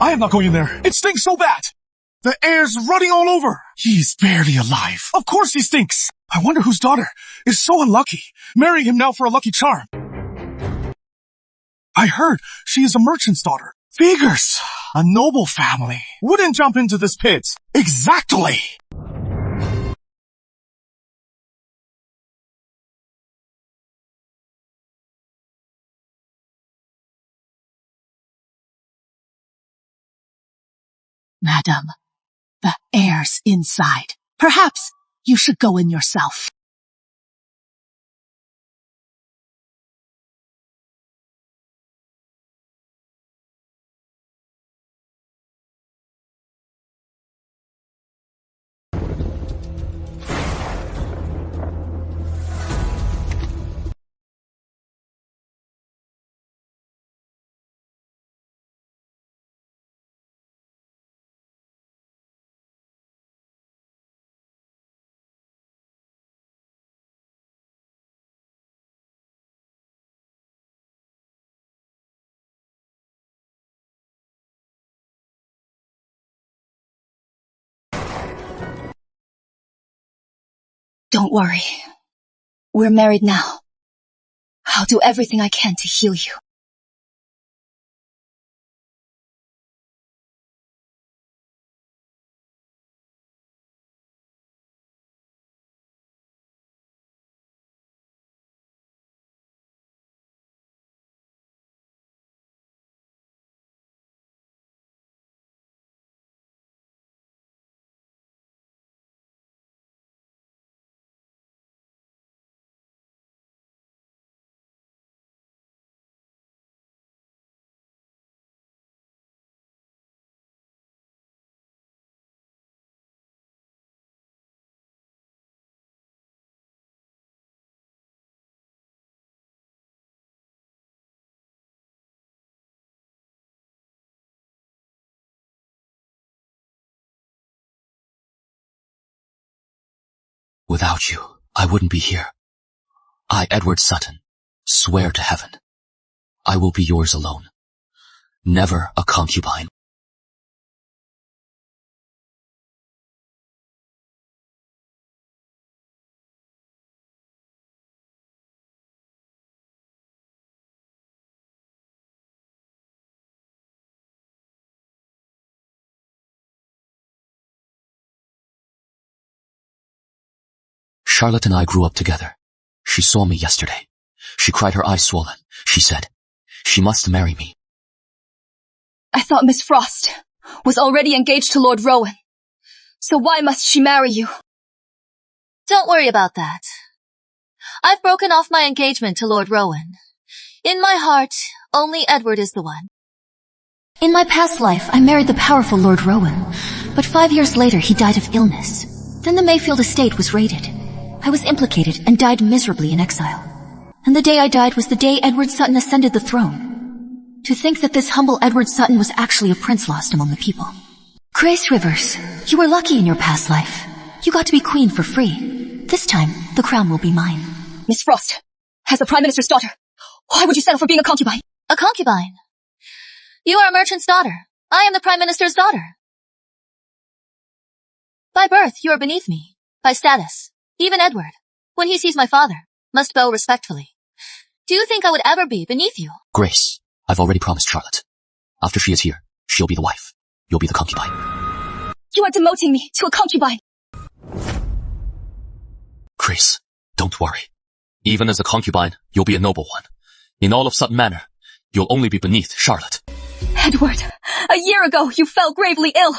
I am not going in there. It stinks so bad. The air's running all over. He's barely alive. Of course he stinks. I wonder whose daughter is so unlucky, marrying him now for a lucky charm. I heard she is a merchant's daughter. Figures. A noble family wouldn't jump into this pit. Exactly. Madam, the heir's inside. Perhaps you should go in yourself. Don't worry. We're married now. I'll do everything I can to heal you. Without you, I wouldn't be here. I, Edward Sutton, swear to heaven, I will be yours alone. Never a concubine. Charlotte and I grew up together. She saw me yesterday. She cried, her eyes swollen. She said, she must marry me. I thought Miss Frost was already engaged to Lord Rowan. So why must she marry you? Don't worry about that. I've broken off my engagement to Lord Rowan. In my heart, only Edward is the one. In my past life, I married the powerful Lord Rowan, but 5 years later he died of illness. Then the Mayfield estate was raided. I was implicated and died miserably in exile. And the day I died was the day Edward Sutton ascended the throne. To think that this humble Edward Sutton was actually a prince lost among the people. Grace Rivers, you were lucky in your past life. You got to be queen for free. This time, the crown will be mine. Miss Frost, as the Prime Minister's daughter, why would you settle for being a concubine? A concubine? You are a merchant's daughter. I am the Prime Minister's daughter. By birth, you are beneath me. By status, even Edward, when he sees my father, must bow respectfully. Do you think I would ever be beneath you? Grace, I've already promised Charlotte. After she is here, she'll be the wife. You'll be the concubine. You are demoting me to a concubine. Grace, don't worry. Even as a concubine, you'll be a noble one. In all of Sutton Manor, you'll only be beneath Charlotte. Edward, a year ago you fell gravely ill.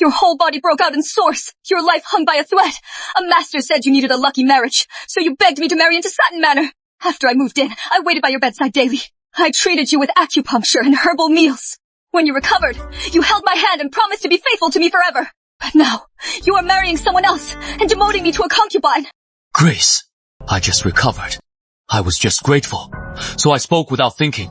Your whole body broke out in sores. Your life hung by a thread. A master said you needed a lucky marriage, so you begged me to marry into Sutton Manor. After I moved in, I waited by your bedside daily. I treated you with acupuncture and herbal meals. When you recovered, you held my hand and promised to be faithful to me forever. But now, you are marrying someone else and demoting me to a concubine. Grace, I just recovered. I was just grateful. So I spoke without thinking.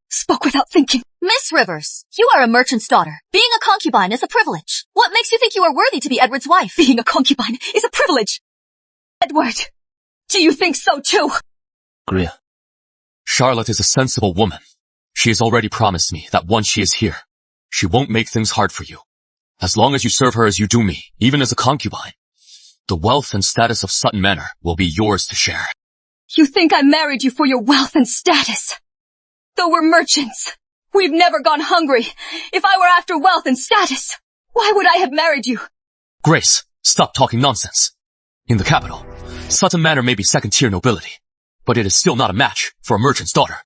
Spoke without thinking. Miss Rivers, you are a merchant's daughter. Being a concubine is a privilege. What makes you think you are worthy to be Edward's wife? Being a concubine is a privilege. Edward, do you think so too? Gria, Charlotte is a sensible woman. She has already promised me that once she is here, She won't make things hard for you. As long as you serve her as you do me, even as a concubine, the wealth and status of Sutton Manor will be yours to share. You think I married you for your wealth and status? Though we're merchants, we've never gone hungry. If I were after wealth and status, why would I have married you? Grace, stop talking nonsense. In the capital, Sutton Manor may be second-tier nobility, but it is still not a match for a merchant's daughter.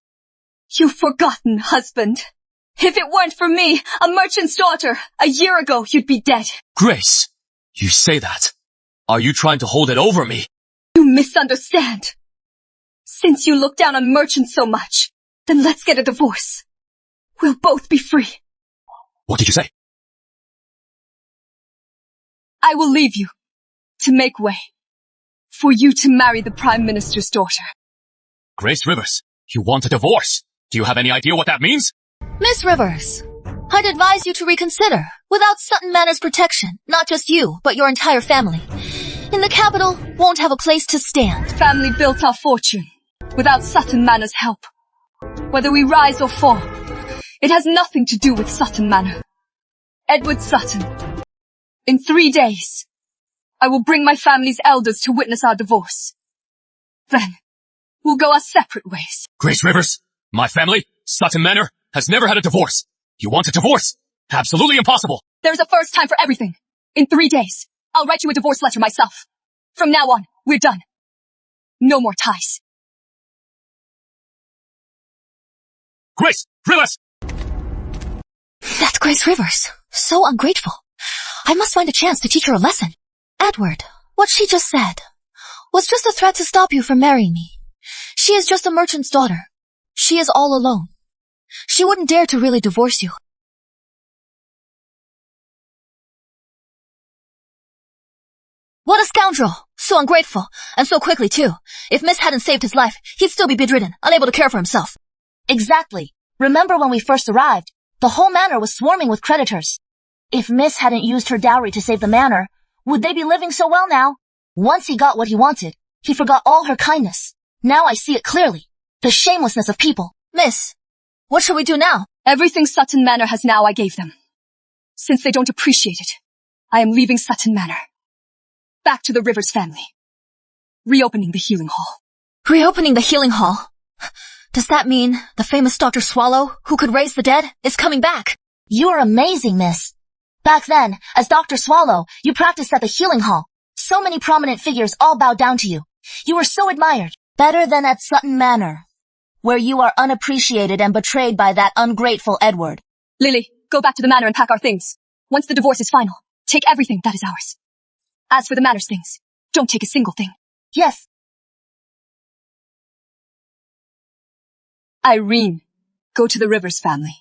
You've forgotten, husband. If it weren't for me, a merchant's daughter, a year ago you'd be dead. Grace, you say that. Are you trying to hold it over me? You misunderstand. Since you look down on merchants so much, then let's get a divorce. We'll both be free. What did you say? I will leave you to make way for you to marry the Prime Minister's daughter. Grace Rivers, you want a divorce? Do you have any idea what that means? Miss Rivers, I'd advise you to reconsider. Without Sutton Manor's protection, not just you, but your entire family, in the capital won't have a place to stand. Family built our fortune without Sutton Manor's help. Whether we rise or fall, it has nothing to do with Sutton Manor. Edward Sutton, in 3 days, I will bring my family's elders to witness our divorce. Then, we'll go our separate ways. Grace Rivers, my family, Sutton Manor, has never had a divorce. You want a divorce? Absolutely impossible. There's a first time for everything. In 3 days, I'll write you a divorce letter myself. From now on, we're done. No more ties. Grace Rivers! That's Grace Rivers. So ungrateful. I must find a chance to teach her a lesson. Edward, what she just said was just a threat to stop you from marrying me. She is just a merchant's daughter. She is all alone. She wouldn't dare to really divorce you. What a scoundrel! So ungrateful, and so quickly too. If Miss hadn't saved his life, he'd still be bedridden, unable to care for himself. Exactly. Remember when we first arrived? The whole manor was swarming with creditors. If Miss hadn't used her dowry to save the manor, would they be living so well now? Once he got what he wanted, he forgot all her kindness. Now I see it clearly. The shamelessness of people. Miss, what shall we do now? Everything Sutton Manor has now I gave them. Since they don't appreciate it, I am leaving Sutton Manor. Back to the Rivers family. Reopening the healing hall. Reopening the healing hall? Does that mean the famous Dr. Swallow, who could raise the dead, is coming back? You're amazing, Miss. Back then, as Dr. Swallow, you practiced at the healing hall. So many prominent figures all bowed down to you. You were so admired. Better than at Sutton Manor, where you are unappreciated and betrayed by that ungrateful Edward. Lily, go back to the manor and pack our things. Once the divorce is final, take everything that is ours. As for the manor's things, don't take a single thing. Yes. Irene, go to the Rivers family.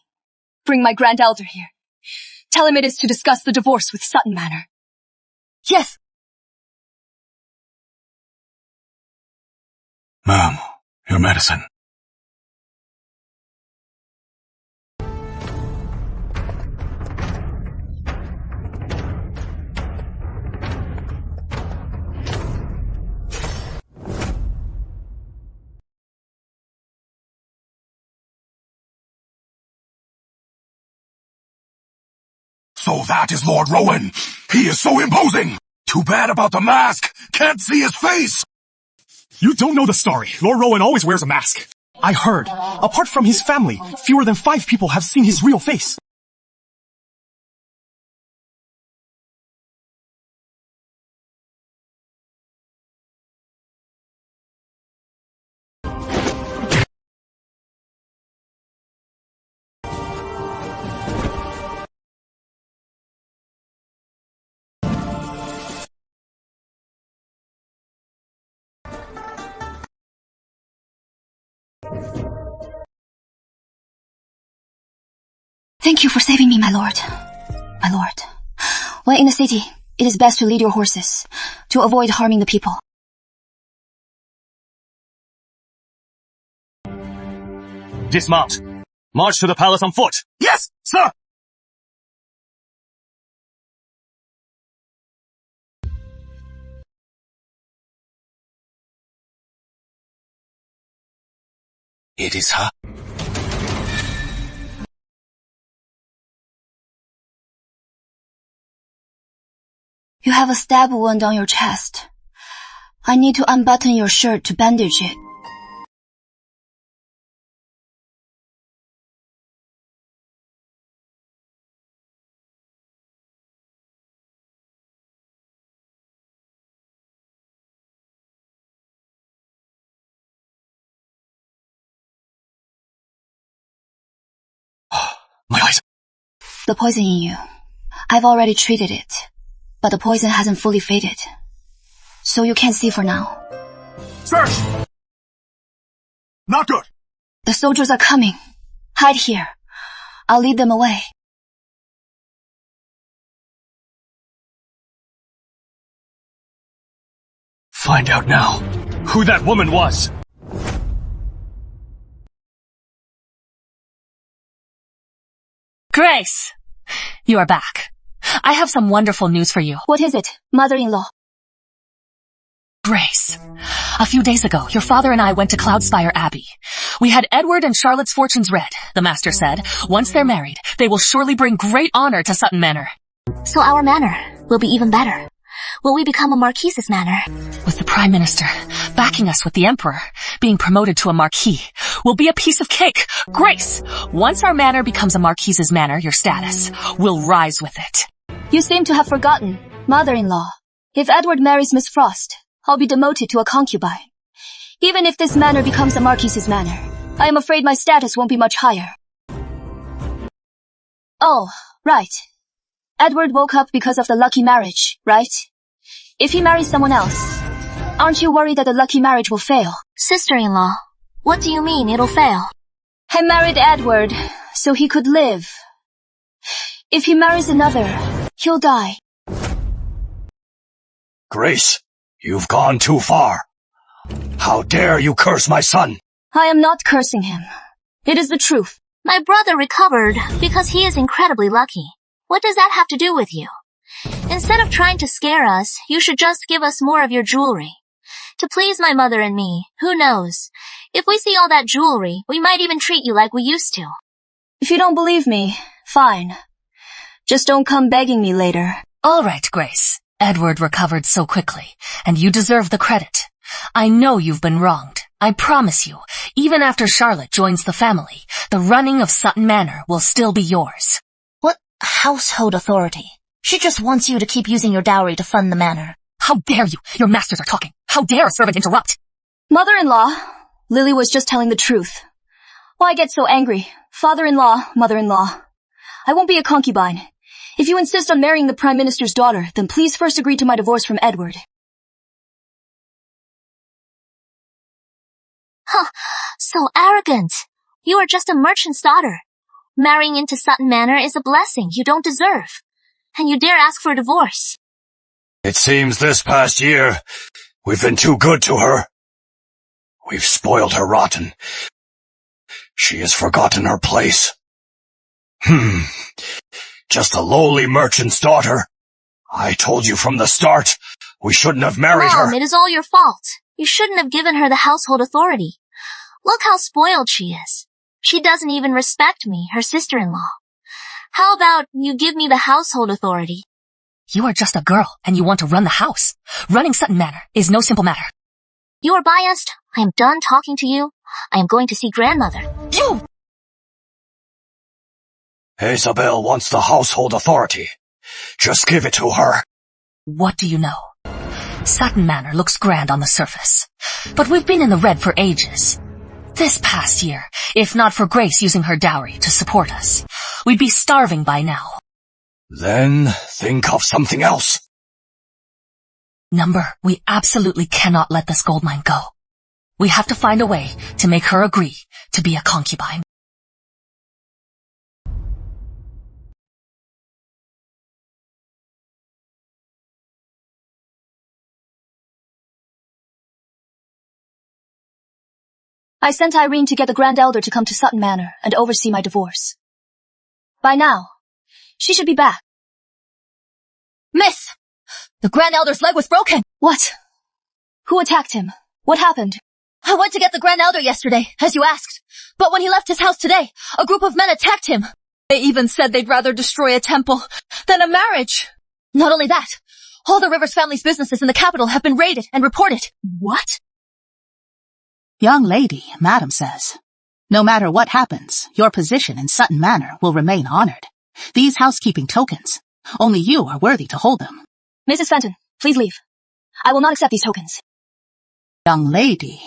Bring my grand elder here. Tell him it is to discuss the divorce with Sutton Manor. Yes. Ma'am, your medicine. So that is Lord Rowan. He is so imposing. Too bad about the mask. Can't see his face. You don't know the story. Lord Rowan always wears a mask. I heard. Apart from his family, fewer than 5 people have seen his real face. Thank you for saving me, my lord. My lord. When in the city, it is best to lead your horses, to avoid harming the people. Dismount. March to the palace on foot. Yes, sir. It is her. You have a stab wound on your chest. I need to unbutton your shirt to bandage it. My eyes. The poison in you. I've already treated it, but the poison hasn't fully faded. So you can't see for now. Search! Not good. The soldiers are coming. Hide here. I'll lead them away. Find out now who that woman was. Grace! You are back. I have some wonderful news for you. What is it, mother-in-law? Grace, a few days ago, your father and I went to Cloudspire Abbey. We had Edward and Charlotte's fortunes read. The master said, once they're married, they will surely bring great honor to Sutton Manor. So our manor will be even better. Will we become a marquise's manor? With the Prime Minister backing us with the Emperor, being promoted to a Marquis will be a piece of cake. Grace, once our manor becomes a Marquise's manor, your status will rise with it. You seem to have forgotten, mother-in-law. If Edward marries Miss Frost, I'll be demoted to a concubine. Even if this manor becomes a marquise's manor, I am afraid my status won't be much higher. Oh, right. Edward woke up because of the lucky marriage, right? If he marries someone else, aren't you worried that the lucky marriage will fail? Sister-in-law, what do you mean it'll fail? I married Edward so he could live. If he marries another, he'll die. Grace, you've gone too far. How dare you curse my son? I am not cursing him. It is the truth. My brother recovered because he is incredibly lucky. What does that have to do with you? Instead of trying to scare us, you should just give us more of your jewelry. To please my mother and me, who knows? If we see all that jewelry, we might even treat you like we used to. If you don't believe me, fine. Just don't come begging me later. All right, Grace. Edward recovered so quickly, and you deserve the credit. I know you've been wronged. I promise you, even after Charlotte joins the family, the running of Sutton Manor will still be yours. What household authority? She just wants you to keep using your dowry to fund the manor. How dare you? Your masters are talking. How dare a servant interrupt? Mother-in-law, Lily was just telling the truth. Why get so angry? Father-in-law, mother-in-law. I won't be a concubine. If you insist on marrying the Prime Minister's daughter, then please first agree to my divorce from Edward. Huh, so arrogant. You are just a merchant's daughter. Marrying into Sutton Manor is a blessing you don't deserve. And you dare ask for a divorce. It seems this past year, we've been too good to her. We've spoiled her rotten. She has forgotten her place. Just a lowly merchant's daughter. I told you from the start, we shouldn't have married her. Mom, it is all your fault. You shouldn't have given her the household authority. Look how spoiled she is. She doesn't even respect me, her sister-in-law. How about you give me the household authority? You are just a girl, and you want to run the house. Running Sutton Manor is no simple matter. You are biased. I am done talking to you. I am going to see grandmother. You! Isabel wants the household authority. Just give it to her. What do you know? Sutton Manor looks grand on the surface, but we've been in the red for ages. This past year, if not for Grace using her dowry to support us, we'd be starving by now. Then think of something else. Number, we absolutely cannot let this gold mine go. We have to find a way to make her agree to be a concubine. I sent Irene to get the Grand Elder to come to Sutton Manor and oversee my divorce. By now, she should be back. Miss! The Grand Elder's leg was broken! What? Who attacked him? What happened? I went to get the Grand Elder yesterday, as you asked. But when he left his house today, a group of men attacked him. They even said they'd rather destroy a temple than a marriage. Not only that, All the Rivers family's businesses in the capital have been raided and reported. What? Young lady, Madam says, no matter what happens, your position in Sutton Manor will remain honored. These housekeeping tokens, only you are worthy to hold them. Mrs. Fenton, please leave. I will not accept these tokens. Young lady,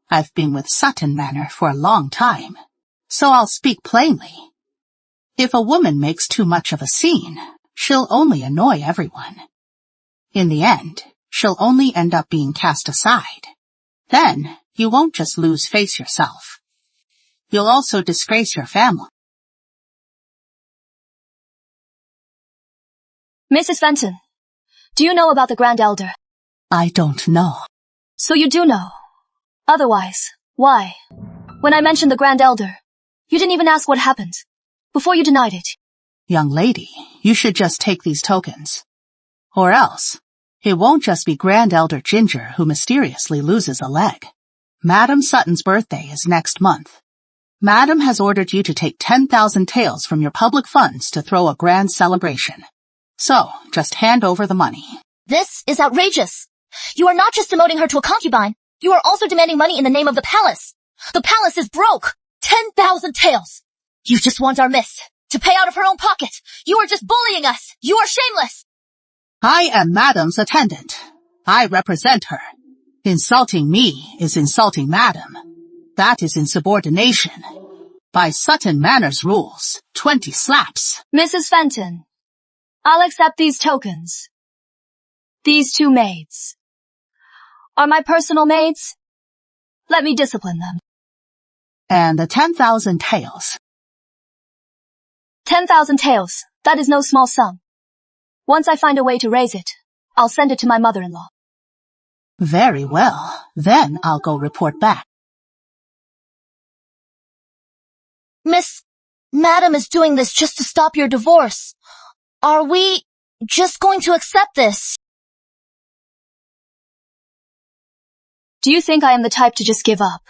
I've been with Sutton Manor for a long time, so I'll speak plainly. If a woman makes too much of a scene, she'll only annoy everyone. In the end, she'll only end up being cast aside. Then, you won't just lose face yourself. You'll also disgrace your family. Mrs. Fenton, do you know about the Grand Elder? I don't know. So you do know. Otherwise, why? When I mentioned the Grand Elder, you didn't even ask what happened, before you denied it. Young lady, you should just take these tokens. Or else, it won't just be Grand Elder Ginger who mysteriously loses a leg. Madam Sutton's birthday is next month. Madam has ordered you to take 10,000 taels from your public funds to throw a grand celebration. So, just hand over the money. This is outrageous. You are not just demoting her to a concubine, you are also demanding money in the name of the palace. The palace is broke. 10,000 taels. You just want our miss to pay out of her own pocket. You are just bullying us. You are shameless. I am Madam's attendant. I represent her. Insulting me is insulting Madam. That is insubordination. By Sutton Manor's rules, 20 slaps. Mrs. Fenton, I'll accept these tokens. These two maids are my personal maids. Let me discipline them. And the 10,000 taels. 10,000 taels. That is no small sum. Once I find a way to raise it, I'll send it to my mother-in-law. Very well. Then I'll go report back. Miss, Madam is doing this just to stop your divorce. Are we just going to accept this? Do you think I am the type to just give up?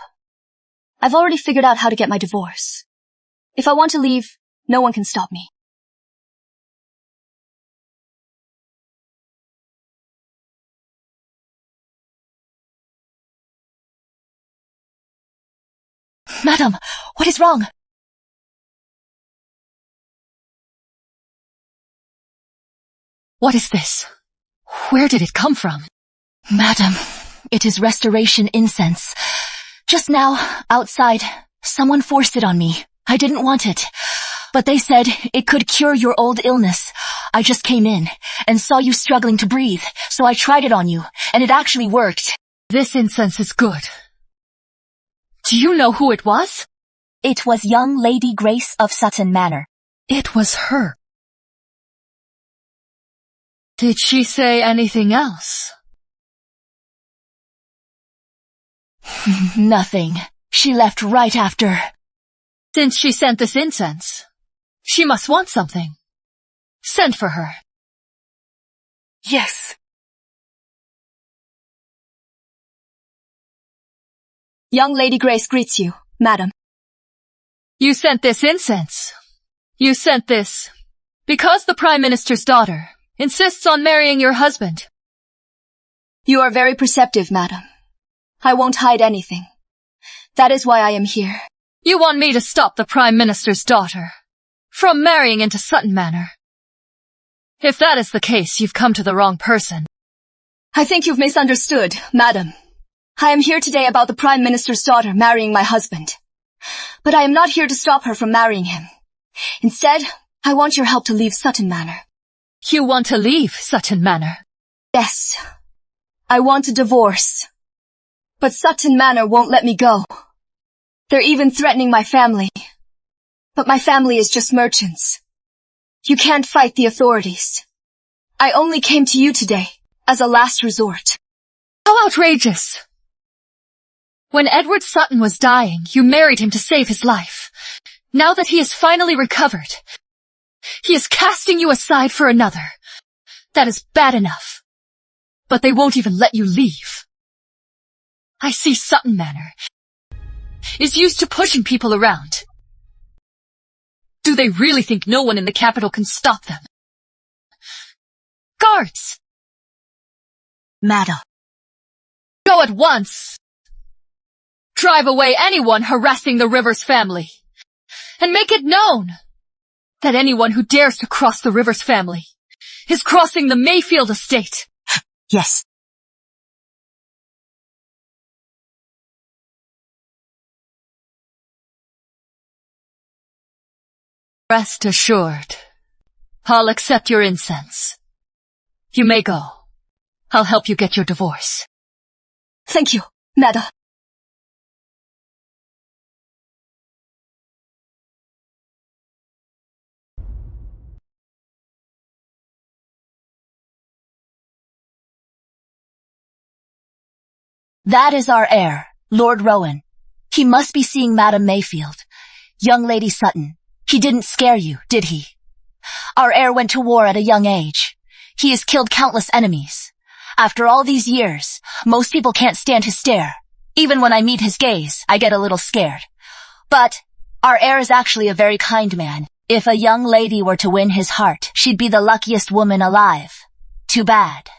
I've already figured out how to get my divorce. If I want to leave, no one can stop me. Madam, what is wrong? What is this? Where did it come from? Madam, it is restoration incense. Just now, outside, someone forced it on me. I didn't want it. But they said it could cure your old illness. I just came in and saw you struggling to breathe, so I tried it on you, and it actually worked. This incense is good. Do you know who it was? It was young Lady Grace of Sutton Manor. It was her. Did she say anything else? Nothing. She left right after. Since she sent this incense, she must want something. Send for her. Yes. Young Lady Grace greets you, madam. You sent this incense. You sent this because the Prime Minister's daughter insists on marrying your husband. You are very perceptive, madam. I won't hide anything. That is why I am here. You want me to stop the Prime Minister's daughter from marrying into Sutton Manor. If that is the case, you've come to the wrong person. I think you've misunderstood, madam. I am here today about the Prime Minister's daughter marrying my husband. But I am not here to stop her from marrying him. Instead, I want your help to leave Sutton Manor. You want to leave Sutton Manor? Yes. I want a divorce. But Sutton Manor won't let me go. They're even threatening my family. But my family is just merchants. You can't fight the authorities. I only came to you today as a last resort. How outrageous! When Edward Sutton was dying, you married him to save his life. Now that he is finally recovered, he is casting you aside for another. That is bad enough. But they won't even let you leave. I see Sutton Manor is used to pushing people around. Do they really think no one in the capital can stop them? Guards! Madam. Go at once! Drive away anyone harassing the Rivers family. And make it known that anyone who dares to cross the Rivers family is crossing the Mayfield estate. Yes. Rest assured, I'll accept your incense. You may go. I'll help you get your divorce. Thank you, Madam. That is our heir, Lord Rowan. He must be seeing Madam Mayfield. Young Lady Sutton, he didn't scare you, did he? Our heir went to war at a young age. He has killed countless enemies. After all these years, most people can't stand his stare. Even when I meet his gaze, I get a little scared. But our heir is actually a very kind man. If a young lady were to win his heart, she'd be the luckiest woman alive. Too bad.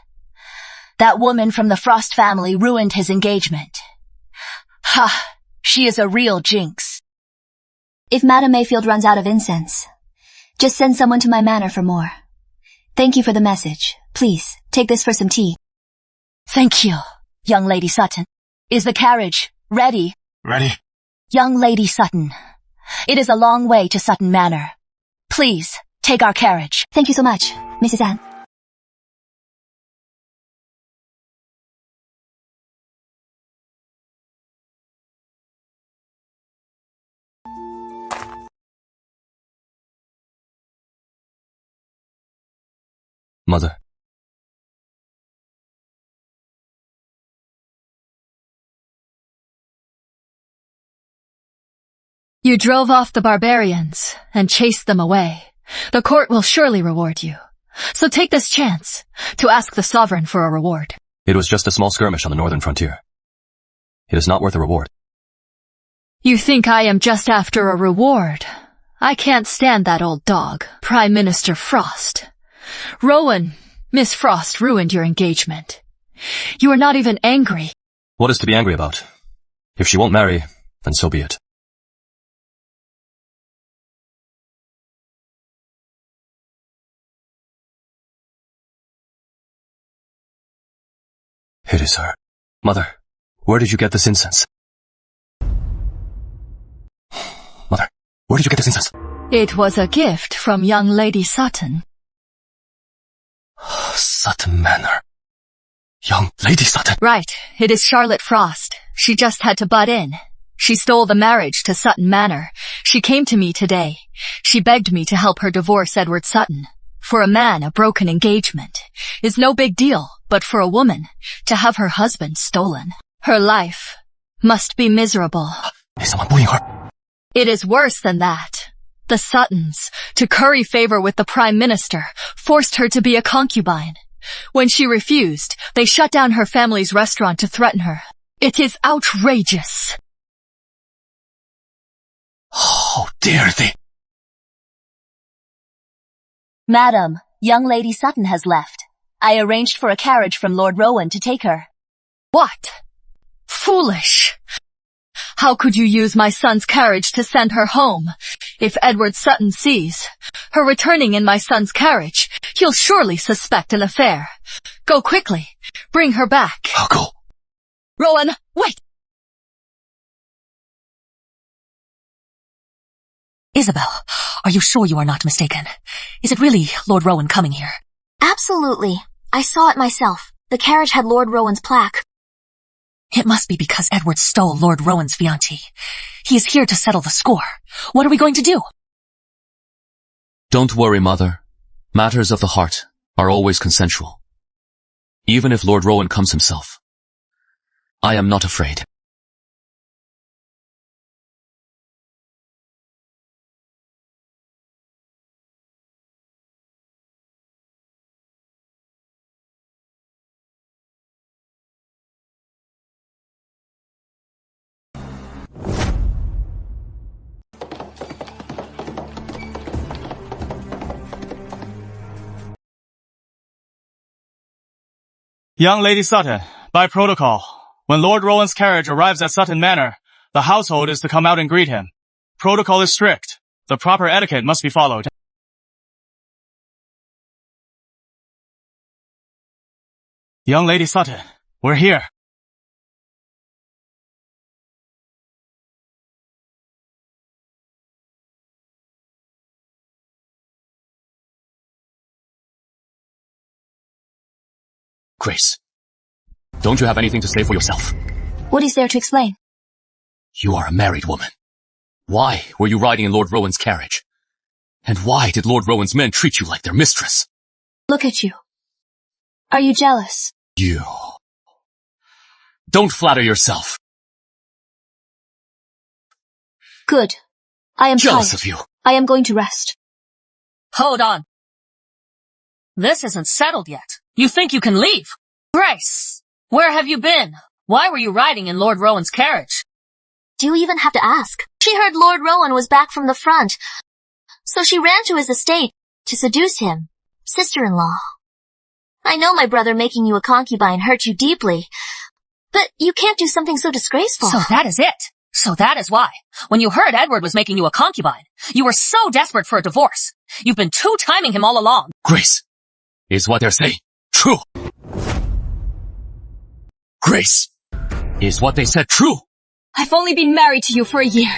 That woman from the Frost family ruined his engagement. Ha! She is a real jinx. If Madam Mayfield runs out of incense, just send someone to my manor for more. Thank you for the message. Please, take this for some tea. Thank you, young Lady Sutton. Is the carriage ready? Ready? Young Lady Sutton, it is a long way to Sutton Manor. Please, take our carriage. Thank you so much, Mrs. Anne. Mother. You drove off the barbarians and chased them away. The court will surely reward you. So take this chance to ask the sovereign for a reward. It was just a small skirmish on the northern frontier. It is not worth a reward. You think I am just after a reward? I can't stand that old dog, Prime Minister Frost. Rowan, Miss Frost ruined your engagement. You are not even angry. What is to be angry about? If she won't marry, then so be it. It is her. Mother, where did you get this incense? Mother, where did you get this incense? It was a gift from young Lady Sutton. Sutton Manor. Young Lady Sutton. Right, it is Charlotte Frost. She just had to butt in. She stole the marriage to Sutton Manor. She came to me today. She begged me to help her divorce Edward Sutton. For a man, a broken engagement is no big deal, but for a woman, to have her husband stolen, her life must be miserable. Is someone bullying her? It is worse than that. The Suttons, to curry favor with the Prime Minister, forced her to be a concubine. When she refused, they shut down her family's restaurant to threaten her. It is outrageous. How dare they? Madam, young Lady Sutton has left. I arranged for a carriage from Lord Rowan to take her. What? Foolish. How could you use my son's carriage to send her home? If Edward Sutton sees her returning in my son's carriage, he'll surely suspect an affair. Go quickly. Bring her back. I'll go. Rowan, wait! Isabel, are you sure you are not mistaken? Is it really Lord Rowan coming here? Absolutely. I saw it myself. The carriage had Lord Rowan's plaque. It must be because Edward stole Lord Rowan's fiancée. He is here to settle the score. What are we going to do? Don't worry, Mother. Matters of the heart are always consensual. Even if Lord Rowan comes himself, I am not afraid. Young Lady Sutton, by protocol, when Lord Rowan's carriage arrives at Sutton Manor, the household is to come out and greet him. Protocol is strict. The proper etiquette must be followed. Young Lady Sutton, we're here. Grace, don't you have anything to say for yourself? What is there to explain? You are a married woman. Why were you riding in Lord Rowan's carriage? And why did Lord Rowan's men treat you like their mistress? Look at you. Are you jealous? You. Don't flatter yourself. Good. I am Jealous tired. of you. I am going to rest. Hold on. This isn't settled yet. You think you can leave? Grace, where have you been? Why were you riding in Lord Rowan's carriage? Do you even have to ask? She heard Lord Rowan was back from the front, so she ran to his estate to seduce him. Sister-in-law. I know my brother making you a concubine hurt you deeply, but you can't do something so disgraceful. So that is it. So that is why, when you heard Edward was making you a concubine, you were so desperate for a divorce. You've been two-timing him all along. Grace, is what they're saying true? Grace, is what they said true? I've only been married to you for a year,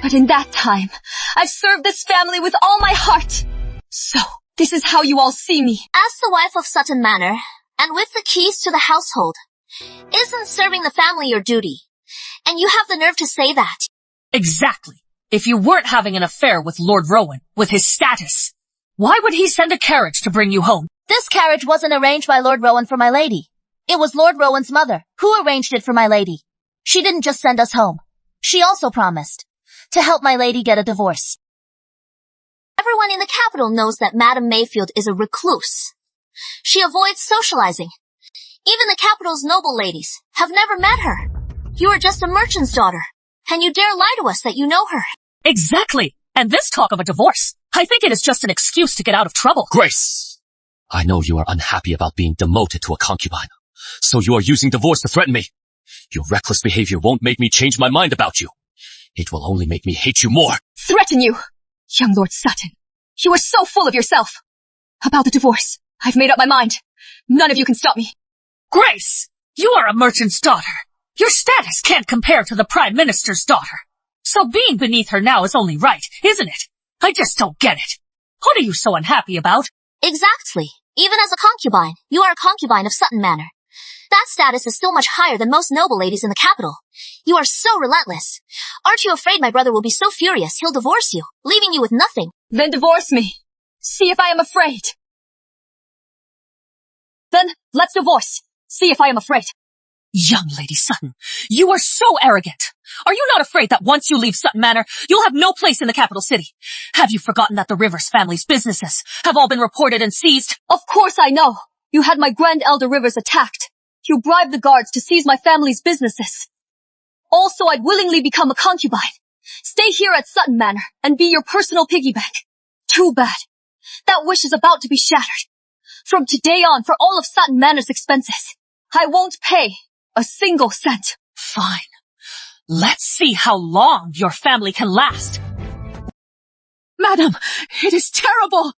but in that time, I've served this family with all my heart. So, this is how you all see me. As the wife of Sutton Manor, and with the keys to the household, isn't serving the family your duty? And you have the nerve to say that. Exactly. If you weren't having an affair with Lord Rowan, with his status, why would he send a carriage to bring you home? This carriage wasn't arranged by Lord Rowan for my lady. It was Lord Rowan's mother who arranged it for my lady. She didn't just send us home. She also promised to help my lady get a divorce. Everyone in the capital knows that Madame Mayfield is a recluse. She avoids socializing. Even the capital's noble ladies have never met her. You are just a merchant's daughter, and you dare lie to us that you know her. Exactly. And this talk of a divorce, I think it is just an excuse to get out of trouble. Grace, I know you are unhappy about being demoted to a concubine, so you are using divorce to threaten me. Your reckless behavior won't make me change my mind about you. It will only make me hate you more. Threaten you? Young Lord Sutton, you are so full of yourself. About the divorce, I've made up my mind. None of you can stop me. Grace, you are a merchant's daughter. Your status can't compare to the Prime Minister's daughter. So being beneath her now is only right, isn't it? I just don't get it. What are you so unhappy about? Exactly. Even as a concubine, you are a concubine of Sutton Manor. That status is still much higher than most noble ladies in the capital. You are so relentless. Aren't you afraid my brother will be so furious he'll divorce you, leaving you with nothing? Then divorce me. See if I am afraid. Then, let's divorce. See if I am afraid. Young Lady Sutton, you are so arrogant. Are you not afraid that once you leave Sutton Manor, you'll have no place in the capital city? Have you forgotten that the Rivers family's businesses have all been reported and seized? Of course I know. You had my Grand Elder Rivers attacked. You bribed the guards to seize my family's businesses. Also, I'd willingly become a concubine. Stay here at Sutton Manor and be your personal piggy bank. Too bad. That wish is about to be shattered. From today on, for all of Sutton Manor's expenses, I won't pay a single cent. Fine. Let's see how long your family can last. Madam, it is terrible.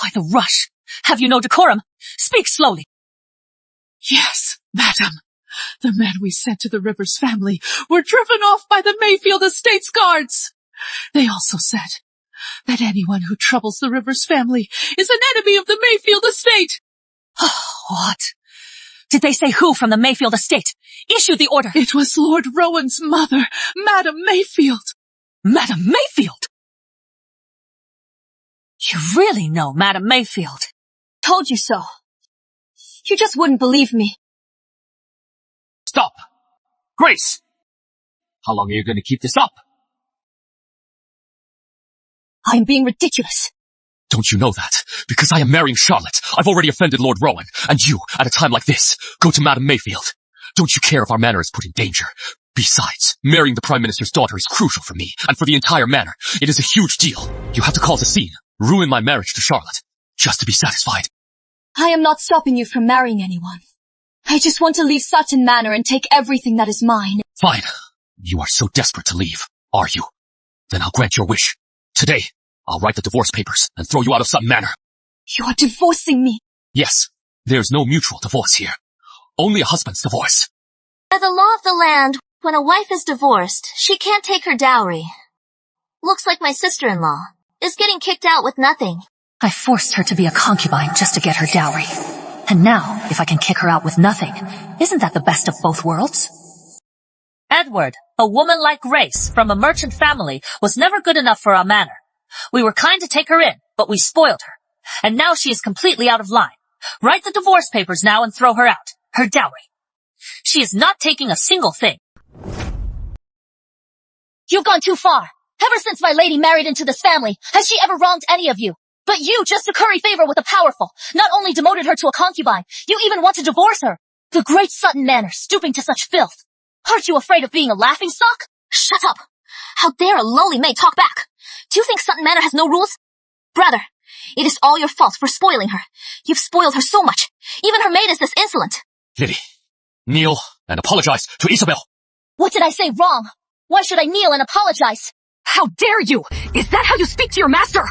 Why the rush? Have you no decorum? Speak slowly. Yes, madam. The men we sent to the Rivers family were driven off by the Mayfield Estate's guards. They also said that anyone who troubles the Rivers family is an enemy of the Mayfield Estate. What? Did they say who from the Mayfield Estate issued the order? It was Lord Rowan's mother, Madame Mayfield. Madame Mayfield? You really know Madame Mayfield? Told you so. You just wouldn't believe me. Stop! Grace! How long are you going to keep this up? I'm being ridiculous. Don't you know that? Because I am marrying Charlotte, I've already offended Lord Rowan, and you, at a time like this, go to Madame Mayfield. Don't you care if our manor is put in danger? Besides, marrying the Prime Minister's daughter is crucial for me, and for the entire manor. It is a huge deal. You have to cause a scene, ruin my marriage to Charlotte, just to be satisfied. I am not stopping you from marrying anyone. I just want to leave Sutton Manor and take everything that is mine. Fine. You are so desperate to leave, are you? Then I'll grant your wish. Today, I'll write the divorce papers and throw you out of Sutton Manor. You are divorcing me. Yes, there's no mutual divorce here. Only a husband's divorce. By the law of the land, when a wife is divorced, she can't take her dowry. Looks like my sister-in-law is getting kicked out with nothing. I forced her to be a concubine just to get her dowry. And now, if I can kick her out with nothing, isn't that the best of both worlds? Edward, a woman like Grace, from a merchant family, was never good enough for our manor. We were kind to take her in, but we spoiled her. And now she is completely out of line. Write the divorce papers now and throw her out. Her dowry. She is not taking a single thing. You've gone too far. Ever since my lady married into this family, has she ever wronged any of you? But you, just to curry favor with the powerful, not only demoted her to a concubine, you even want to divorce her. The great Sutton Manor, stooping to such filth. Aren't you afraid of being a laughingstock? Shut up! How dare a lowly maid talk back? Do you think Sutton Manor has no rules? Brother, it is all your fault for spoiling her. You've spoiled her so much. Even her maid is this insolent. Liddy, kneel and apologize to Isabel. What did I say wrong? Why should I kneel and apologize? How dare you? Is that how you speak to your master?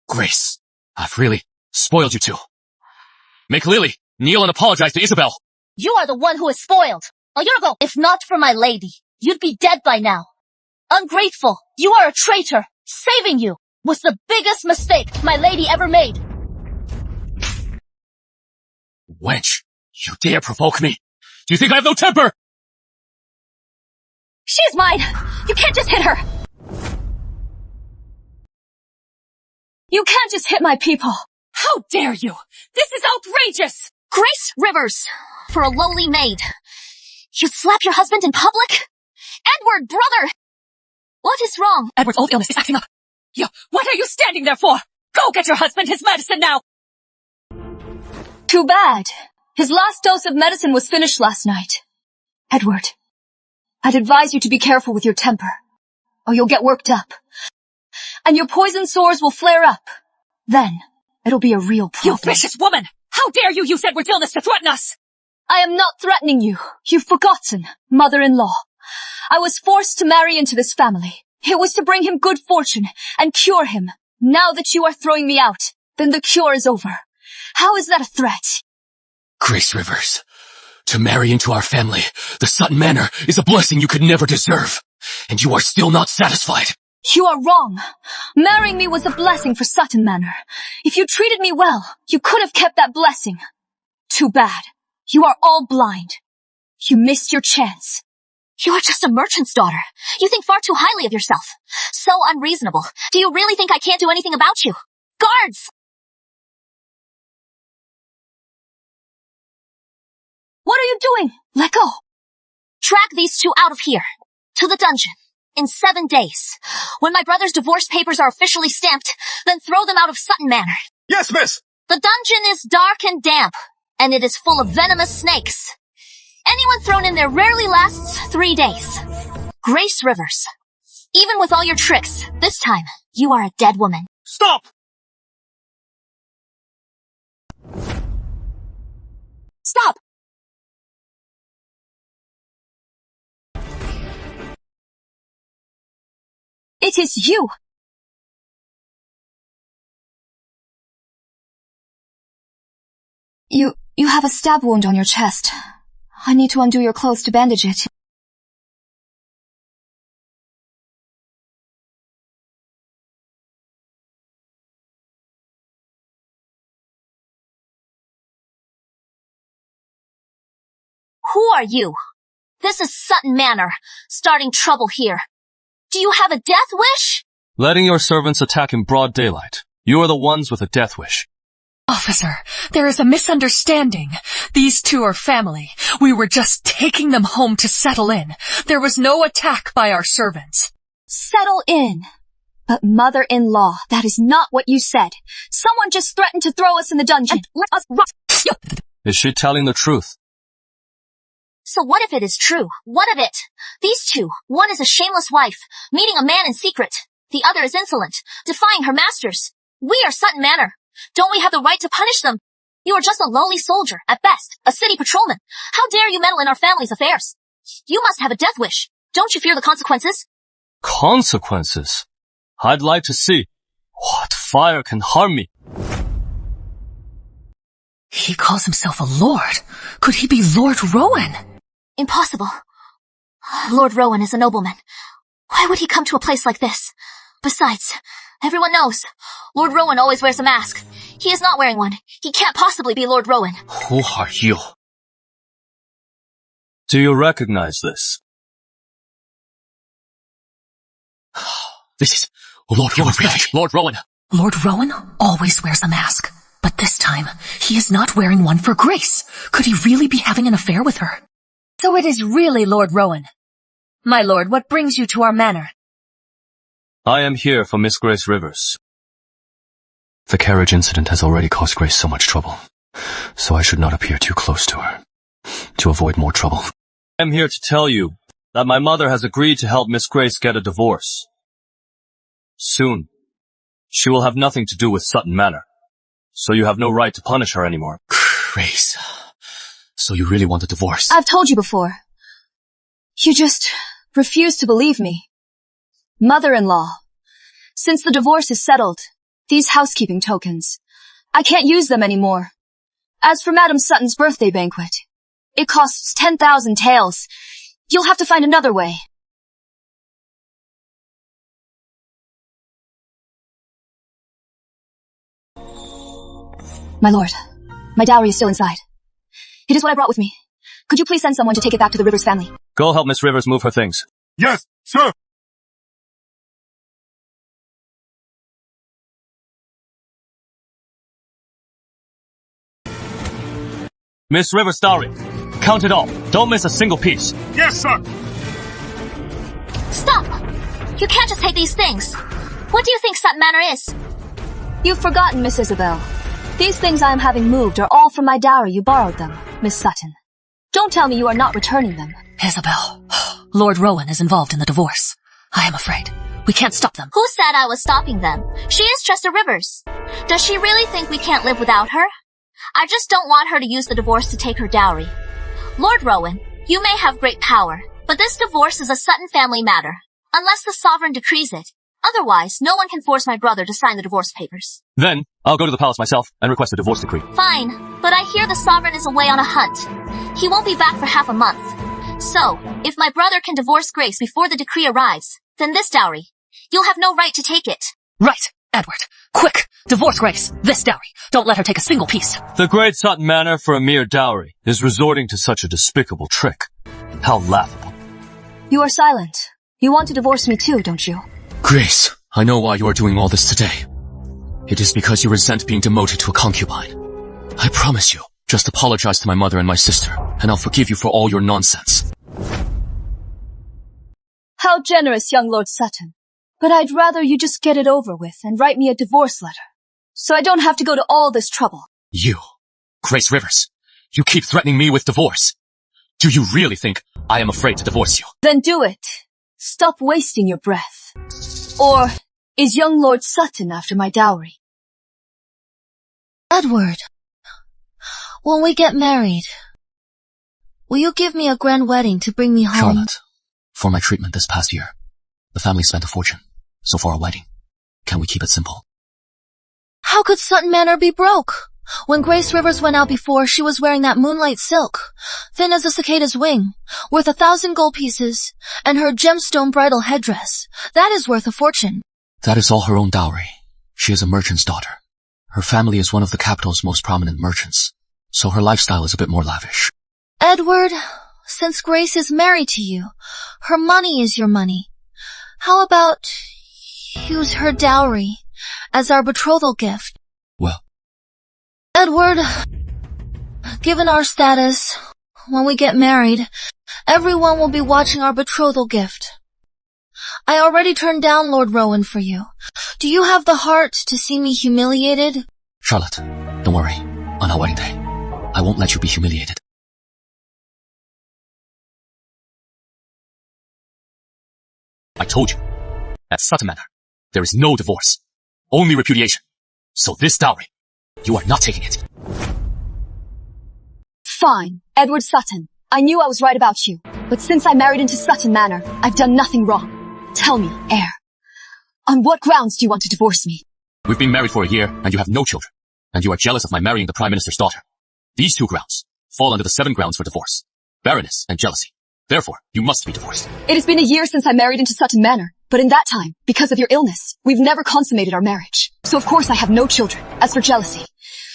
Grace, I've really spoiled you two. Make Lily kneel and apologize to Isabel. You are the one who is spoiled. A year ago, if not for my lady, you'd be dead by now. Ungrateful, you are a traitor. Saving you was the biggest mistake my lady ever made. Wench, you dare provoke me? Do you think I have no temper? She's mine. You can't just hit her. You can't just hit my people. How dare you? This is outrageous! Grace Rivers, for a lowly maid. You'd slap your husband in public? Edward, brother! What is wrong? Edward's old illness is acting up. What are you standing there for? Go get your husband his medicine now! Too bad. His last dose of medicine was finished last night. Edward, I'd advise you to be careful with your temper, or you'll get worked up. And your poison sores will flare up. Then, it'll be a real problem. You vicious woman! How dare you use Edward's illness to threaten us? I am not threatening you. You've forgotten, mother-in-law. I was forced to marry into this family. It was to bring him good fortune and cure him. Now that you are throwing me out, then the cure is over. How is that a threat? Grace Rivers, to marry into our family, the Sutton Manor, is a blessing you could never deserve. And you are still not satisfied. You are wrong. Marrying me was a blessing for Sutton Manor. If you treated me well, you could have kept that blessing. Too bad. You are all blind. You missed your chance. You are just a merchant's daughter. You think far too highly of yourself. So unreasonable. Do you really think I can't do anything about you? Guards! What are you doing? Let go. Drag these two out of here. To the dungeon. In 7 days. When my brother's divorce papers are officially stamped, then throw them out of Sutton Manor. Yes, miss! The dungeon is dark and damp, and it is full of venomous snakes. Anyone thrown in there rarely lasts 3 days. Grace Rivers. Even with all your tricks, this time, you are a dead woman. Stop! Stop! It is you! You have a stab wound on your chest. I need to undo your clothes to bandage it. Who are you? This is Sutton Manor, starting trouble here. Do you have a death wish? Letting your servants attack in broad daylight. You are the ones with a death wish. Officer, there is a misunderstanding. These two are family. We were just taking them home to settle in. There was no attack by our servants. Settle in. But mother-in-law, that is not what you said. Someone just threatened to throw us in the dungeon. And let us rot. Is she telling the truth? So what if it is true? What of it? These two, one is a shameless wife, meeting a man in secret. The other is insolent, defying her masters. We are Sutton Manor. Don't we have the right to punish them? You are just a lowly soldier, at best, a city patrolman. How dare you meddle in our family's affairs? You must have a death wish. Don't you fear the consequences? Consequences? I'd like to see. What fire can harm me? He calls himself a lord. Could he be Lord Rowan? Impossible. Lord Rowan is a nobleman. Why would he come to a place like this? Besides, everyone knows, Lord Rowan always wears a mask. He is not wearing one. He can't possibly be Lord Rowan. Who are you? Do you recognize this? This is Lord Rowan, really? Lord Rowan. Lord Rowan always wears a mask. But this time, he is not wearing one for Grace. Could he really be having an affair with her? So it is really Lord Rowan. My lord, what brings you to our manor? I am here for Miss Grace Rivers. The carriage incident has already caused Grace so much trouble, so I should not appear too close to her, to avoid more trouble. I am here to tell you that my mother has agreed to help Miss Grace get a divorce. Soon, she will have nothing to do with Sutton Manor, so you have no right to punish her anymore. Grace, so you really want a divorce? I've told you before. You just refuse to believe me. Mother-in-law, since the divorce is settled, these housekeeping tokens, I can't use them anymore. As for Madam Sutton's birthday banquet, it costs 10,000 taels. You'll have to find another way. My lord, my dowry is still inside. It is what I brought with me. Could you please send someone to take it back to the Rivers family? Go help Miss Rivers move her things. Yes, sir. Miss Rivers' dowry. Count it all. Don't miss a single piece. Yes, sir. Stop! You can't just take these things. What do you think Sutton Manor is? You've forgotten, Miss Isabel. These things I am having moved are all from my dowry. You borrowed them, Miss Sutton. Don't tell me you are not returning them. Isabel, Lord Rowan is involved in the divorce. I am afraid. We can't stop them. Who said I was stopping them? She is Chester Rivers. Does she really think we can't live without her? I just don't want her to use the divorce to take her dowry. Lord Rowan, you may have great power, but this divorce is a Sutton family matter, unless the sovereign decrees it. Otherwise, no one can force my brother to sign the divorce papers. Then, I'll go to the palace myself and request a divorce decree. Fine, but I hear the sovereign is away on a hunt. He won't be back for half a month. So, if my brother can divorce Grace before the decree arrives, then this dowry, you'll have no right to take it. Right, Edward. Quick, divorce Grace. This dowry. Don't let her take a single piece. The great Sutton Manor, for a mere dowry, is resorting to such a despicable trick. How laughable. You are silent. You want to divorce me too, don't you? Grace, I know why you are doing all this today. It is because you resent being demoted to a concubine. I promise you, just apologize to my mother and my sister, and I'll forgive you for all your nonsense. How generous, young Lord Sutton. But I'd rather you just get it over with and write me a divorce letter, so I don't have to go to all this trouble. You, Grace Rivers, you keep threatening me with divorce. Do you really think I am afraid to divorce you? Then do it. Stop wasting your breath. Or is young Lord Sutton after my dowry? Edward, when we get married, will you give me a grand wedding to bring me home? Charlotte, for my treatment this past year, the family spent a fortune. So for our wedding, can we keep it simple? How could Sutton Manor be broke? When Grace Rivers went out before, she was wearing that moonlight silk, thin as a cicada's wing, worth 1,000 gold pieces, and her gemstone bridal headdress. That is worth a fortune. That is all her own dowry. She is a merchant's daughter. Her family is one of the capital's most prominent merchants, so her lifestyle is a bit more lavish. Edward, since Grace is married to you, her money is your money. How about use her dowry as our betrothal gift? Well, Edward, given our status, when we get married, everyone will be watching our betrothal gift. I already turned down Lord Rowan for you. Do you have the heart to see me humiliated? Charlotte, don't worry. On our wedding day, I won't let you be humiliated. I told you, at Sutton Manor, there is no divorce, only repudiation. So this dowry, you are not taking it. Fine, Edward Sutton. I knew I was right about you. But since I married into Sutton Manor, I've done nothing wrong. Tell me, heir, on what grounds do you want to divorce me? We've been married for a year, and you have no children. And you are jealous of my marrying the Prime Minister's daughter. These 2 grounds fall under the 7 grounds for divorce. Barrenness and jealousy. Therefore, you must be divorced. It has been a year since I married into Sutton Manor. But in that time, because of your illness, we've never consummated our marriage. So of course I have no children. As for jealousy,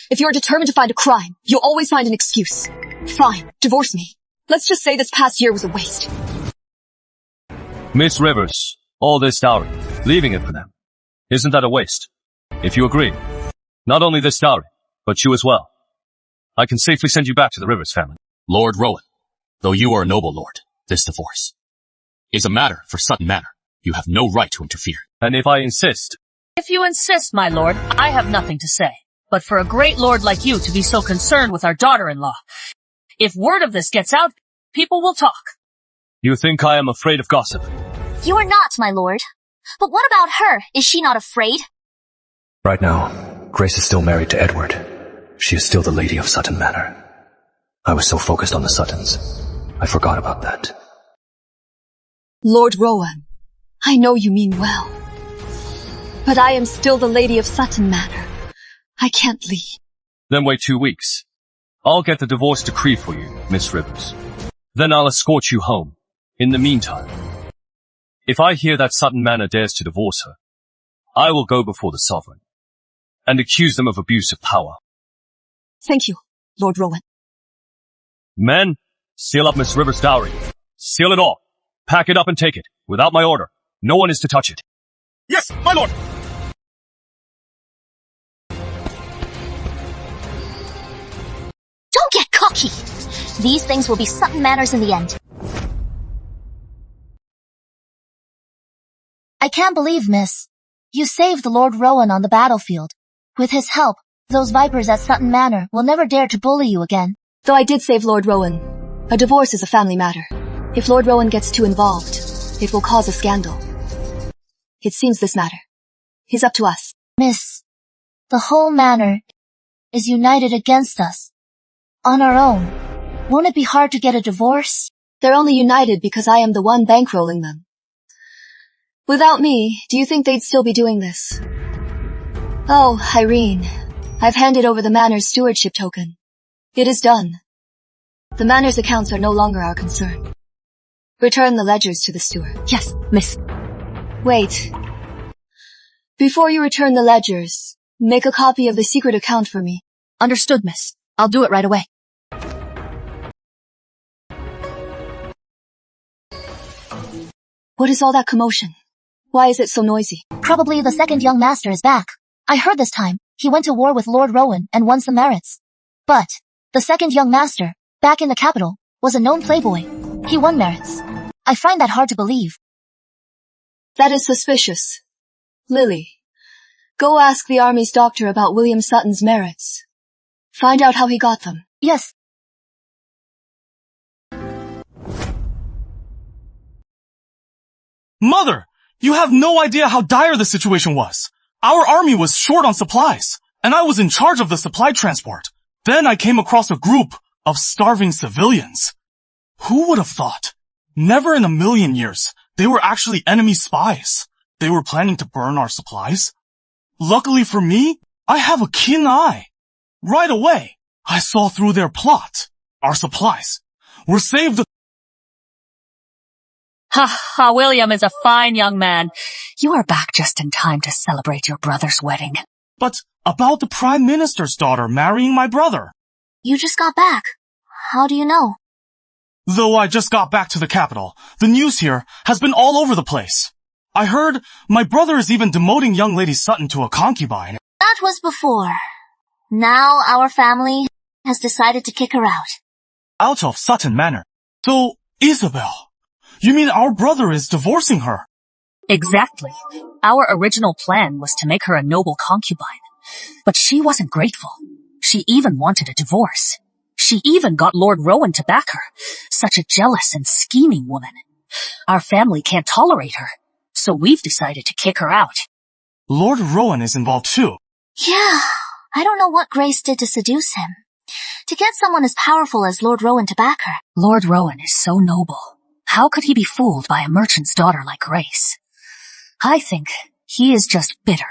if you're determined to find a crime, you'll always find an excuse. Fine, divorce me. Let's just say this past year was a waste. Miss Rivers, all this dowry, leaving it for them. Isn't that a waste? If you agree, not only this dowry, but you as well. I can safely send you back to the Rivers family. Lord Rowan, though you are a noble lord, this divorce is a matter for Sutton Manor. You have no right to interfere. And if I insist? If you insist, my lord, I have nothing to say. But for a great lord like you to be so concerned with our daughter-in-law, if word of this gets out, people will talk. You think I am afraid of gossip? You are not, my lord. But what about her? Is she not afraid? Right now, Grace is still married to Edward. She is still the lady of Sutton Manor. I was so focused on the Suttons, I forgot about that. Lord Rowan, I know you mean well. But I am still the lady of Sutton Manor. I can't leave. Then wait 2 weeks. I'll get the divorce decree for you, Miss Rivers. Then I'll escort you home. In the meantime, if I hear that Sutton Manor dares to divorce her, I will go before the sovereign and accuse them of abuse of power. Thank you, Lord Rowan. Men, seal up Miss Rivers' dowry. Seal it all. Pack it up and take it, without my order. No one is to touch it. Yes, my lord! Don't get cocky. These things will be Sutton Manors in the end. I can't believe, miss. You saved Lord Rowan on the battlefield. With his help, those vipers at Sutton Manor will never dare to bully you again. Though I did save Lord Rowan, a divorce is a family matter. If Lord Rowan gets too involved, it will cause a scandal. It seems this matter is up to us. Miss, the whole manor is united against us. On our own, won't it be hard to get a divorce? They're only united because I am the one bankrolling them. Without me, do you think they'd still be doing this? Oh, Irene, I've handed over the manor's stewardship token. It is done. The manor's accounts are no longer our concern. Return the ledgers to the steward. Yes, miss. Wait. Before you return the ledgers, make a copy of the secret account for me. Understood, miss. I'll do it right away. What is all that commotion? Why is it so noisy? Probably the second young master is back. I heard this time he went to war with Lord Rowan and won some merits. But the second young master, back in the capital, was a known playboy. He won merits. I find that hard to believe. That is suspicious. Lily, go ask the army's doctor about William Sutton's merits. Find out how he got them. Yes. Mother, you have no idea how dire the situation was. Our army was short on supplies, and I was in charge of the supply transport. Then I came across a group of starving civilians. Who would have thought? Never in a million years. They were actually enemy spies. They were planning to burn our supplies. Luckily for me, I have a keen eye. Right away, I saw through their plot. Our supplies were saved. Ha, William is a fine young man. You are back just in time to celebrate your brother's wedding. But about the Prime Minister's daughter marrying my brother. You just got back. How do you know? Though I just got back to the capital, the news here has been all over the place. I heard my brother is even demoting young Lady Sutton to a concubine. That was before. Now our family has decided to kick her out. Out of Sutton Manor. So, Isabel, you mean our brother is divorcing her? Exactly. Our original plan was to make her a noble concubine. But she wasn't grateful. She even wanted a divorce. She even got Lord Rowan to back her. Such a jealous and scheming woman. Our family can't tolerate her, so we've decided to kick her out. Lord Rowan is involved too. Yeah, I don't know what Grace did to seduce him. To get someone as powerful as Lord Rowan to back her. Lord Rowan is so noble. How could he be fooled by a merchant's daughter like Grace? I think he is just bitter.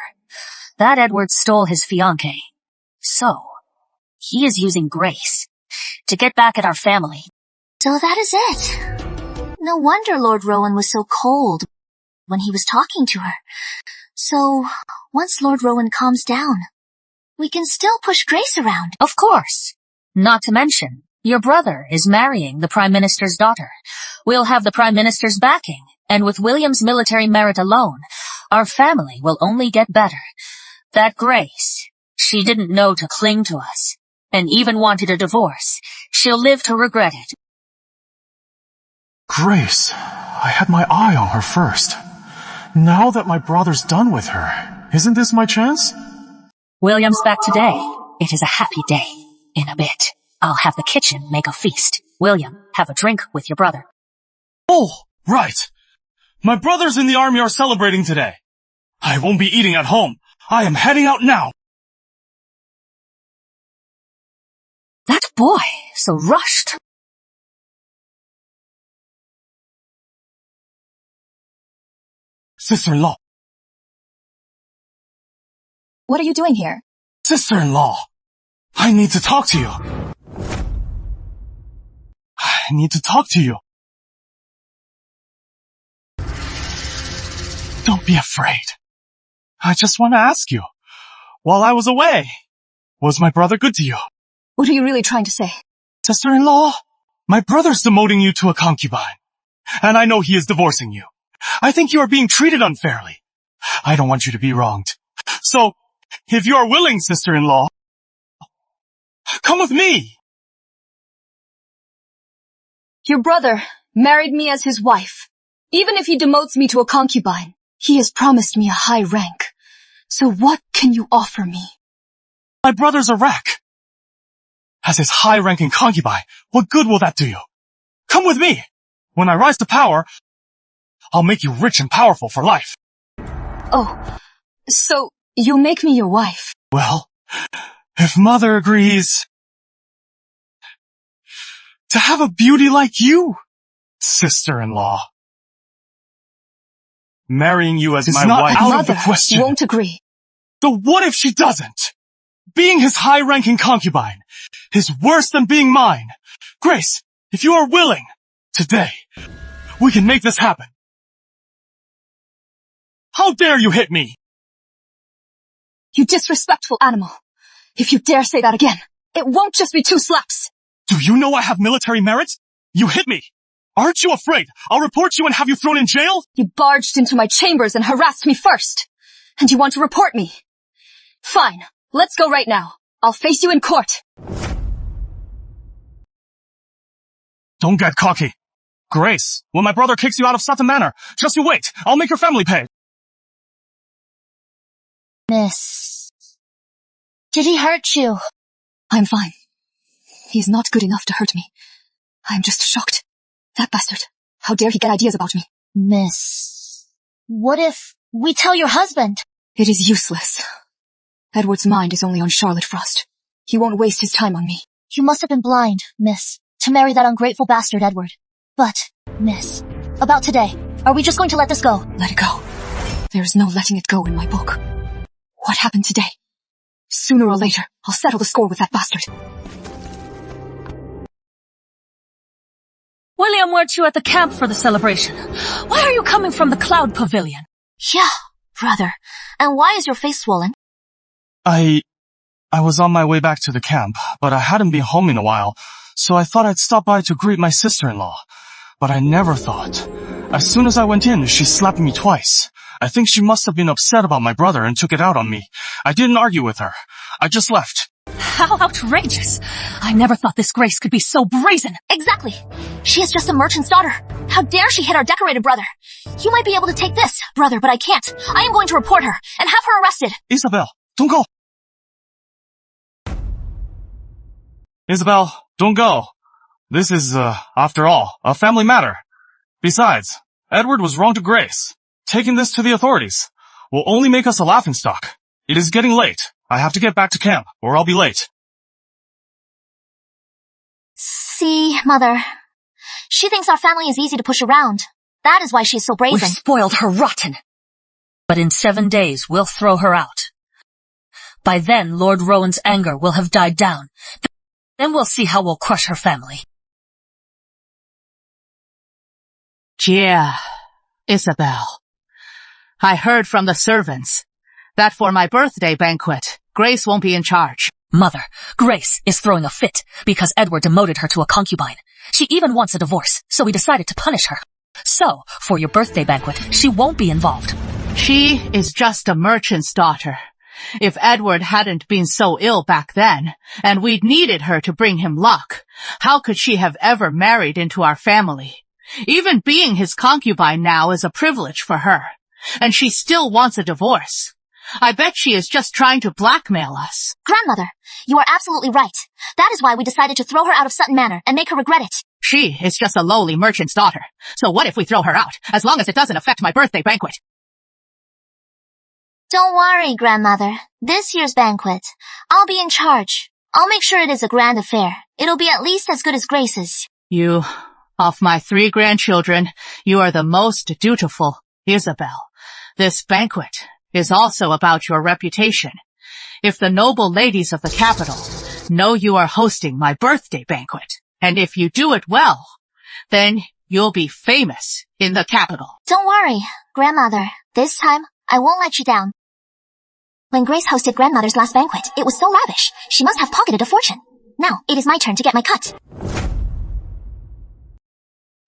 That Edward stole his fiancée. So, he is using Grace to get back at our family. So that is it. No wonder Lord Rowan was so cold when he was talking to her. So, once Lord Rowan calms down, we can still push Grace around. Of course. Not to mention, your brother is marrying the Prime Minister's daughter. We'll have the Prime Minister's backing, and with William's military merit alone, our family will only get better. That Grace, she didn't know to cling to us, and even wanted a divorce. She'll live to regret it. Grace, I had my eye on her first. Now that my brother's done with her, isn't this my chance? William's back today. It is a happy day. In a bit, I'll have the kitchen make a feast. William, have a drink with your brother. Oh, right. My brothers in the army are celebrating today. I won't be eating at home. I am heading out now. That boy, so rushed. Sister-in-law. What are you doing here? Sister-in-law. I need to talk to you. I need to talk to you. Don't be afraid. I just want to ask you. While I was away, was my brother good to you? What are you really trying to say? Sister-in-law, my brother's demoting you to a concubine. And I know he is divorcing you. I think you are being treated unfairly. I don't want you to be wronged. So, if you are willing, sister-in-law, come with me. Your brother married me as his wife. Even if he demotes me to a concubine, he has promised me a high rank. So what can you offer me? My brother's a wreck. As his high-ranking concubine, what good will that do you? Come with me. When I rise to power, I'll make you rich and powerful for life. Oh, so you'll make me your wife? Well, if Mother agrees to have a beauty like you, sister-in-law. Marrying you as my wife is out of the question. Won't agree. So what if she doesn't? Being his high-ranking concubine is worse than being mine. Grace, if you are willing, today, we can make this happen. How dare you hit me? You disrespectful animal. If you dare say that again, it won't just be 2 slaps. Do you know I have military merit? You hit me. Aren't you afraid? I'll report you and have you thrown in jail? You barged into my chambers and harassed me first. And you want to report me? Fine, let's go right now. I'll face you in court. Don't get cocky. Grace, when my brother kicks you out of Sutton Manor, just you wait. I'll make your family pay. Miss, did he hurt you? I'm fine. He's not good enough to hurt me. I'm just shocked. That bastard. How dare he get ideas about me? Miss, what if we tell your husband? It is useless. Edward's mind is only on Charlotte Frost. He won't waste his time on me. You must have been blind, miss, to marry that ungrateful bastard Edward. But, miss, about today, are we just going to let this go? Let it go. There is no letting it go in my book. What happened today? Sooner or later, I'll settle the score with that bastard. William, weren't you at the camp for the celebration? Why are you coming from the Cloud Pavilion? Yeah, brother. And why is your face swollen? I was on my way back to the camp, but I hadn't been home in a while, so I thought I'd stop by to greet my sister-in-law. But I never thought. As soon as I went in, she slapped me twice. I think she must have been upset about my brother and took it out on me. I didn't argue with her. I just left. How outrageous! I never thought this Grace could be so brazen. Exactly. She is just a merchant's daughter. How dare she hit our decorated brother? You might be able to take this, brother, but I can't. I am going to report her and have her arrested. Isabel, don't go. Isabel, don't go. This is, after all, a family matter. Besides, Edward was wrong to Grace. Taking this to the authorities will only make us a laughingstock. It is getting late. I have to get back to camp, or I'll be late. See, Mother. She thinks our family is easy to push around. That is why she is so brazen. We've spoiled her rotten. But in 7 days, we'll throw her out. By then, Lord Rowan's anger will have died down. Then we'll see how we'll crush her family. Yeah, Isabel. I heard from the servants that for my birthday banquet, Grace won't be in charge. Mother, Grace is throwing a fit because Edward demoted her to a concubine. She even wants a divorce, so we decided to punish her. So, for your birthday banquet, she won't be involved. She is just a merchant's daughter. If Edward hadn't been so ill back then, and we'd needed her to bring him luck, how could she have ever married into our family? Even being his concubine now is a privilege for her, and she still wants a divorce. I bet she is just trying to blackmail us. Grandmother, you are absolutely right. That is why we decided to throw her out of Sutton Manor and make her regret it. She is just a lowly merchant's daughter. So what if we throw her out, as long as it doesn't affect my birthday banquet? Don't worry, Grandmother. This year's banquet, I'll be in charge. I'll make sure it is a grand affair. It'll be at least as good as Grace's. You, of my 3 grandchildren, you are the most dutiful, Isabel. This banquet is also about your reputation. If the noble ladies of the capital know you are hosting my birthday banquet, and if you do it well, then you'll be famous in the capital. Don't worry, Grandmother. This time, I won't let you down. When Grace hosted Grandmother's last banquet, it was so lavish. She must have pocketed a fortune. Now, it is my turn to get my cut.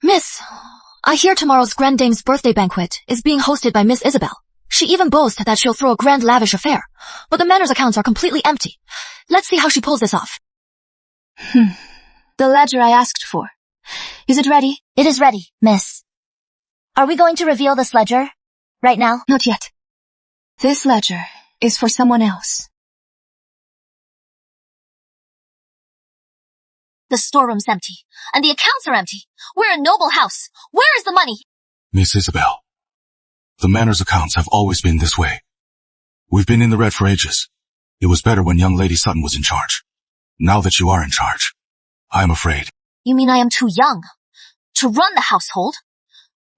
Miss, I hear tomorrow's Grand Dame's birthday banquet is being hosted by Miss Isabel. She even boasts that she'll throw a grand lavish affair, but the manor's accounts are completely empty. Let's see how she pulls this off. The ledger I asked for. Is it ready? It is ready, Miss. Are we going to reveal this ledger right now? Not yet. This ledger is for someone else. The storeroom's empty, and the accounts are empty. We're a noble house. Where is the money? Miss Isabel, the manor's accounts have always been this way. We've been in the red for ages. It was better when young Lady Sutton was in charge. Now that you are in charge, I am afraid. You mean I am too young to run the household?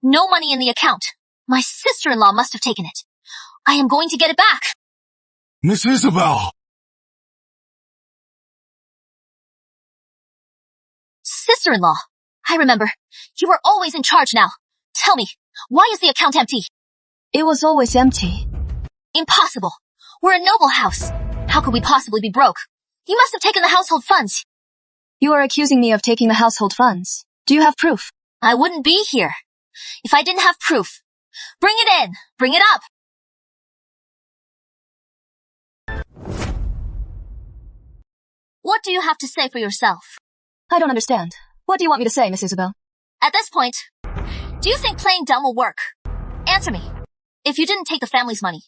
No money in the account. My sister-in-law must have taken it. I am going to get it back. Miss Isabel! Sister-in-law, I remember. You are always in charge now. Tell me, why is the account empty? It was always empty. Impossible. We're a noble house. How could we possibly be broke? You must have taken the household funds. You are accusing me of taking the household funds. Do you have proof? I wouldn't be here if I didn't have proof. Bring it in. Bring it up. What do you have to say for yourself? I don't understand. What do you want me to say, Miss Isabel? At this point, do you think playing dumb will work? Answer me. If you didn't take the family's money,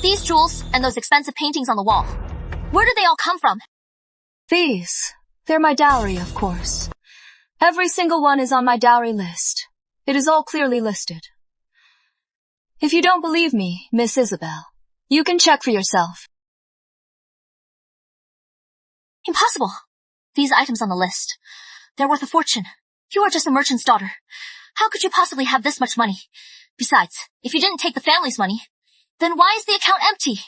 these jewels and those expensive paintings on the wall, where did they all come from? These. They're my dowry, of course. Every single one is on my dowry list. It is all clearly listed. If you don't believe me, Miss Isabel, you can check for yourself. Impossible. These items on the list, they're worth a fortune. You are just a merchant's daughter. How could you possibly have this much money? Besides, if you didn't take the family's money, then why is the account empty?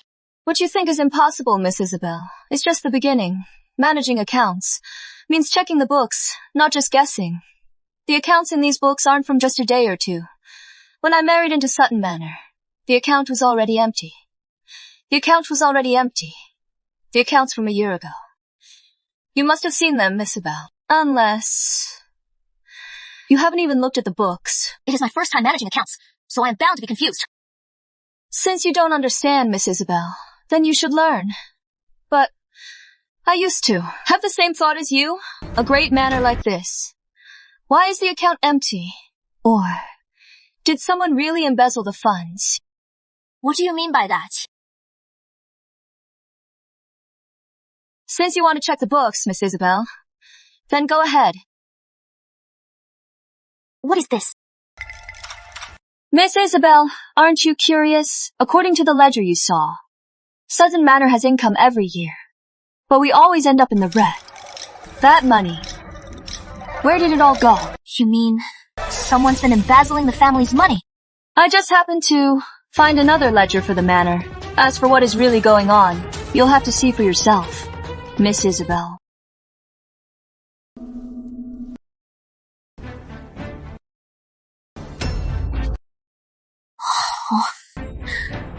What you think is impossible, Miss Isabel, is just the beginning. Managing accounts means checking the books, not just guessing. The accounts in these books aren't from just a day or two. When I married into Sutton Manor, the account was already empty. The account was already empty. The accounts from a year ago. You must have seen them, Miss Isabel. Unless you haven't even looked at the books. It is my first time managing accounts, so I am bound to be confused. Since you don't understand, Miss Isabel, then you should learn. But I used to have the same thought as you. A great manor like this. Why is the account empty? Or did someone really embezzle the funds? What do you mean by that? Since you want to check the books, Miss Isabel, then go ahead. What is this? Miss Isabel, aren't you curious? According to the ledger you saw, Sutton Manor has income every year, but we always end up in the red. That money Where did it all go? You mean someone's been embezzling the family's money? I just happened to find another ledger for the manor. As for what is really going on, you'll have to see for yourself, Miss Isabel.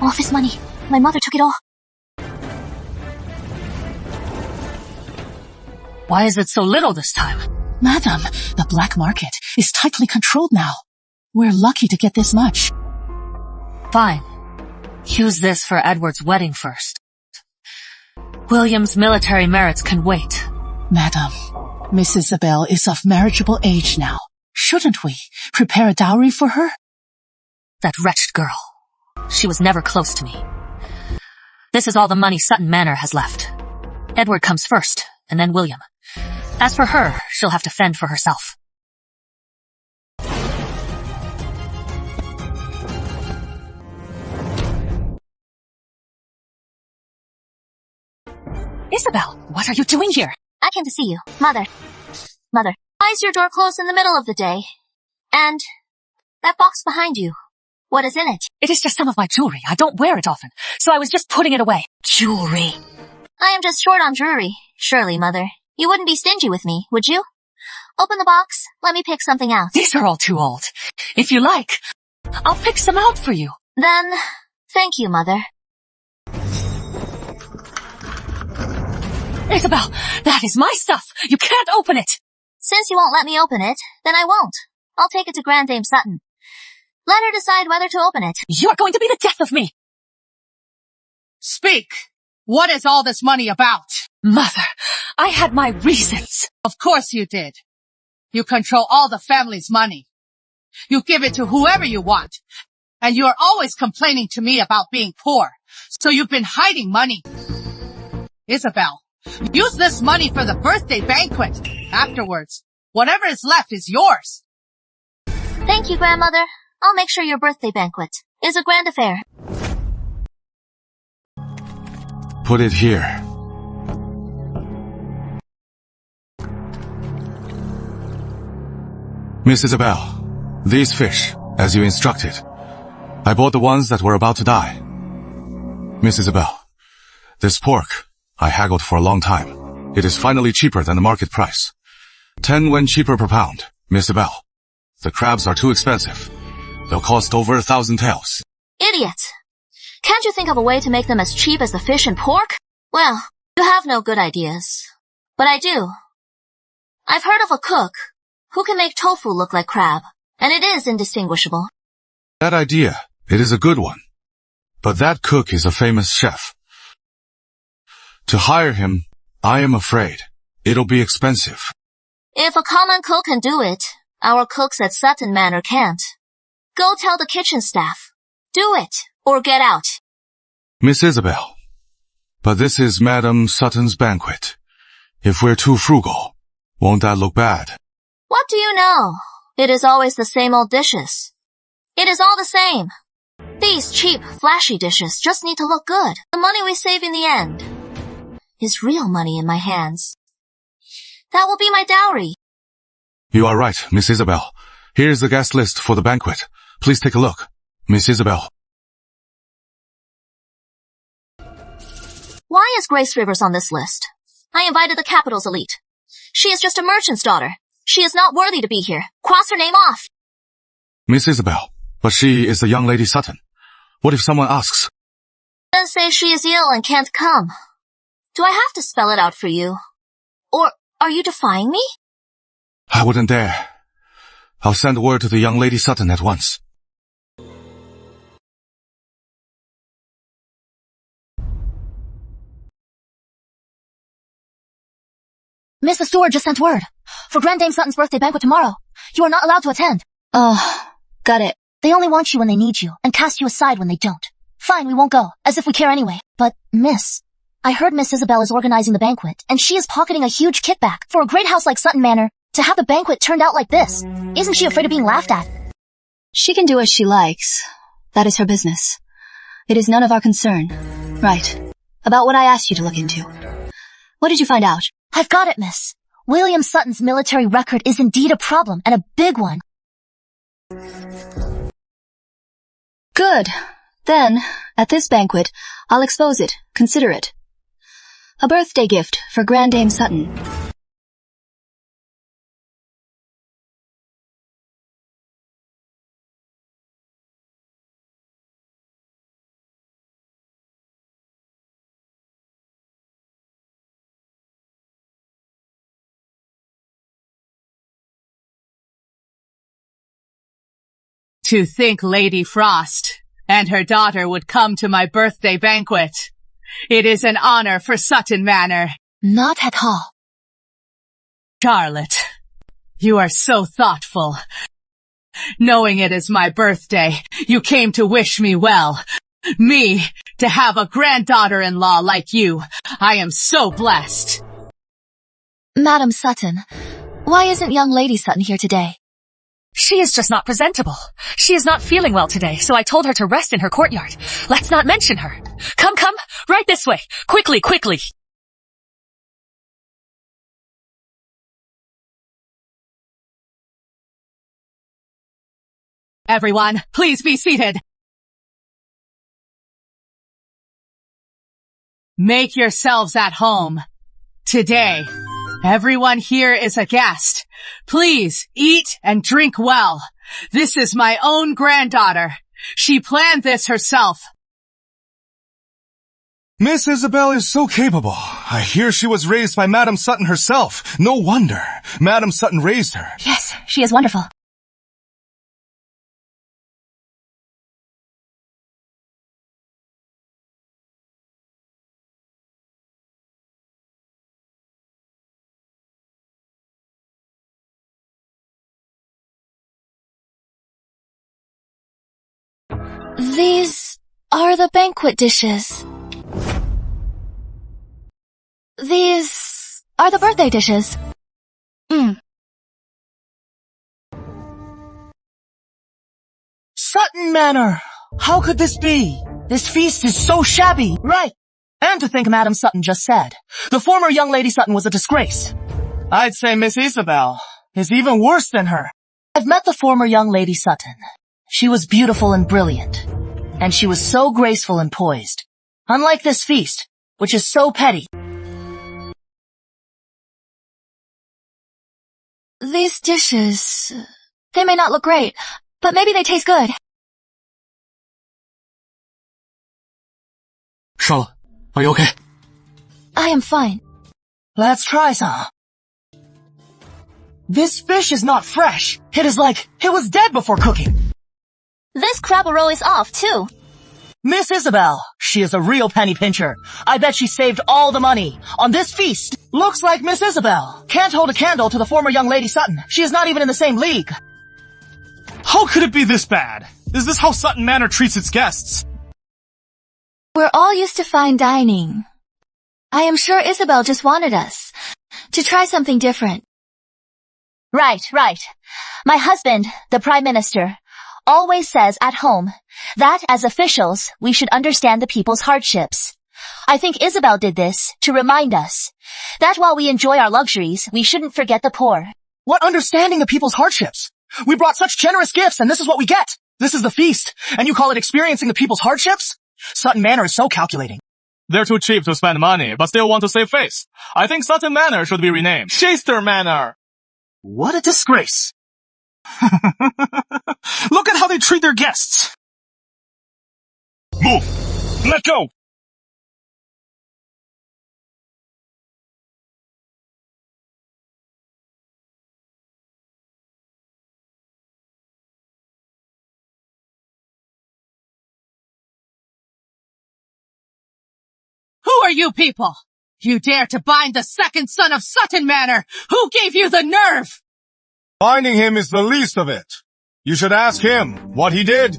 All of his money. My mother took it all. Why is it so little this time? Madam, the black market is tightly controlled now. We're lucky to get this much. Fine. Use this for Edward's wedding first. William's military merits can wait. Madam, Miss Isabel is of marriageable age now. Shouldn't we prepare a dowry for her? That wretched girl. She was never close to me. This is all the money Sutton Manor has left. Edward comes first, and then William. As for her, she'll have to fend for herself. Isabel, what are you doing here? I came to see you. Mother, why is your door closed in the middle of the day? And that box behind you, what is in it? It is just some of my jewelry. I don't wear it often, so I was just putting it away. Jewelry. I am just short on jewelry. Surely, Mother, you wouldn't be stingy with me, would you? Open the box. Let me pick something out. These are all too old. If you like, I'll pick some out for you. Then, thank you, Mother. Isabel, that is my stuff. You can't open it. Since you won't let me open it, then I won't. I'll take it to Grand Dame Sutton. Let her decide whether to open it. You're going to be the death of me. Speak! What is all this money about? Mother, I had my reasons. Of course you did. You control all the family's money. You give it to whoever you want. And you are always complaining to me about being poor. So you've been hiding money. Isabel, use this money for the birthday banquet. Afterwards, whatever is left is yours. Thank you, Grandmother. I'll make sure your birthday banquet is a grand affair. Put it here. Miss Isabel, these fish, as you instructed. I bought the ones that were about to die. Miss Isabel, this pork, I haggled for a long time. It is finally cheaper than the market price. 10 when cheaper per pound, Miss Isabel. The crabs are too expensive. They'll cost over 1,000 taels. Idiot! Can't you think of a way to make them as cheap as the fish and pork? Well, you have no good ideas. But I do. I've heard of a cook who can make tofu look like crab, and it is indistinguishable. That idea, it is a good one. But that cook is a famous chef. To hire him, I am afraid, it'll be expensive. If a common cook can do it, our cooks at Sutton Manor can't. Go tell the kitchen staff. Do it, or get out. Miss Isabel, but this is Madame Sutton's banquet. If we're too frugal, won't that look bad? What do you know? It is always the same old dishes. It is all the same. These cheap, flashy dishes just need to look good. The money we save in the end is real money in my hands. That will be my dowry. You are right, Miss Isabel. Here's the guest list for the banquet. Please take a look. Miss Isabel. Why is Grace Rivers on this list? I invited the capital's elite. She is just a merchant's daughter. She is not worthy to be here. Cross her name off. Miss Isabel, but she is the young lady Sutton. What if someone asks? Then say she is ill and can't come. Do I have to spell it out for you? Or are you defying me? I wouldn't dare. I'll send word to the young lady Sutton at once. Miss the steward just sent word. For Grand Dame Sutton's birthday banquet tomorrow, you are not allowed to attend. Oh, got it. They only want you when they need you, and cast you aside when they don't. Fine, we won't go, as if we care anyway. But, Miss, I heard Miss Isabel is organizing the banquet, and she is pocketing a huge kickback for a great house like Sutton Manor to have the banquet turned out like this. Isn't she afraid of being laughed at? She can do as she likes. That is her business. It is none of our concern. Right. About what I asked you to look into. What did you find out? I've got it, miss. William Sutton's military record is indeed a problem, and a big one. Good. Then, at this banquet, I'll expose it. Consider it. A birthday gift for Grand Dame Sutton. To think Lady Frost and her daughter would come to my birthday banquet. It is an honor for Sutton Manor. Not at all. Charlotte, you are so thoughtful. Knowing it is my birthday, you came to wish me well. Me, to have a granddaughter-in-law like you. I am so blessed. Madam Sutton, why isn't young Lady Sutton here today? She is just not presentable. She is not feeling well today, so I told her to rest in her courtyard. Let's not mention her. Come, right this way. Quickly. Everyone, please be seated. Make yourselves at home. Today, everyone here is a guest. Please eat and drink well. This is my own granddaughter. She planned this herself. Miss Isabel is so capable. I hear she was raised by Madam Sutton herself. No wonder. Madam Sutton raised her. Yes, she is wonderful. These are the banquet dishes. These are the birthday dishes. Sutton Manor! How could this be? This feast is so shabby. Right. And to think Madam Sutton just said, the former young Lady Sutton was a disgrace. I'd say Miss Isabel is even worse than her. I've met the former young Lady Sutton. She was beautiful and brilliant. And she was so graceful and poised. Unlike this feast, which is so petty. These dishes, they may not look great, but maybe they taste good. Charlotte, are you okay? I am fine. Let's try some. This fish is not fresh. It is like it was dead before cooking. This crab roll is off, too. Miss Isabel, she is a real penny pincher. I bet she saved all the money on this feast. Looks like Miss Isabel can't hold a candle to the former young Lady Sutton. She is not even in the same league. How could it be this bad? Is this how Sutton Manor treats its guests? We're all used to fine dining. I am sure Isabel just wanted us to try something different. Right. My husband, the Prime Minister, always says at home that as officials, we should understand the people's hardships. I think Isabel did this to remind us that while we enjoy our luxuries, we shouldn't forget the poor. What understanding of people's hardships? We brought such generous gifts and this is what we get. This is the feast, and you call it experiencing the people's hardships? Sutton Manor is so calculating. They're too cheap to spend money, but still want to save face. I think Sutton Manor should be renamed Shaster Manor. What a disgrace. Look at how they treat their guests. Move! Let go! Who are you people? You dare to bind the second son of Sutton Manor? Who gave you the nerve? Finding him is the least of it. You should ask him what he did.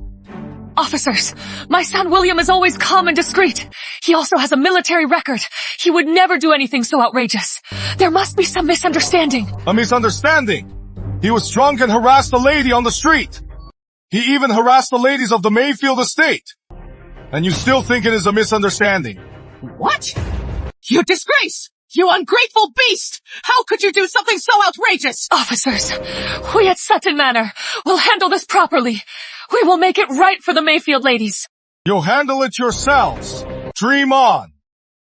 Officers, my son William is always calm and discreet. He also has a military record. He would never do anything so outrageous. There must be some misunderstanding. A misunderstanding? He was drunk and harassed a lady on the street. He even harassed the ladies of the Mayfield estate. And you still think it is a misunderstanding? What? You disgrace! You ungrateful beast! How could you do something so outrageous? Officers, we at Sutton Manor will handle this properly. We will make it right for the Mayfield ladies. You'll handle it yourselves. Dream on.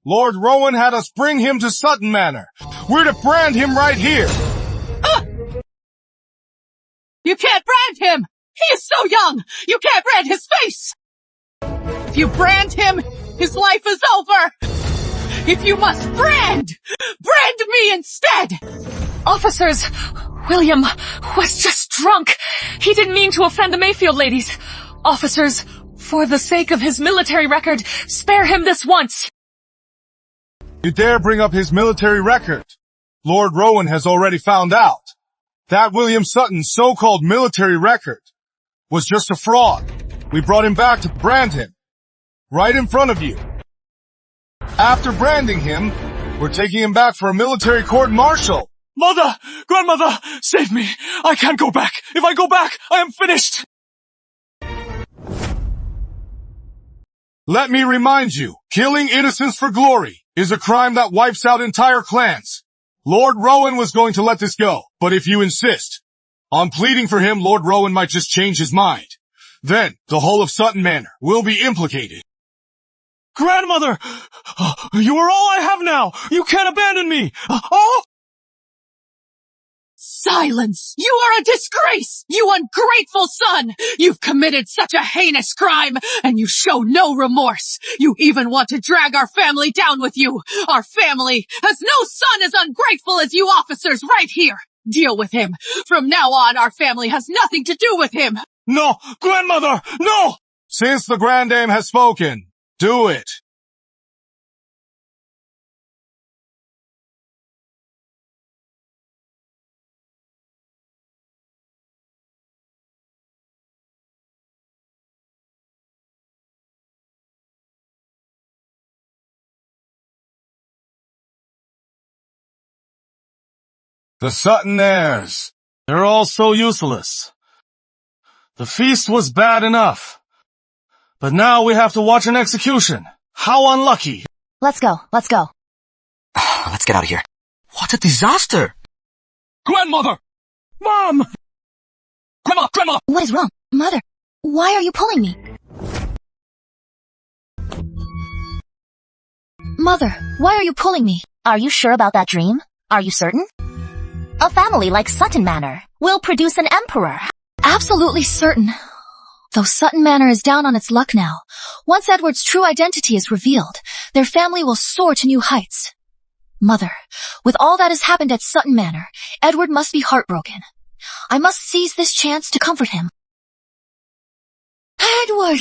Lord Rowan had us bring him to Sutton Manor. We're to brand him right here. You can't brand him! He is so young! You can't brand his face! If you brand him, his life is over! If you must brand me instead! Officers, William was just drunk. He didn't mean to offend the Mayfield ladies. Officers, for the sake of his military record, spare him this once. You dare bring up his military record? Lord Rowan has already found out. That William Sutton's so-called military record was just a fraud. We brought him back to brand him. Right in front of you. After branding him, we're taking him back for a military court-martial. Mother! Grandmother! Save me! I can't go back! If I go back, I am finished! Let me remind you, killing innocents for glory is a crime that wipes out entire clans. Lord Rowan was going to let this go, but if you insist on pleading for him, Lord Rowan might just change his mind. Then, the whole of Sutton Manor will be implicated. Grandmother! You are all I have now! You can't abandon me! Oh! Silence! You are a disgrace! You ungrateful son! You've committed such a heinous crime, and you show no remorse! You even want to drag our family down with you! Our family has no son as ungrateful as you officers right here! Deal with him! From now on, our family has nothing to do with him! No! Grandmother! No! Since the Grand Dame has spoken, do it! The Sutton heirs. They're all so useless. The feast was bad enough. But now we have to watch an execution. How unlucky. Let's go. Let's get out of here. What a disaster! Grandmother! Mom! Grandma! What is wrong? Mother, why are you pulling me? Mother, why are you pulling me? Are you sure about that dream? Are you certain? A family like Sutton Manor will produce an emperor. Absolutely certain. Though Sutton Manor is down on its luck now, once Edward's true identity is revealed, their family will soar to new heights. Mother, with all that has happened at Sutton Manor, Edward must be heartbroken. I must seize this chance to comfort him. Edward!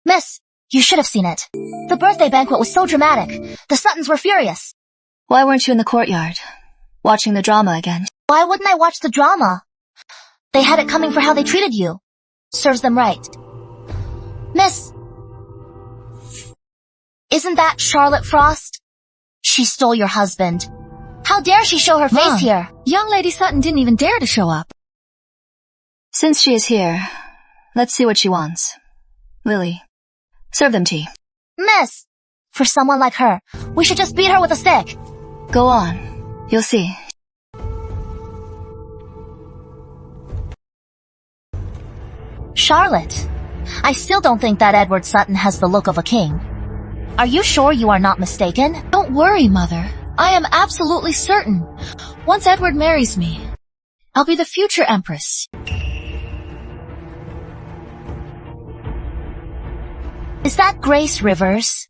Miss, you should have seen it. The birthday banquet was so dramatic. The Suttons were furious. Why weren't you in the courtyard, watching the drama again? Why wouldn't I watch the drama? They had it coming for how they treated you. Serves them right. Miss, isn't that Charlotte Frost? She stole your husband. How dare she show her face Mom, here? Young Lady Sutton didn't even dare to show up. Since she is here, let's see what she wants. Lily, serve them tea. Miss, for someone like her, we should just beat her with a stick. Go on. You'll see. Charlotte, I still don't think that Edward Sutton has the look of a king. Are you sure you are not mistaken? Don't worry, Mother. I am absolutely certain. Once Edward marries me, I'll be the future Empress. Is that Grace Rivers?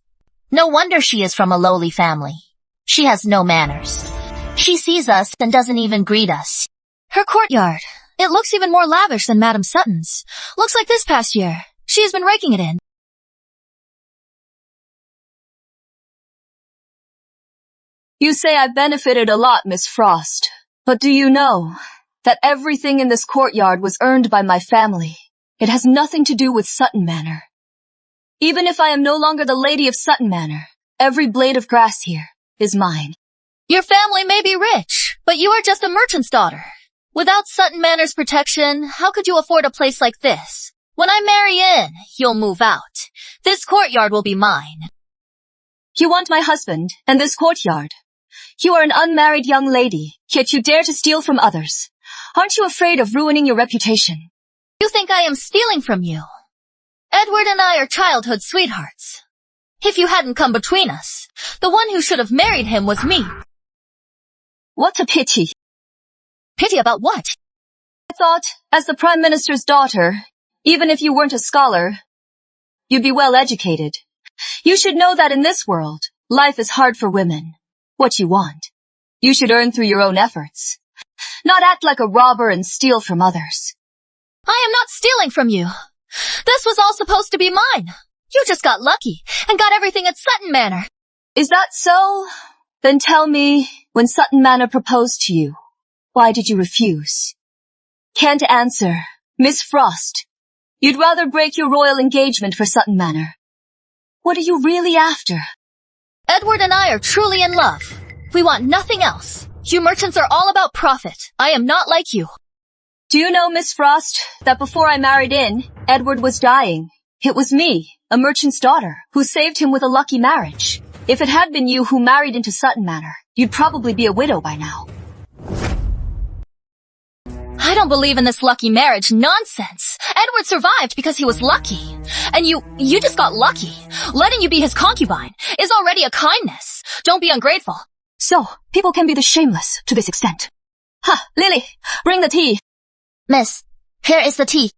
No wonder she is from a lowly family. She has no manners. She sees us and doesn't even greet us. Her courtyard. It looks even more lavish than Madame Sutton's. Looks like this past year. She has been raking it in. You say I benefited a lot, Miss Frost. But do you know that everything in this courtyard was earned by my family? It has nothing to do with Sutton Manor. Even if I am no longer the lady of Sutton Manor, every blade of grass here is mine. Your family may be rich, but you are just a merchant's daughter. Without Sutton Manor's protection, how could you afford a place like this? When I marry in, you'll move out. This courtyard will be mine. You want my husband and this courtyard. You are an unmarried young lady, yet you dare to steal from others. Aren't you afraid of ruining your reputation? You think I am stealing from you? Edward and I are childhood sweethearts. If you hadn't come between us, the one who should have married him was me. What a pity. Pity about what? I thought, as the Prime Minister's daughter, even if you weren't a scholar, you'd be well educated. You should know that in this world, life is hard for women. What you want, you should earn through your own efforts. Not act like a robber and steal from others. I am not stealing from you. This was all supposed to be mine. You just got lucky and got everything at Sutton Manor. Is that so? Then tell me, when Sutton Manor proposed to you, why did you refuse? Can't answer. Miss Frost. You'd rather break your royal engagement for Sutton Manor. What are you really after? Edward and I are truly in love. We want nothing else. You merchants are all about profit. I am not like you. Do you know, Miss Frost, that before I married in, Edward was dying. It was me, a merchant's daughter, who saved him with a lucky marriage. If it had been you who married into Sutton Manor, you'd probably be a widow by now. I don't believe in this lucky marriage nonsense. Edward survived because he was lucky. And you just got lucky. Letting you be his concubine is already a kindness. Don't be ungrateful. So, people can be this shameless to this extent. Ha, Lily, bring the tea. Miss, here is the tea.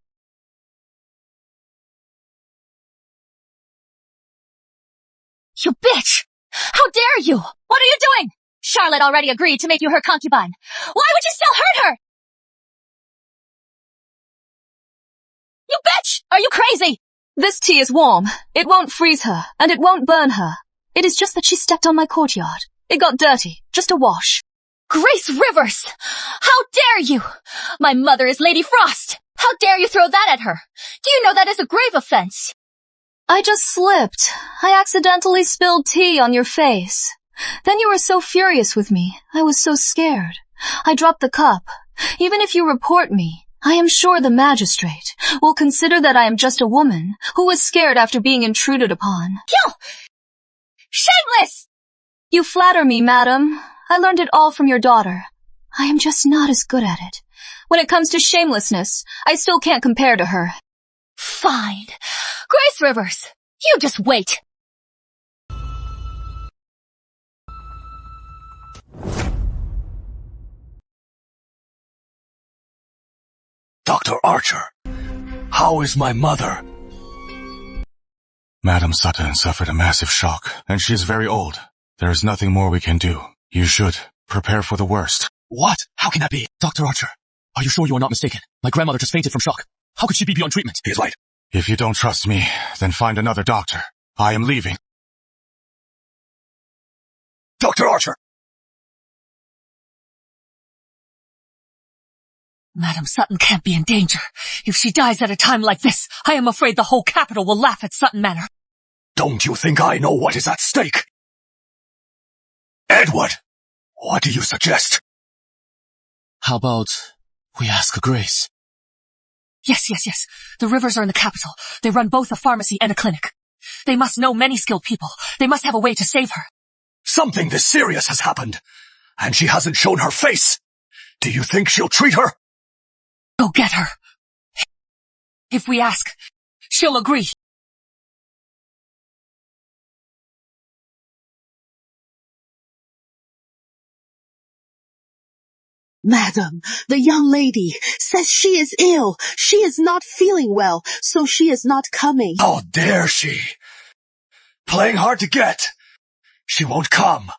You bitch! How dare you! What are you doing? Charlotte already agreed to make you her concubine. Why would you still hurt her? You bitch! Are you crazy? This tea is warm. It won't freeze her, and it won't burn her. It is just that she stepped on my courtyard. It got dirty. Just a wash. Grace Rivers! How dare you! My mother is Lady Frost! How dare you throw that at her? Do you know that is a grave offense? I just slipped. I accidentally spilled tea on your face. Then you were so furious with me. I was so scared. I dropped the cup. Even if you report me, I am sure the magistrate will consider that I am just a woman who was scared after being intruded upon. You! Shameless! You flatter me, madam. I learned it all from your daughter. I am just not as good at it. When it comes to shamelessness, I still can't compare to her. Fine. Grace Rivers, you just wait. Dr. Archer, how is my mother? Madam Sutton suffered a massive shock, and she is very old. There is nothing more we can do. You should prepare for the worst. What? How can that be? Dr. Archer, are you sure you are not mistaken? My grandmother just fainted from shock. How could she be beyond treatment? He is right. If you don't trust me, then find another doctor. I am leaving. Dr. Archer! Madam Sutton can't be in danger. If she dies at a time like this, I am afraid the whole capital will laugh at Sutton Manor. Don't you think I know what is at stake? Edward, what do you suggest? How about we ask Grace? Yes. The Rivers are in the capital. They run both a pharmacy and a clinic. They must know many skilled people. They must have a way to save her. Something this serious has happened, and she hasn't shown her face. Do you think she'll treat her? Go get her. If we ask, she'll agree. Madam, the young lady says she is ill. She is not feeling well, so she is not coming. How dare she? Playing hard to get. She won't come.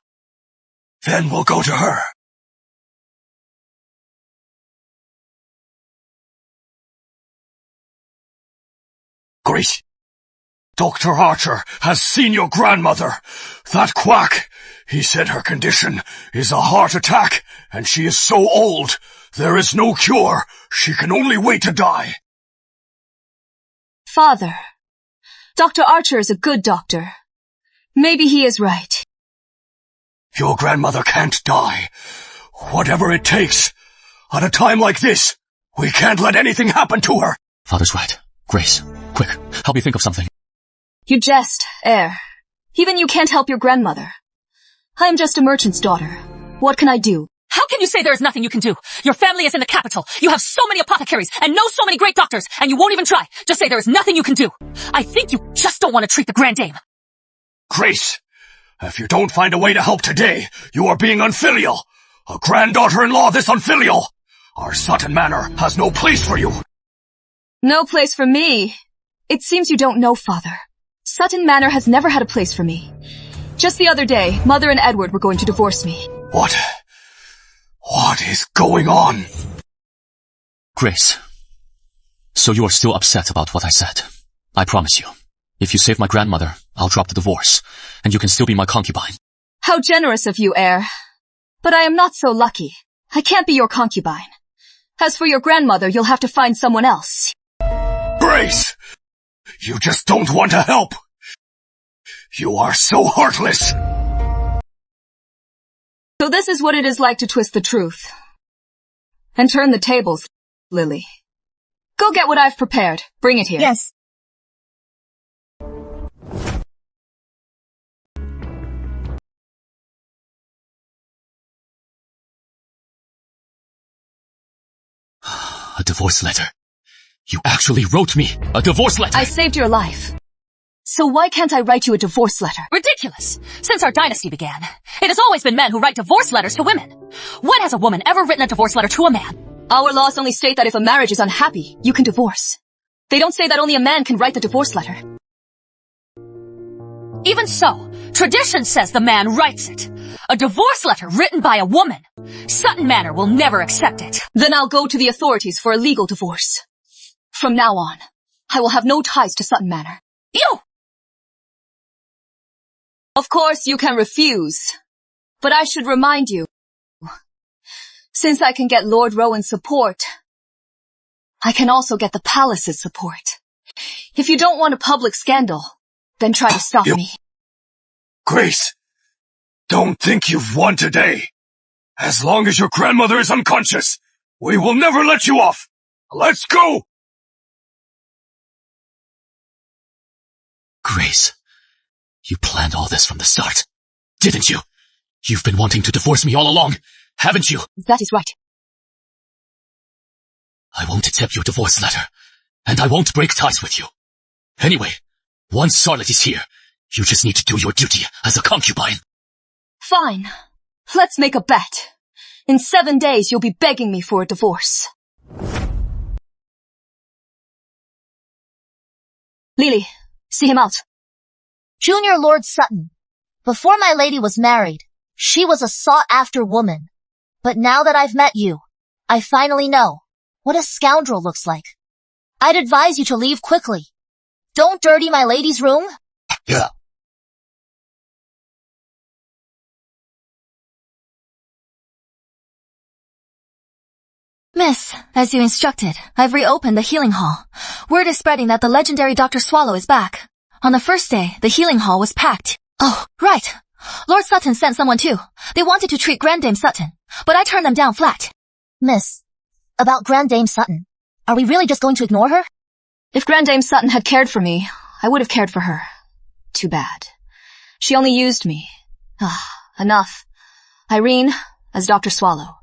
Then we'll go to her. Grace, Dr. Archer has seen your grandmother. That quack. He said her condition is a heart attack, and she is so old. There is no cure. She can only wait to die. Father, Dr. Archer is a good doctor. Maybe he is right. Your grandmother can't die. Whatever it takes. At a time like this, we can't let anything happen to her. Father's right. Grace, quick, help me think of something. You jest, heir. Even you can't help your grandmother. I am just a merchant's daughter. What can I do? How can you say there is nothing you can do? Your family is in the capital. You have so many apothecaries and know so many great doctors, and you won't even try. Just say there is nothing you can do. I think you just don't want to treat the Grand Dame. Grace, if you don't find a way to help today, you are being unfilial. A granddaughter-in-law this unfilial. Our Sutton Manor has no place for you. No place for me. It seems you don't know, Father. Sutton Manor has never had a place for me. Just the other day, Mother and Edward were going to divorce me. What is going on? Grace, so you are still upset about what I said. I promise you, if you save my grandmother, I'll drop the divorce, and you can still be my concubine. How generous of you, heir. But I am not so lucky. I can't be your concubine. As for your grandmother, you'll have to find someone else. Grace! You just don't want to help. You are so heartless. So this is what it is like to twist the truth. And turn the tables, Lily. Go get what I've prepared. Bring it here. Yes. A divorce letter. You actually wrote me a divorce letter. I saved your life. So why can't I write you a divorce letter? Ridiculous! Since our dynasty began, it has always been men who write divorce letters to women. When has a woman ever written a divorce letter to a man? Our laws only state that if a marriage is unhappy, you can divorce. They don't say that only a man can write the divorce letter. Even so, tradition says the man writes it. A divorce letter written by a woman. Sutton Manor will never accept it. Then I'll go to the authorities for a legal divorce. From now on, I will have no ties to Sutton Manor. You! Of course, you can refuse. But I should remind you, since I can get Lord Rowan's support, I can also get the palace's support. If you don't want a public scandal, then try to stop me. Grace, don't think you've won today. As long as your grandmother is unconscious, we will never let you off. Let's go! Grace, you planned all this from the start, didn't you? You've been wanting to divorce me all along, haven't you? That is right. I won't accept your divorce letter, and I won't break ties with you. Anyway, once Charlotte is here, you just need to do your duty as a concubine. Fine. Let's make a bet. In 7 days, you'll be begging me for a divorce. Lily, see him out. Junior Lord Sutton. Before my lady was married, she was a sought-after woman. But now that I've met you, I finally know what a scoundrel looks like. I'd advise you to leave quickly. Don't dirty my lady's room. Yeah. Miss, as you instructed, I've reopened the healing hall. Word is spreading that the legendary Dr. Swallow is back. On the first day, the healing hall was packed. Oh, right. Lord Sutton sent someone too. They wanted to treat Grand Dame Sutton, but I turned them down flat. Miss, about Grand Dame Sutton, are we really just going to ignore her? If Grand Dame Sutton had cared for me, I would have cared for her. Too bad. She only used me. Enough. Irene, as Dr. Swallow,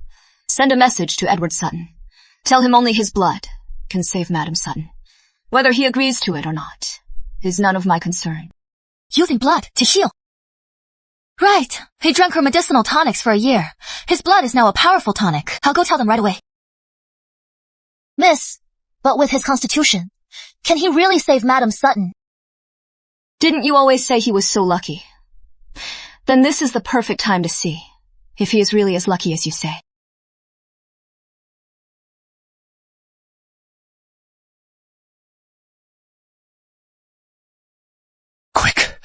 send a message to Edward Sutton. Tell him only his blood can save Madam Sutton. Whether he agrees to it or not is none of my concern. Using blood to heal. Right. He drank her medicinal tonics for a year. His blood is now a powerful tonic. I'll go tell them right away. Miss, but with his constitution, can he really save Madam Sutton? Didn't you always say he was so lucky? Then this is the perfect time to see if he is really as lucky as you say. Quick.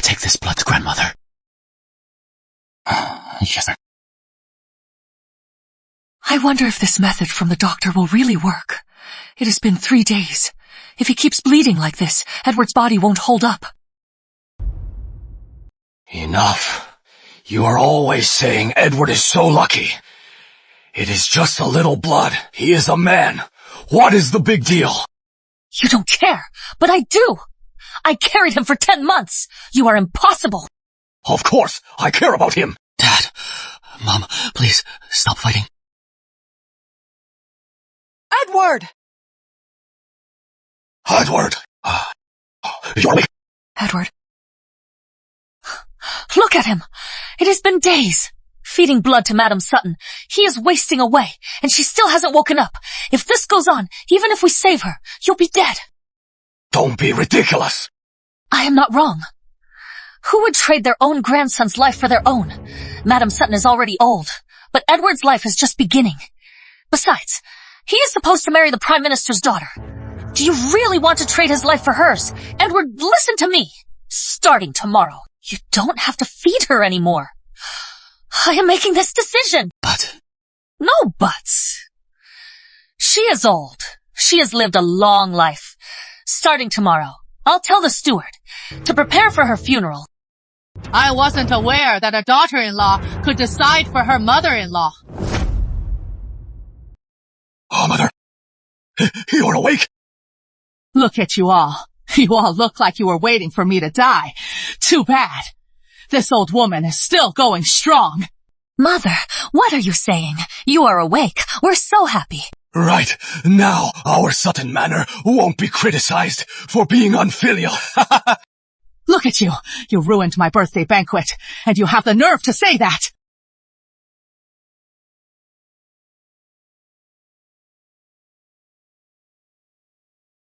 Take this blood to grandmother. Yes, sir. I wonder if this method from the doctor will really work. It has been 3 days. If he keeps bleeding like this, Edward's body won't hold up. Enough. You are always saying Edward is so lucky. It is just a little blood. He is a man. What is the big deal? You don't care, but I do. I carried him for 10 months. You are impossible. Of course, I care about him. Dad, Mom, please, stop fighting. Edward! Edward! You're weak. Edward. Look at him. It has been days. Feeding blood to Madam Sutton. He is wasting away, and she still hasn't woken up. If this goes on, even if we save her, you'll be dead. Don't be ridiculous. I am not wrong. Who would trade their own grandson's life for their own? Madam Sutton is already old, but Edward's life is just beginning. Besides, he is supposed to marry the Prime Minister's daughter. Do you really want to trade his life for hers? Edward, listen to me. Starting tomorrow, you don't have to feed her anymore. I am making this decision. But... No buts. She is old. She has lived a long life. Starting tomorrow, I'll tell the steward to prepare for her funeral. I wasn't aware that a daughter-in-law could decide for her mother-in-law. Oh, Mother. You're awake? Look at you all. You all look like you were waiting for me to die. Too bad. This old woman is still going strong. Mother, what are you saying? You are awake. We're so happy. Right. Now our Sutton Manor won't be criticized for being unfilial. Look at you. You ruined my birthday banquet, and you have the nerve to say that.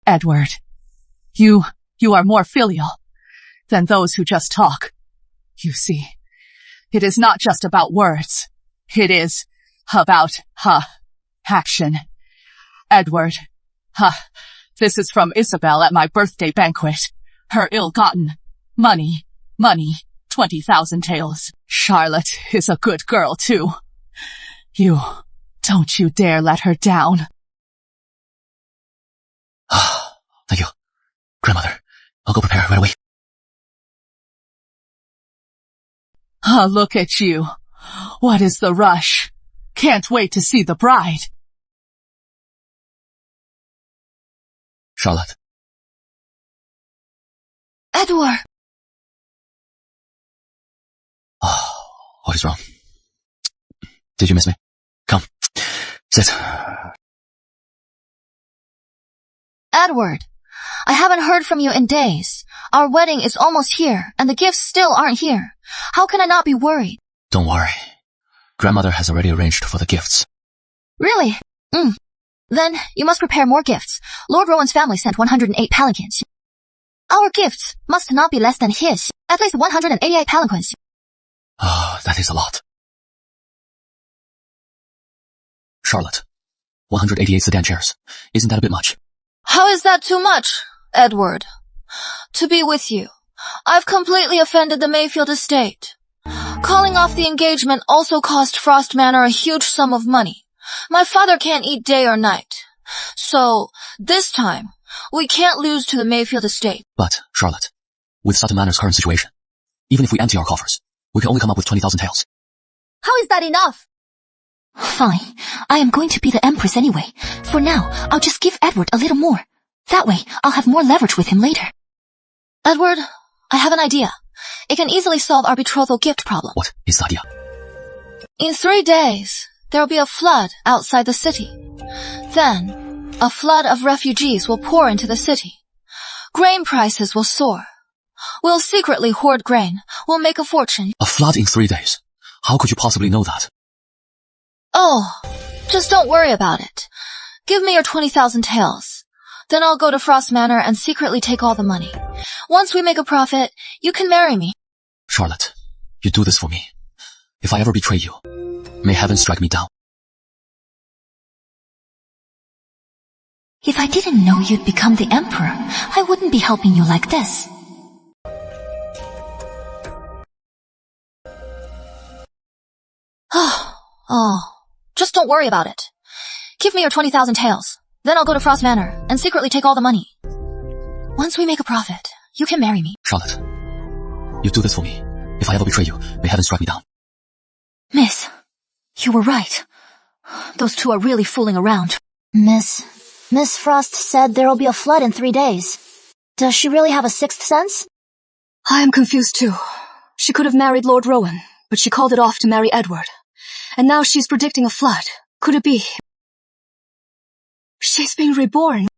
Edward, you are more filial than those who just talk. You see, it is not just about words. It is about, action. Edward, this is from Isabel at my birthday banquet. Her ill-gotten money, 20,000 taels. Charlotte is a good girl, too. Don't you dare let her down. Thank you. Grandmother, I'll go prepare right away. Look at you. What is the rush? Can't wait to see the bride. Charlotte. Edward! Oh, what is wrong? Did you miss me? Come, sit. Edward, I haven't heard from you in days. Our wedding is almost here, and the gifts still aren't here. How can I not be worried? Don't worry. Grandmother has already arranged for the gifts. Really? Then you must prepare more gifts. Lord Rowan's family sent 108 palanquins. Our gifts must not be less than his. At least 188 palanquins. Oh, that is a lot. Charlotte, 188 sedan chairs. Isn't that a bit much? How is that too much, Edward? To be with you, I've completely offended the Mayfield estate. Calling off the engagement also cost Frost Manor a huge sum of money. My father can't eat day or night. So, this time, we can't lose to the Mayfield estate. But, Charlotte, with Sutton Manor's current situation, even if we empty our coffers, we can only come up with 20,000 taels. How is that enough? Fine. I am going to be the Empress anyway. For now, I'll just give Edward a little more. That way, I'll have more leverage with him later. Edward, I have an idea. It can easily solve our betrothal gift problem. What is the idea? In 3 days, there will be a flood outside the city. Then, a flood of refugees will pour into the city. Grain prices will soar. We'll secretly hoard grain. We'll make a fortune. A flood in 3 days? How could you possibly know that? Oh, just don't worry about it. Give me your 20,000 taels. Then I'll go to Frost Manor and secretly take all the money. Once we make a profit, you can marry me. Charlotte, you do this for me. If I ever betray you, may heaven strike me down. If I didn't know you'd become the Emperor, I wouldn't be helping you like this. Oh, just don't worry about it. Give me your 20,000 taels. Then I'll go to Frost Manor and secretly take all the money. Once we make a profit, you can marry me. Charlotte, you do this for me. If I ever betray you, may heaven strike me down. Miss, you were right. Those two are really fooling around. Miss Miss Frost said there'll be a flood in 3 days. Does she really have a sixth sense? I am confused too. She could have married Lord Rowan, but she called it off to marry Edward. And now she's predicting a flood. Could it be? She's being reborn.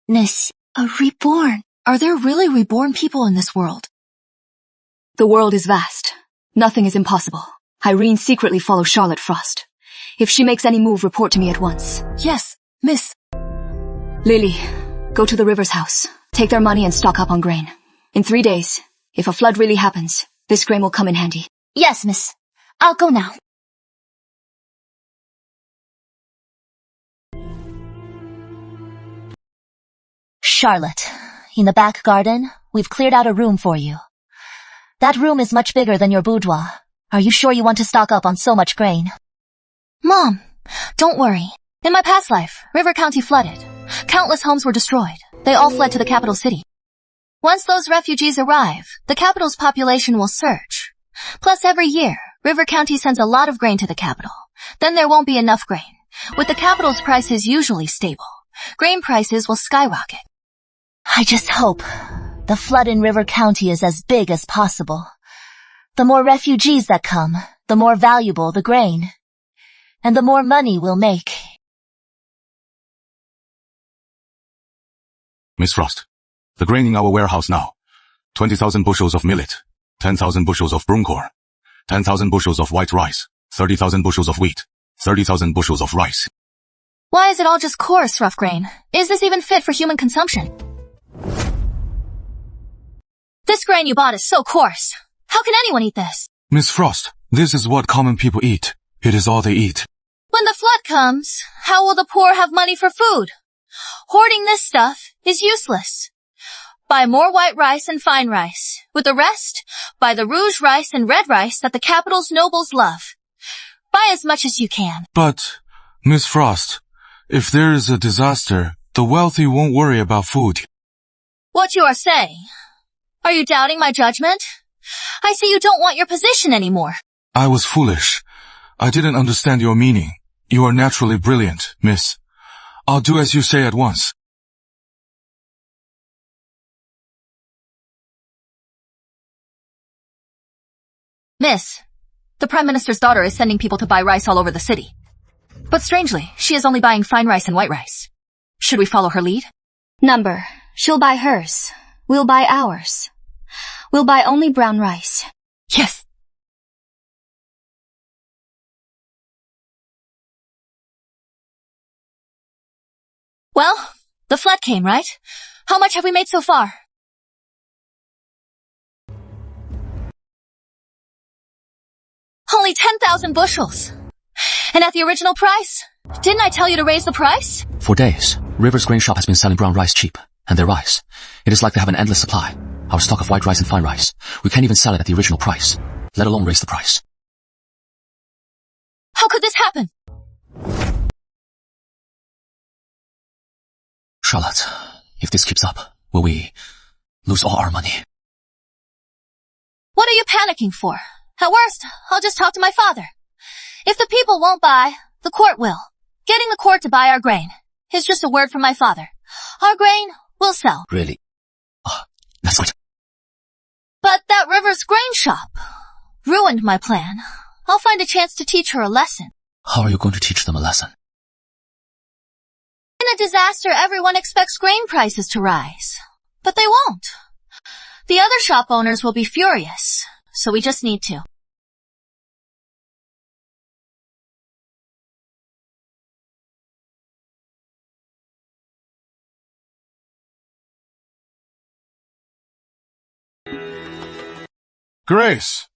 Miss, a reborn? Are there really reborn people in this world? The world is vast. Nothing is impossible. Irene secretly follows Charlotte Frost. If she makes any move, report to me at once. Yes, Miss. Lily, go to the River's house. Take their money and stock up on grain. In 3 days, if a flood really happens, this grain will come in handy. Yes, miss. I'll go now. Charlotte, in the back garden, we've cleared out a room for you. That room is much bigger than your boudoir. Are you sure you want to stock up on so much grain? Mom, don't worry. In my past life, River County flooded. Countless homes were destroyed. They all fled to the capital city. Once those refugees arrive, the capital's population will surge. Plus, every year, River County sends a lot of grain to the capital. Then there won't be enough grain. With the capital's prices usually stable, grain prices will skyrocket. I just hope the flood in River County is as big as possible. The more refugees that come, the more valuable the grain. And the more money we'll make. Miss Frost, the grain in our warehouse now. 20,000 bushels of millet, 10,000 bushels of broomcore, 10,000 bushels of white rice, 30,000 bushels of wheat, 30,000 bushels of rice. Why is it all just coarse, rough grain? Is this even fit for human consumption? This grain you bought is so coarse. How can anyone eat this? Miss Frost, this is what common people eat. It is all they eat. When the flood comes, how will the poor have money for food? Hoarding this stuff is useless. Buy more white rice and fine rice. With the rest, buy the rouge rice and red rice that the capital's nobles love. Buy as much as you can. But, Miss Frost, if there is a disaster, the wealthy won't worry about food. What you are saying? Are you doubting my judgment? I see you don't want your position anymore. I was foolish. I didn't understand your meaning. You are naturally brilliant, miss. I'll do as you say at once. Miss, the Prime Minister's daughter is sending people to buy rice all over the city. But strangely, she is only buying fine rice and white rice. Should we follow her lead? Number, she'll buy hers. We'll buy ours. We'll buy only brown rice. Yes. Well, the flood came, right? How much have we made so far? Only 10,000 bushels. And at the original price? Didn't I tell you to raise the price? For days, River's grain shop has been selling brown rice cheap, and their rice. It is like they have an endless supply. Our stock of white rice and fine rice. We can't even sell it at the original price, let alone raise the price. How could this happen? Charlotte, if this keeps up, will we lose all our money? What are you panicking for? At worst, I'll just talk to my father. If the people won't buy, the court will. Getting the court to buy our grain is just a word from my father. Our grain will sell. Really? Oh, that's good. But that River's grain shop ruined my plan. I'll find a chance to teach her a lesson. How are you going to teach them a lesson? In a disaster, everyone expects grain prices to rise. But they won't. The other shop owners will be furious, so we just need to. Grace,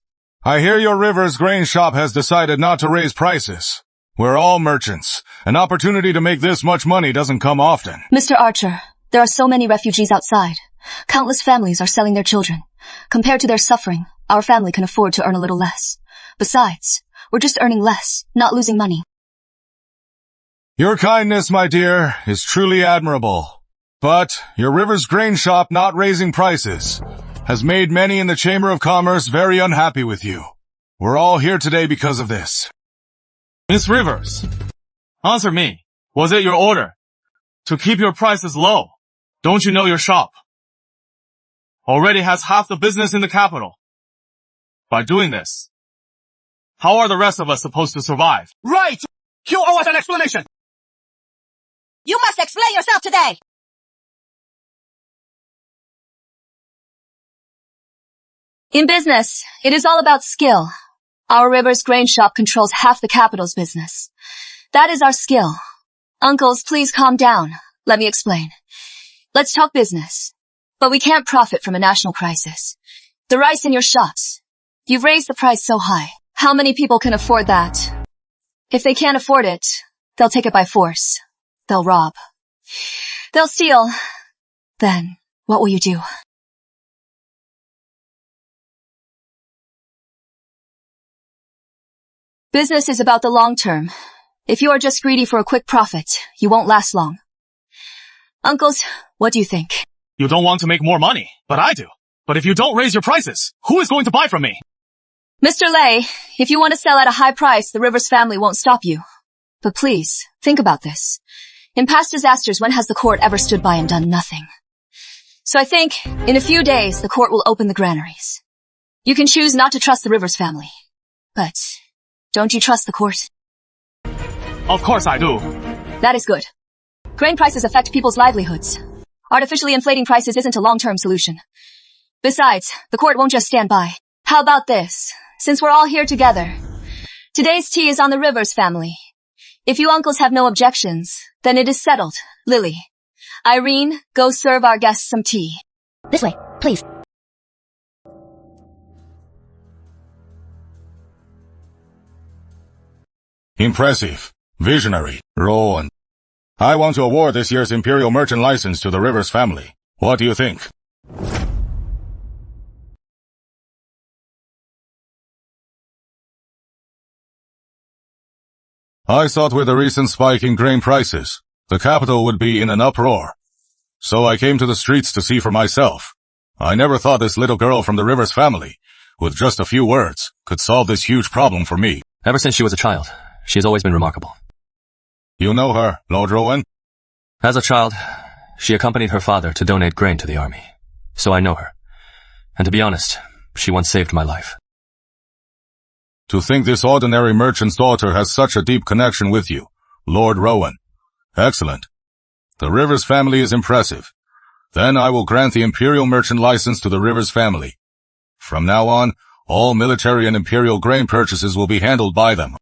I hear your River's grain shop has decided not to raise prices. We're all merchants. An opportunity to make this much money doesn't come often. Mr. Archer, there are so many refugees outside. Countless families are selling their children. Compared to their suffering, our family can afford to earn a little less. Besides, we're just earning less, not losing money. Your kindness, my dear, is truly admirable. But your River's grain shop not raising prices has made many in the Chamber of Commerce very unhappy with you. We're all here today because of this. Miss Rivers, Answer me. Was it your order to keep your prices low? Don't you know your shop already has half the business in the capital? By doing this, how are the rest of us supposed to survive? Right! You owe us an explanation! You must explain yourself today! In business, it is all about skill. Our River's grain shop controls half the capital's business. That is our skill. Uncles, please calm down. Let me explain. Let's talk business. But we can't profit from a national crisis. The rice in your shops. You've raised the price so high. How many people can afford that? If they can't afford it, they'll take it by force. They'll rob. They'll steal. Then, what will you do? Business is about the long term. If you are just greedy for a quick profit, you won't last long. Uncles, what do you think? You don't want to make more money, but I do. But if you don't raise your prices, who is going to buy from me? Mr. Lei, if you want to sell at a high price, the Rivers family won't stop you. But please, think about this. In past disasters, when has the court ever stood by and done nothing? So I think, in a few days, the court will open the granaries. You can choose not to trust the Rivers family. But, don't you trust the court? Of course I do. That is good. Grain prices affect people's livelihoods. Artificially inflating prices isn't a long-term solution. Besides, the court won't just stand by. How about this? Since we're all here together, today's tea is on the Rivers family. If you uncles have no objections, then it is settled. Lily, Irene, go serve our guests some tea. This way, please. Impressive. Visionary. Rowan. I want to award this year's Imperial Merchant License to the Rivers family. What do you think? I thought with the recent spike in grain prices, the capital would be in an uproar. So I came to the streets to see for myself. I never thought this little girl from the Rivers family, with just a few words, could solve this huge problem for me. Ever since she was a child, she has always been remarkable. You know her, Lord Rowan? As a child, she accompanied her father to donate grain to the army. So I know her. And to be honest, she once saved my life. To think this ordinary merchant's daughter has such a deep connection with you, Lord Rowan. Excellent. The Rivers family is impressive. Then I will grant the Imperial Merchant License to the Rivers family. From now on, all military and imperial grain purchases will be handled by them.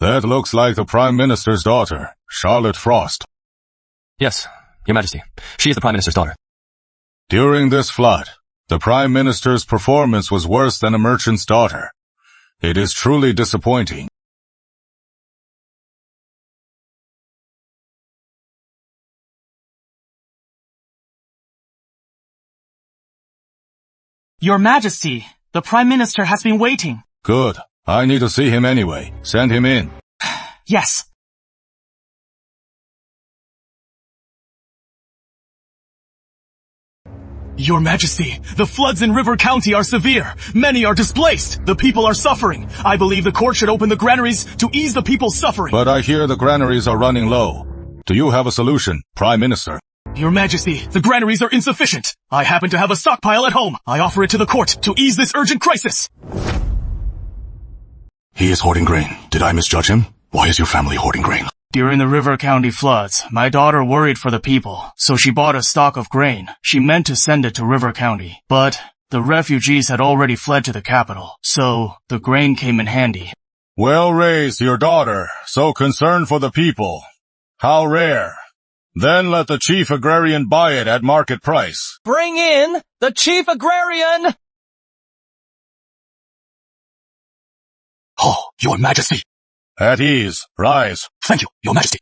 That looks like the Prime Minister's daughter, Charlotte Frost. Yes, Your Majesty. She is the Prime Minister's daughter. During this flood, the Prime Minister's performance was worse than a merchant's daughter. It is truly disappointing. Your Majesty, the Prime Minister has been waiting. Good. I need to see him anyway. Send him in. Yes. Your Majesty, the floods in River County are severe. Many are displaced. The people are suffering. I believe the court should open the granaries to ease the people's suffering. But I hear the granaries are running low. Do you have a solution, Prime Minister? Your Majesty, the granaries are insufficient. I happen to have a stockpile at home. I offer it to the court to ease this urgent crisis. He is hoarding grain. Did I misjudge him? Why is your family hoarding grain? During the River County floods, my daughter worried for the people, so she bought a stock of grain. She meant to send it to River County, but the refugees had already fled to the capital, so the grain came in handy. Well raised, your daughter, so concerned for the people. How rare. Then let the chief agrarian buy it at market price. Bring in the chief agrarian! Oh, Your Majesty. At ease. Rise. Thank you, Your Majesty.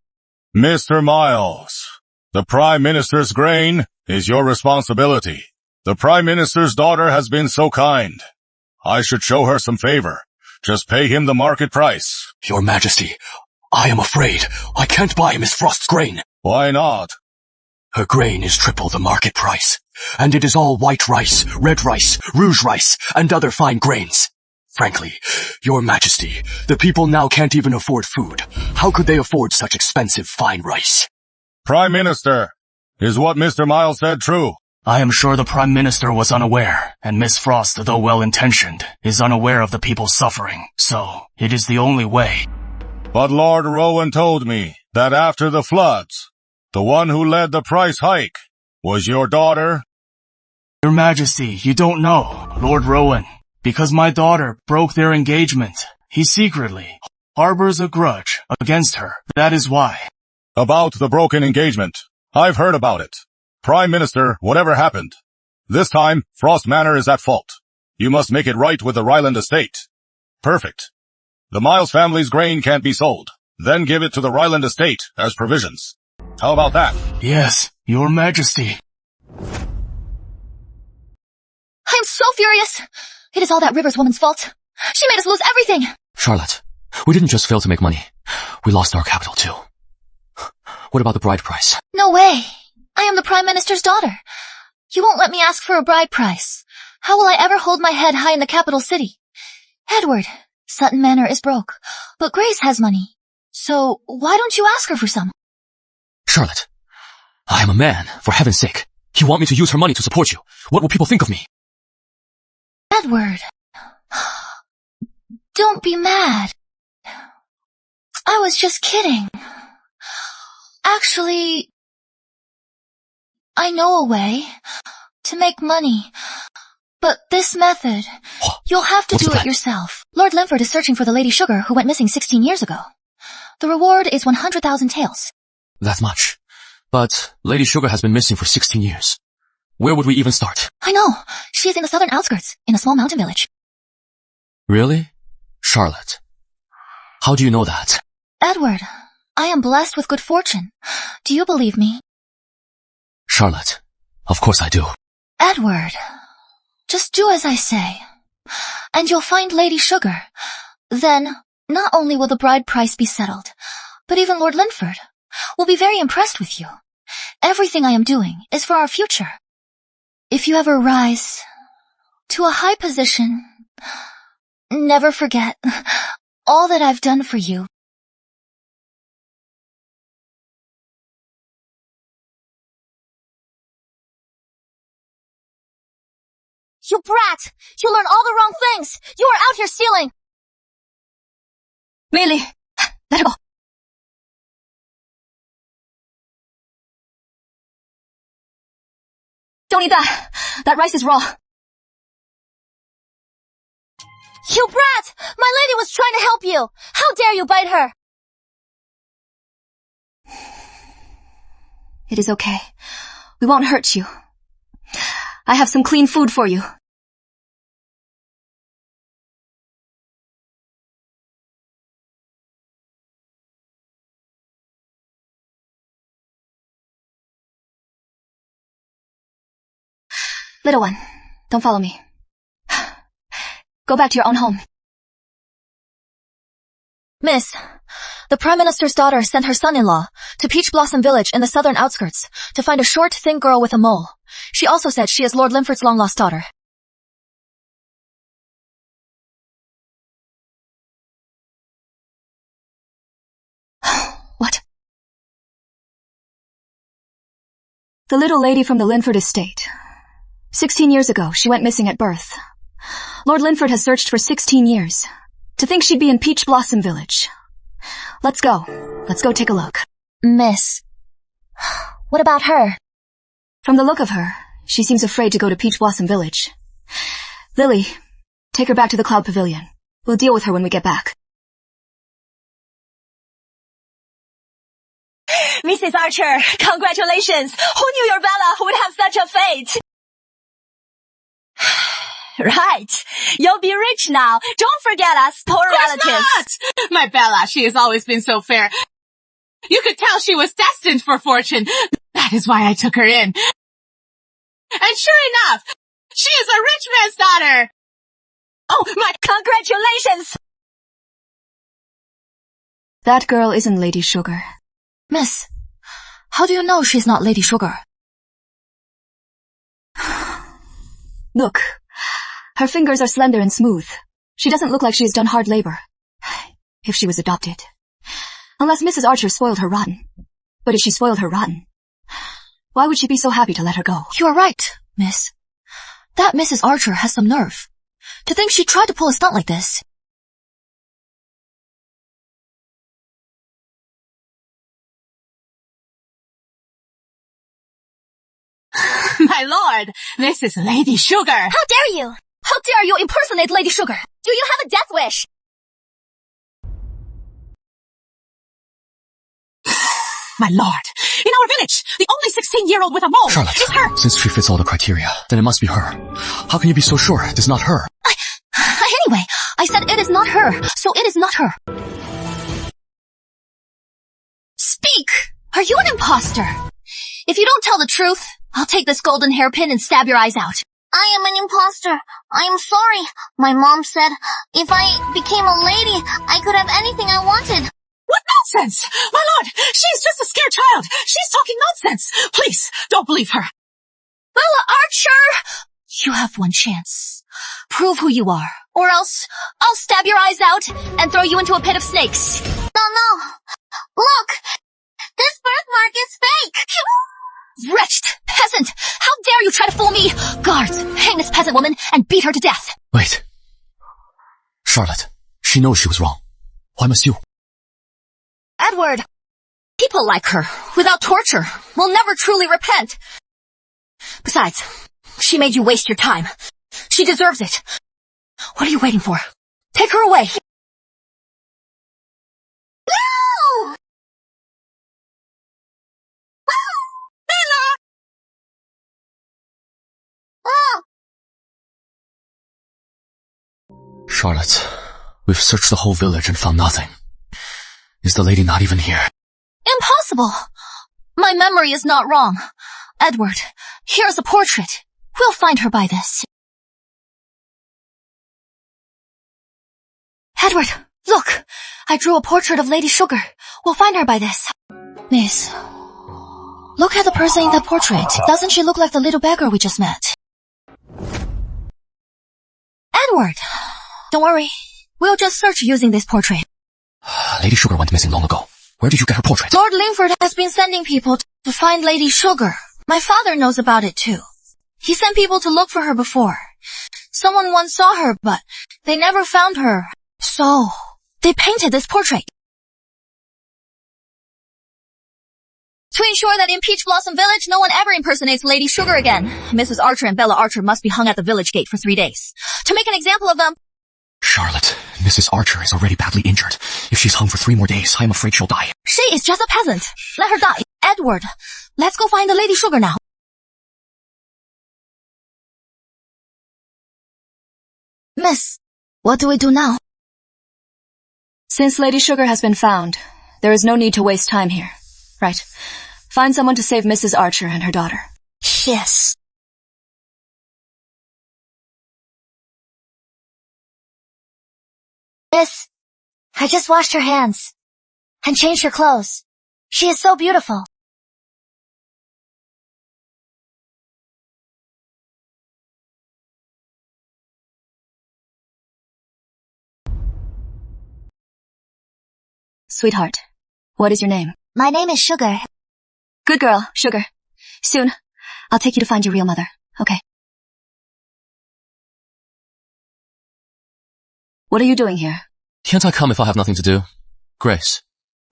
Mr. Miles, the Prime Minister's grain is your responsibility. The Prime Minister's daughter has been so kind. I should show her some favor. Just pay him the market price. Your Majesty, I am afraid I can't buy Miss Frost's grain. Why not? Her grain is triple the market price, and it is all white rice, red rice, rouge rice, and other fine grains. Frankly, Your Majesty, the people now can't even afford food. How could they afford such expensive fine rice? Prime Minister, is what Mr. Miles said true? I am sure the Prime Minister was unaware, and Miss Frost, though well-intentioned, is unaware of the people's suffering, so it is the only way. But Lord Rowan told me that after the floods, the one who led the price hike was your daughter. Your Majesty, you don't know, Lord Rowan. Because my daughter broke their engagement, he secretly harbors a grudge against her. That is why. About the broken engagement. I've heard about it. Prime Minister, whatever happened, this time Frost Manor is at fault. You must make it right with the Ryland estate. Perfect. The Miles family's grain can't be sold. Then give it to the Ryland estate as provisions. How about that? Yes, Your Majesty. I'm so furious. It is all that Rivers woman's fault. She made us lose everything. Charlotte, we didn't just fail to make money. We lost our capital too. What about the bride price? No way. I am the Prime Minister's daughter. You won't let me ask for a bride price. How will I ever hold my head high in the capital city? Edward, Sutton Manor is broke, but Grace has money. So why don't you ask her for some? Charlotte, I am a man, for heaven's sake. You want me to use her money to support you. What will people think of me? Edward, don't be mad. I was just kidding. Actually, I know a way to make money, but this method, you'll have to do it yourself. Lord Linford is searching for the Lady Sugar who went missing 16 years ago. The reward is 100,000 taels. That much. But Lady Sugar has been missing for 16 years. Where would we even start? I know. She is in the southern outskirts, in a small mountain village. Really? Charlotte, how do you know that? Edward, I am blessed with good fortune. Do you believe me? Charlotte, of course I do. Edward, just do as I say, and you'll find Lady Sugar. Then, not only will the bride price be settled, but even Lord Linford will be very impressed with you. Everything I am doing is for our future. If you ever rise to a high position, never forget all that I've done for you. You brat! You learn all the wrong things! You are out here stealing! Meili, let her go. Don't eat that. That rice is raw. You brat! My lady was trying to help you! How dare you bite her! It is okay. We won't hurt you. I have some clean food for you. Little one, don't follow me. Go back to your own home. Miss, the Prime Minister's daughter sent her son-in-law to Peach Blossom Village in the southern outskirts to find a short, thin girl with a mole. She also said she is Lord Linford's long-lost daughter. What? The little lady from the Linford estate. 16 years ago, she went missing at birth. Lord Linford has searched for 16 years. To think she'd be in Peach Blossom Village. Let's go. Let's go take a look. Miss, what about her? From the look of her, she seems afraid to go to Peach Blossom Village. Lily, take her back to the Cloud Pavilion. We'll deal with her when we get back. Mrs. Archer, congratulations! Who knew your Bella would have such a fate? Right. You'll be rich now. Don't forget us, poor relatives. Not! My Bella, she has always been so fair. You could tell she was destined for fortune. That is why I took her in. And sure enough, she is a rich man's daughter. Oh, my congratulations! That girl isn't Lady Sugar. Miss, how do you know she's not Lady Sugar? Look, her fingers are slender and smooth. She doesn't look like she has done hard labor. If she was adopted. Unless Mrs. Archer spoiled her rotten. But if she spoiled her rotten, why would she be so happy to let her go? You are right, miss. That Mrs. Archer has some nerve. To think she tried to pull a stunt like this. My lord, this is Lady Sugar. How dare you? How dare you impersonate Lady Sugar? Do you have a death wish? My lord, in our village, the only 16-year-old with a mole Charlotte, is her. since she fits all the criteria, then it must be her. How can you be so sure it is not her? Anyway, I said it is not her, so it is not her. Speak! Are you an imposter? If you don't tell the truth, I'll take this golden hairpin and stab your eyes out. I am an imposter. I am sorry. My mom said if I became a lady, I could have anything I wanted. What nonsense! My lord, she's just a scared child. She's talking nonsense. Please, don't believe her. Bella Archer! You have one chance. Prove who you are, or else I'll stab your eyes out and throw you into a pit of snakes. No. Look! This birthmark is fake! Wretched peasant! How dare you try to fool me! Guards, hang this peasant woman and beat her to death! Wait. Charlotte, she knows she was wrong. Why must you? Edward! People like her, without torture, will never truly repent. Besides, she made you waste your time. She deserves it. What are you waiting for? Take her away! No! Bella! Oh. Charlotte, we've searched the whole village and found nothing. Is the lady not even here? Impossible! My memory is not wrong. Edward, here's a portrait. We'll find her by this. Edward, look! I drew a portrait of Lady Sugar. We'll find her by this. Miss, look at the person in that portrait. Doesn't she look like the little beggar we just met? Edward! Don't worry. We'll just search using this portrait. Lady Sugar went missing long ago. Where did you get her portrait? Lord Lingford has been sending people to find Lady Sugar. My father knows about it too. He sent people to look for her before. Someone once saw her, but they never found her. So, they painted this portrait. To ensure that in Peach Blossom Village, no one ever impersonates Lady Sugar again. Mrs. Archer and Bella Archer must be hung at the village gate for 3 days. To make an example of them... Charlotte, Mrs. Archer is already badly injured. If she's hung for 3 more days, I'm afraid she'll die. She is just a peasant. Let her die. Edward, let's go find the Lady Sugar now. Miss, what do we do now? Since Lady Sugar has been found, there is no need to waste time here. Right. Find someone to save Mrs. Archer and her daughter. Yes. Miss, I just washed her hands and changed her clothes. She is so beautiful. Sweetheart, what is your name? My name is Sugar. Good girl, Sugar. Soon, I'll take you to find your real mother, okay? What are you doing here? Can't I come if I have nothing to do? Grace,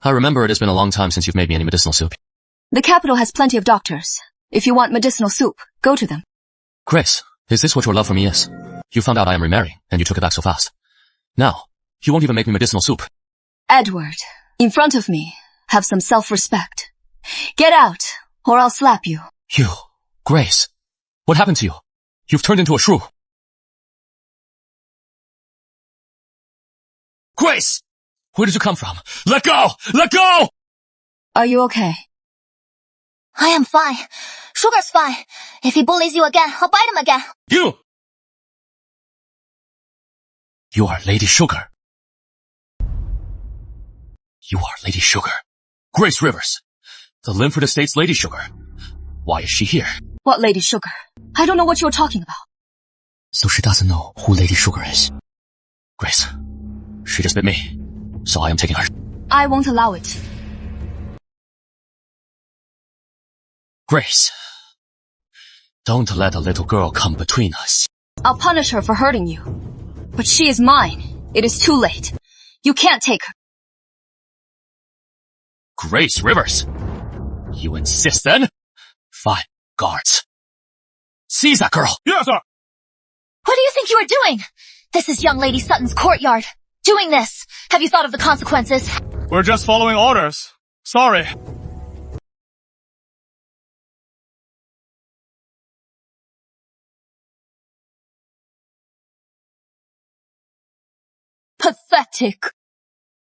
I remember it has been a long time since you've made me any medicinal soup. The capital has plenty of doctors. If you want medicinal soup, go to them. Grace, is this what your love for me is? You found out I am remarrying, and you took it back so fast. Now, you won't even make me medicinal soup. Edward, in front of me, have some self-respect. Get out, or I'll slap you. You, Grace, what happened to you? You've turned into a shrew. Grace! Where did you come from? Let go! Let go! Are you okay? I am fine. Sugar's fine. If he bullies you again, I'll bite him again. You are Lady Sugar. You are Lady Sugar. Grace Rivers. The Linford Estate's Lady Sugar. Why is she here? What Lady Sugar? I don't know what you're talking about. So she doesn't know who Lady Sugar is. Grace, she just bit me, so I am taking her. I won't allow it. Grace, don't let a little girl come between us. I'll punish her for hurting you. But she is mine. It is too late. You can't take her. Grace Rivers, you insist then? Fine, guards. Seize that girl. Yes, sir. What do you think you are doing? This is young Lady Sutton's courtyard. Doing this. Have you thought of the consequences? We're just following orders. Sorry. Pathetic.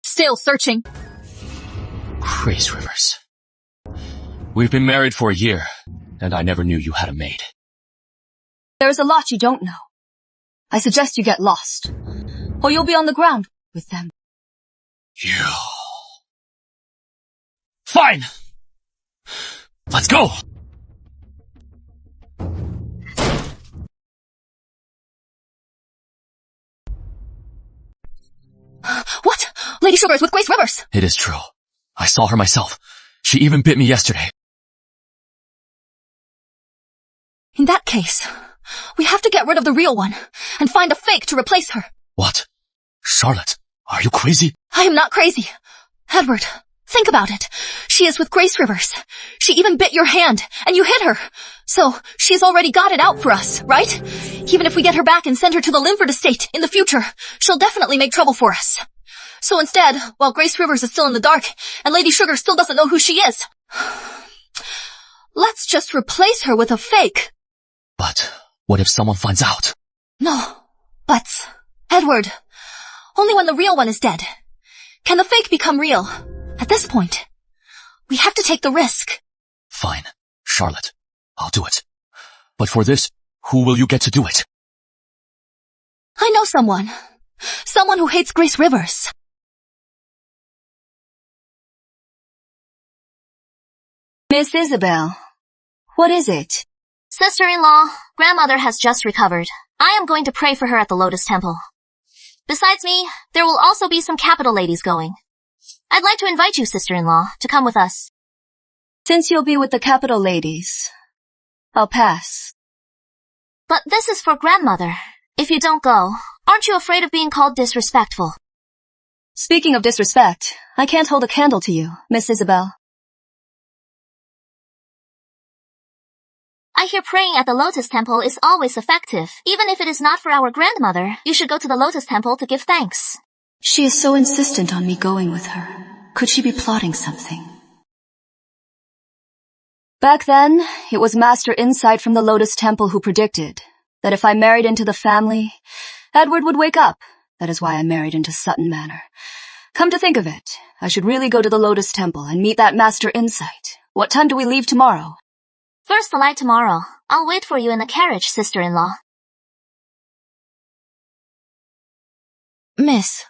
Still searching. Grace Rivers. We've been married for a year, and I never knew you had a maid. There's a lot you don't know. I suggest you get lost, or you'll be on the ground with them. You. Fine! Let's go! What? Lady Sugar is with Grace Rivers. It is true. I saw her myself. She even bit me yesterday. In that case, we have to get rid of the real one and find a fake to replace her. What? Charlotte, are you crazy? I am not crazy. Edward, think about it. She is with Grace Rivers. She even bit your hand, and you hit her. So, she's already got it out for us, right? Even if we get her back and send her to the Linford estate in the future, she'll definitely make trouble for us. So instead, while Grace Rivers is still in the dark, and Lady Sugar still doesn't know who she is, let's just replace her with a fake. But what if someone finds out? No, but, Edward, only when the real one is dead can the fake become real. At this point, we have to take the risk. Fine, Charlotte, I'll do it. But for this, who will you get to do it? I know someone. Someone who hates Grace Rivers. Miss Isabel, what is it? Sister-in-law, grandmother has just recovered. I am going to pray for her at the Lotus Temple. Besides me, there will also be some capital ladies going. I'd like to invite you, sister-in-law, to come with us. Since you'll be with the capital ladies, I'll pass. But this is for grandmother. If you don't go, aren't you afraid of being called disrespectful? Speaking of disrespect, I can't hold a candle to you, Miss Isabel. I hear praying at the Lotus Temple is always effective. Even if it is not for our grandmother, you should go to the Lotus Temple to give thanks. She is so insistent on me going with her. Could she be plotting something? Back then, it was Master Insight from the Lotus Temple who predicted that if I married into the family, Edward would wake up. That is why I married into Sutton Manor. Come to think of it, I should really go to the Lotus Temple and meet that Master Insight. What time do we leave tomorrow? First the light tomorrow. I'll wait for you in the carriage, sister-in-law. Miss,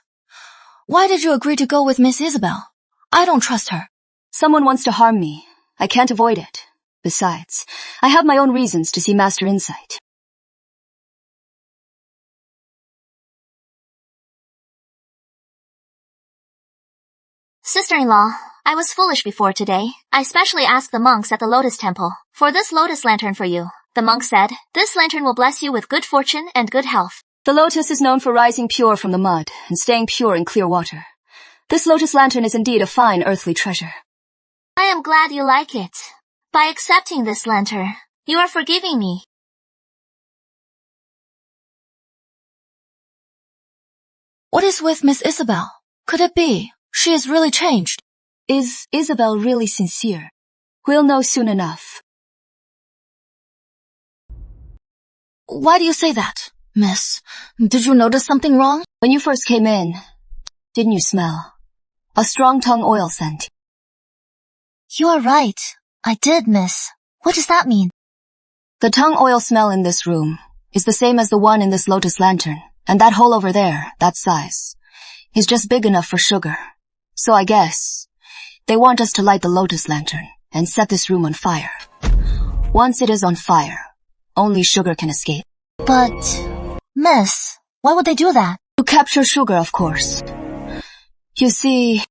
why did you agree to go with Miss Isabel? I don't trust her. Someone wants to harm me. I can't avoid it. Besides, I have my own reasons to see Master Insight. Sister-in-law, I was foolish before today. I specially asked the monks at the Lotus Temple for this lotus lantern for you. The monk said, this lantern will bless you with good fortune and good health. The lotus is known for rising pure from the mud and staying pure in clear water. This lotus lantern is indeed a fine earthly treasure. I am glad you like it. By accepting this lantern, you are forgiving me. What is with Miss Isabel? Could it be she is really changed? Is Isabel really sincere? We'll know soon enough. Why do you say that, miss? Did you notice something wrong? When you first came in, didn't you smell a strong tongue oil scent? You are right. I did, miss. What does that mean? The tongue oil smell in this room is the same as the one in this lotus lantern, and that hole over there, that size, is just big enough for sugar. So I guess they want us to light the lotus lantern and set this room on fire. Once it is on fire, only sugar can escape. But Miss, why would they do that? To capture Sugar, of course. You see,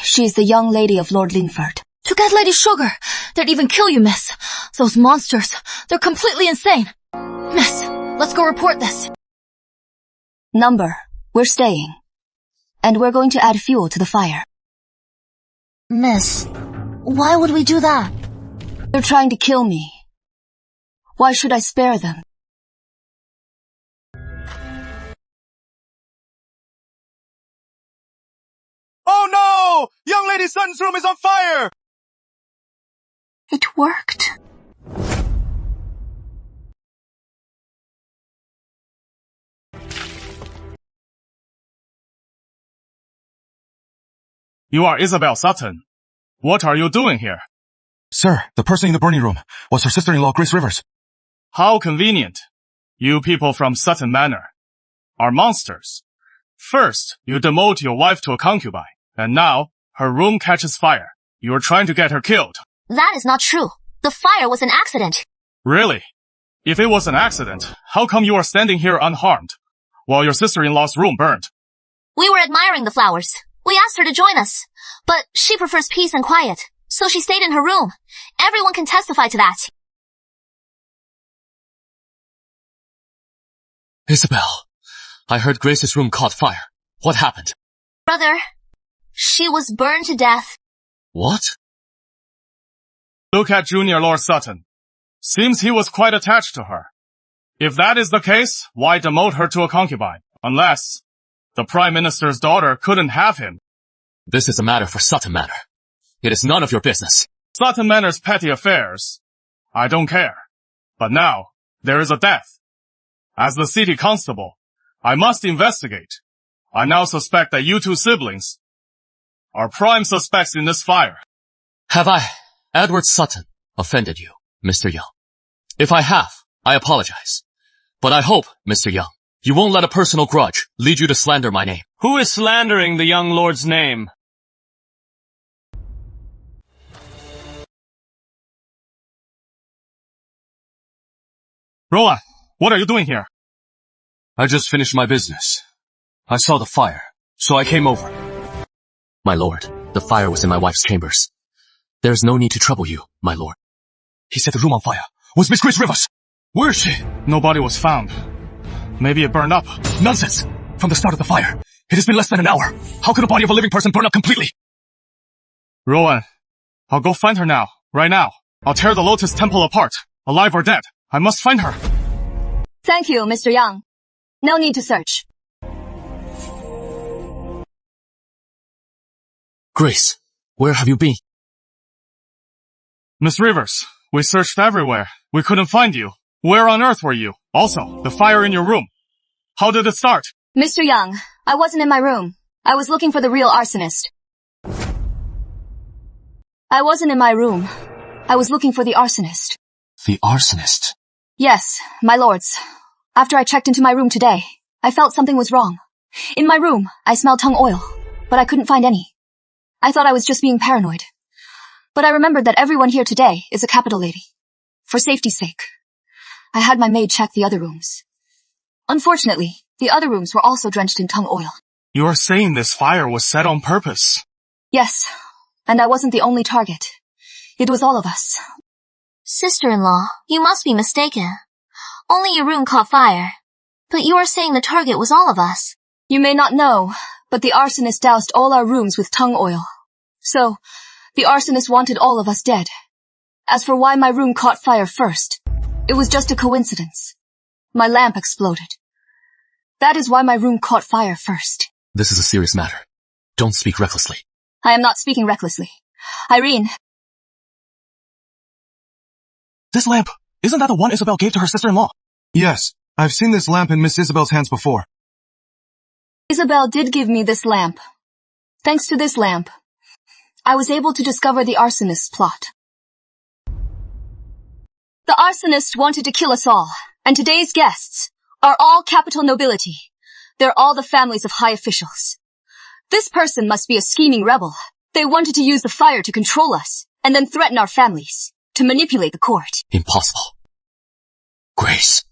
she's the young lady of Lord Lingford. To get Lady Sugar, they'd even kill you, miss. Those monsters, they're completely insane. Miss, let's go report this. Number, we're staying. And we're going to add fuel to the fire. Miss, why would we do that? They're trying to kill me. Why should I spare them? Oh no! Young Lady Sutton's room is on fire! It worked. You are Isabel Sutton. What are you doing here? Sir, the person in the burning room was her sister-in-law, Grace Rivers. How convenient. You people from Sutton Manor are monsters. First, you demote your wife to a concubine, and now her room catches fire. You are trying to get her killed. That is not true. The fire was an accident. Really? If it was an accident, how come you are standing here unharmed, while your sister-in-law's room burned? We were admiring the flowers. We asked her to join us, but she prefers peace and quiet, so she stayed in her room. Everyone can testify to that. Isabel, I heard Grace's room caught fire. What happened? Brother, she was burned to death. What? Look at Junior Lord Sutton. Seems he was quite attached to her. If that is the case, why demote her to a concubine? Unless the Prime Minister's daughter couldn't have him. This is a matter for Sutton Manor. It is none of your business. Sutton Manor's petty affairs. I don't care. But now, there is a death. As the city constable, I must investigate. I now suspect that you two siblings are prime suspects in this fire. Have I, Edward Sutton, offended you, Mr. Young? If I have, I apologize. But I hope, Mr. Young, you won't let a personal grudge lead you to slander my name. Who is slandering the young lord's name? Rowan, what are you doing here? I just finished my business. I saw the fire, so I came over. My lord, the fire was in my wife's chambers. There is no need to trouble you, my lord. He set the room on fire. Was Miss Grace Rivers? Where is she? Nobody was found. Maybe it burned up. Nonsense! From the start of the fire, it has been less than an hour. How could the body of a living person burn up completely? Rowan, I'll go find her now. Right now. I'll tear the Lotus Temple apart. Alive or dead. I must find her. Thank you, Mr. Young. No need to search. Grace, where have you been? Miss Rivers, we searched everywhere. We couldn't find you. Where on earth were you? Also, the fire in your room. How did it start? Mr. Young, I wasn't in my room. I was looking for the real arsonist. I wasn't in my room. I was looking for the arsonist. The arsonist? Yes, my lords. After I checked into my room today, I felt something was wrong. In my room, I smelled tung oil, but I couldn't find any. I thought I was just being paranoid. But I remembered that everyone here today is a capital lady. For safety's sake, I had my maid check the other rooms. Unfortunately, the other rooms were also drenched in tung oil. You are saying this fire was set on purpose? Yes, and I wasn't the only target. It was all of us. Sister-in-law, you must be mistaken. Only your room caught fire. But you are saying the target was all of us. You may not know, but the arsonist doused all our rooms with tung oil. So, the arsonist wanted all of us dead. As for why my room caught fire first, it was just a coincidence. My lamp exploded. That is why my room caught fire first. This is a serious matter. Don't speak recklessly. I am not speaking recklessly. Irene. This lamp, isn't that the one Isabel gave to her sister-in-law? Yes, I've seen this lamp in Miss Isabel's hands before. Isabel did give me this lamp. Thanks to this lamp, I was able to discover the arsonist's plot. The arsonist wanted to kill us all, and today's guests are all capital nobility. They're all the families of high officials. This person must be a scheming rebel. They wanted to use the fire to control us, and then threaten our families, to manipulate the court. Impossible. Grace,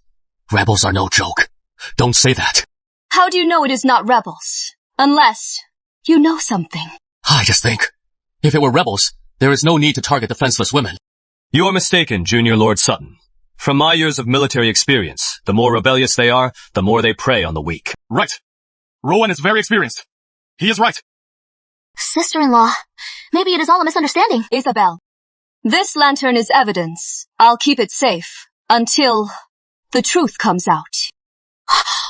rebels are no joke. Don't say that. How do you know it is not rebels? Unless you know something. I just think, if it were rebels, there is no need to target defenseless women. You are mistaken, Junior Lord Sutton. From my years of military experience, the more rebellious they are, the more they prey on the weak. Right. Rowan is very experienced. He is right. Sister-in-law, maybe it is all a misunderstanding. Isabel, this lantern is evidence. I'll keep it safe until the truth comes out.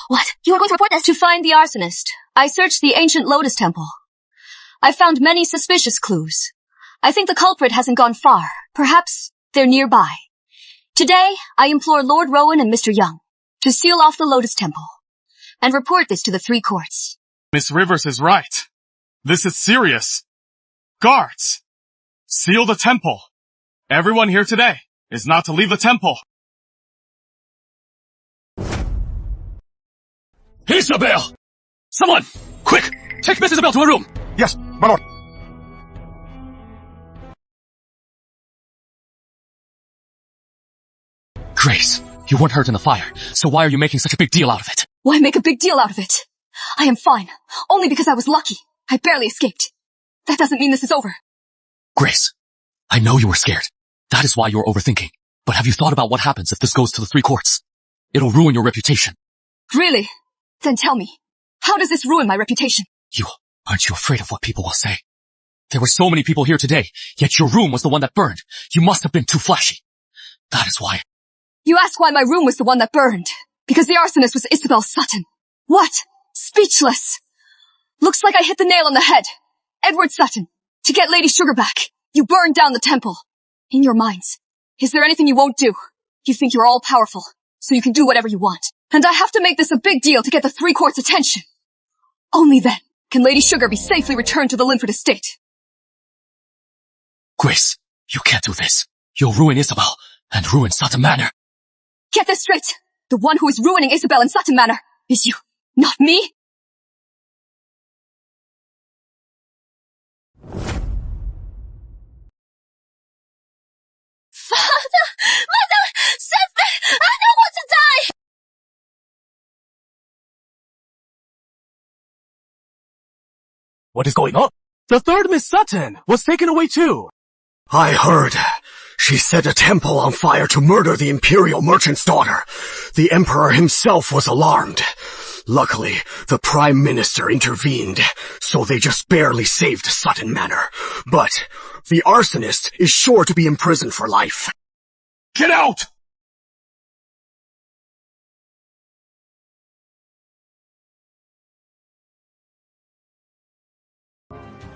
What? You are going to report this? To find the arsonist, I searched the ancient Lotus Temple. I found many suspicious clues. I think the culprit hasn't gone far. Perhaps they're nearby. Today, I implore Lord Rowan and Mr. Young to seal off the Lotus Temple and report this to the 3 courts. Miss Rivers is right. This is serious. Guards, seal the temple. Everyone here today is not to leave the temple. Isabel! Someone! Quick! Take Miss Isabel to her room! Yes, my lord. Grace, you weren't hurt in the fire, so why are you making such a big deal out of it? Why make a big deal out of it? I am fine, only because I was lucky. I barely escaped. That doesn't mean this is over. Grace, I know you were scared. That is why you're overthinking. But have you thought about what happens if this goes to the 3 courts? It'll ruin your reputation. Really? Then tell me, how does this ruin my reputation? Aren't you afraid of what people will say? There were so many people here today, yet your room was the one that burned. You must have been too flashy. That is why. You ask why my room was the one that burned. Because the arsonist was Isabel Sutton. What? Speechless. Looks like I hit the nail on the head. Edward Sutton, to get Lady Sugar back, you burned down the temple. In your minds, is there anything you won't do? You think you're all powerful, so you can do whatever you want. And I have to make this a big deal to get the 3 courts' attention. Only then can Lady Sugar be safely returned to the Linford estate. Grace, you can't do this. You'll ruin Isabel, and ruin Sutton Manor. Get this straight. The one who is ruining Isabel and Sutton Manor is you, not me. Father! Mother! Save me! I don't want to die! What is going on? The 3rd Miss Sutton was taken away too. I heard. She set a temple on fire to murder the imperial merchant's daughter. The emperor himself was alarmed. Luckily, the prime minister intervened, so they just barely saved Sutton Manor. But the arsonist is sure to be imprisoned for life. Get out!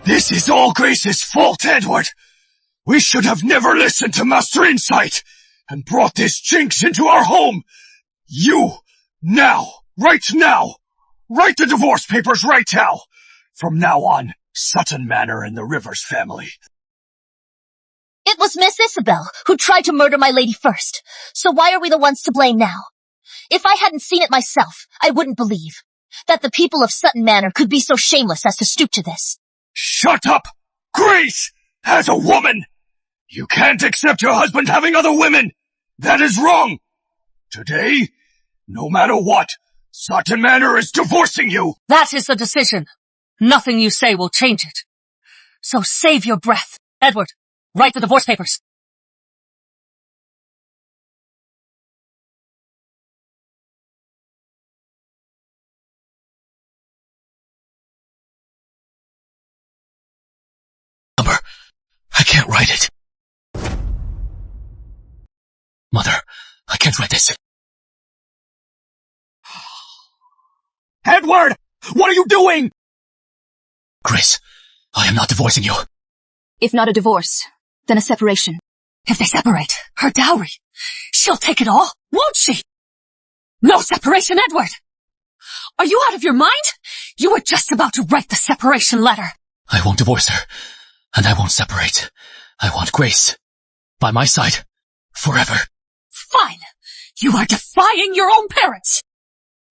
This is all Grace's fault, Edward. We should have never listened to Master Insight and brought this jinx into our home. You, right now, write the divorce papers right now. From now on, Sutton Manor and the Rivers family. It was Miss Isabel who tried to murder my lady first, so why are we the ones to blame now? If I hadn't seen it myself, I wouldn't believe that the people of Sutton Manor could be so shameless as to stoop to this. Shut up! Grace! As a woman! You can't accept your husband having other women! That is wrong! Today, no matter what, Sutton Manor is divorcing you! That is the decision. Nothing you say will change it. So save your breath. Edward, write the divorce papers. I can't write it. Mother, I can't write this. Edward! What are you doing? Grace, I am not divorcing you. If not a divorce, then a separation. If they separate, her dowry, she'll take it all, won't she? No separation, Edward! Are you out of your mind? You were just about to write the separation letter. I won't divorce her, and I won't separate. I want Grace by my side forever. Fine. You are defying your own parents.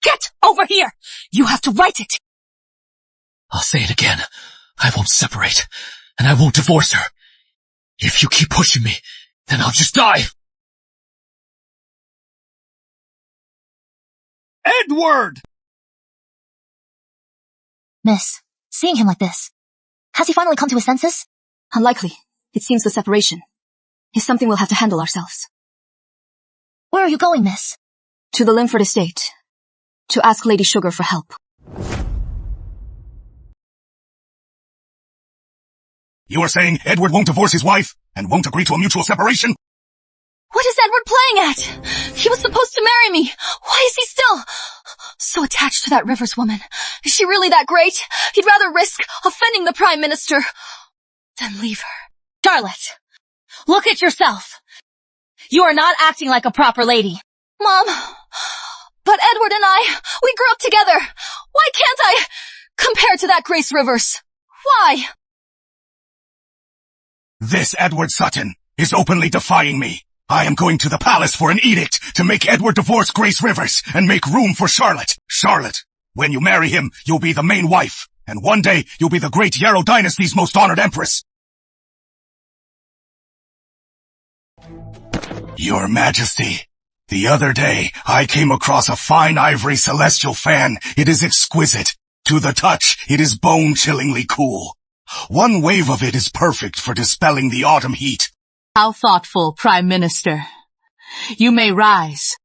Get over here. You have to write it. I'll say it again. I won't separate, and I won't divorce her. If you keep pushing me, then I'll just die. Edward! Miss, seeing him like this, has he finally come to his senses? Unlikely. It seems the separation is something we'll have to handle ourselves. Where are you going, miss? To the Linford estate. To ask Lady Sugar for help. You are saying Edward won't divorce his wife and won't agree to a mutual separation? What is Edward playing at? He was supposed to marry me. Why is he still so attached to that Rivers woman? Is she really that great? He'd rather risk offending the Prime Minister than leave her. Charlotte, look at yourself. You are not acting like a proper lady. Mom, but Edward and we grew up together. Why can't I compare to that Grace Rivers? Why? This Edward Sutton is openly defying me. I am going to the palace for an edict to make Edward divorce Grace Rivers and make room for Charlotte. Charlotte, when you marry him, you'll be the main wife, and one day you'll be the great Yarrow dynasty's most honored empress. Your Majesty, the other day I came across a fine ivory celestial fan. It is exquisite. To the touch, it is bone-chillingly cool. One wave of it is perfect for dispelling the autumn heat. How thoughtful, Prime Minister. You may rise.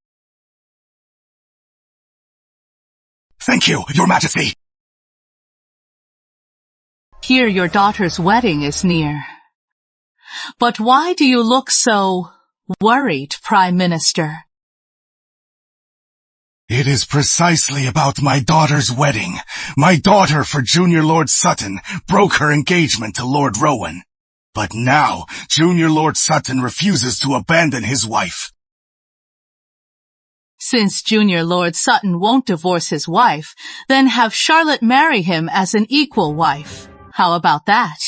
Thank you, Your Majesty. Here your daughter's wedding is near. But why do you look so worried, Prime Minister? It is precisely about my daughter's wedding. My daughter for Junior Lord Sutton broke her engagement to Lord Rowan. But now, Junior Lord Sutton refuses to abandon his wife. Since Junior Lord Sutton won't divorce his wife, then have Charlotte marry him as an equal wife. How about that?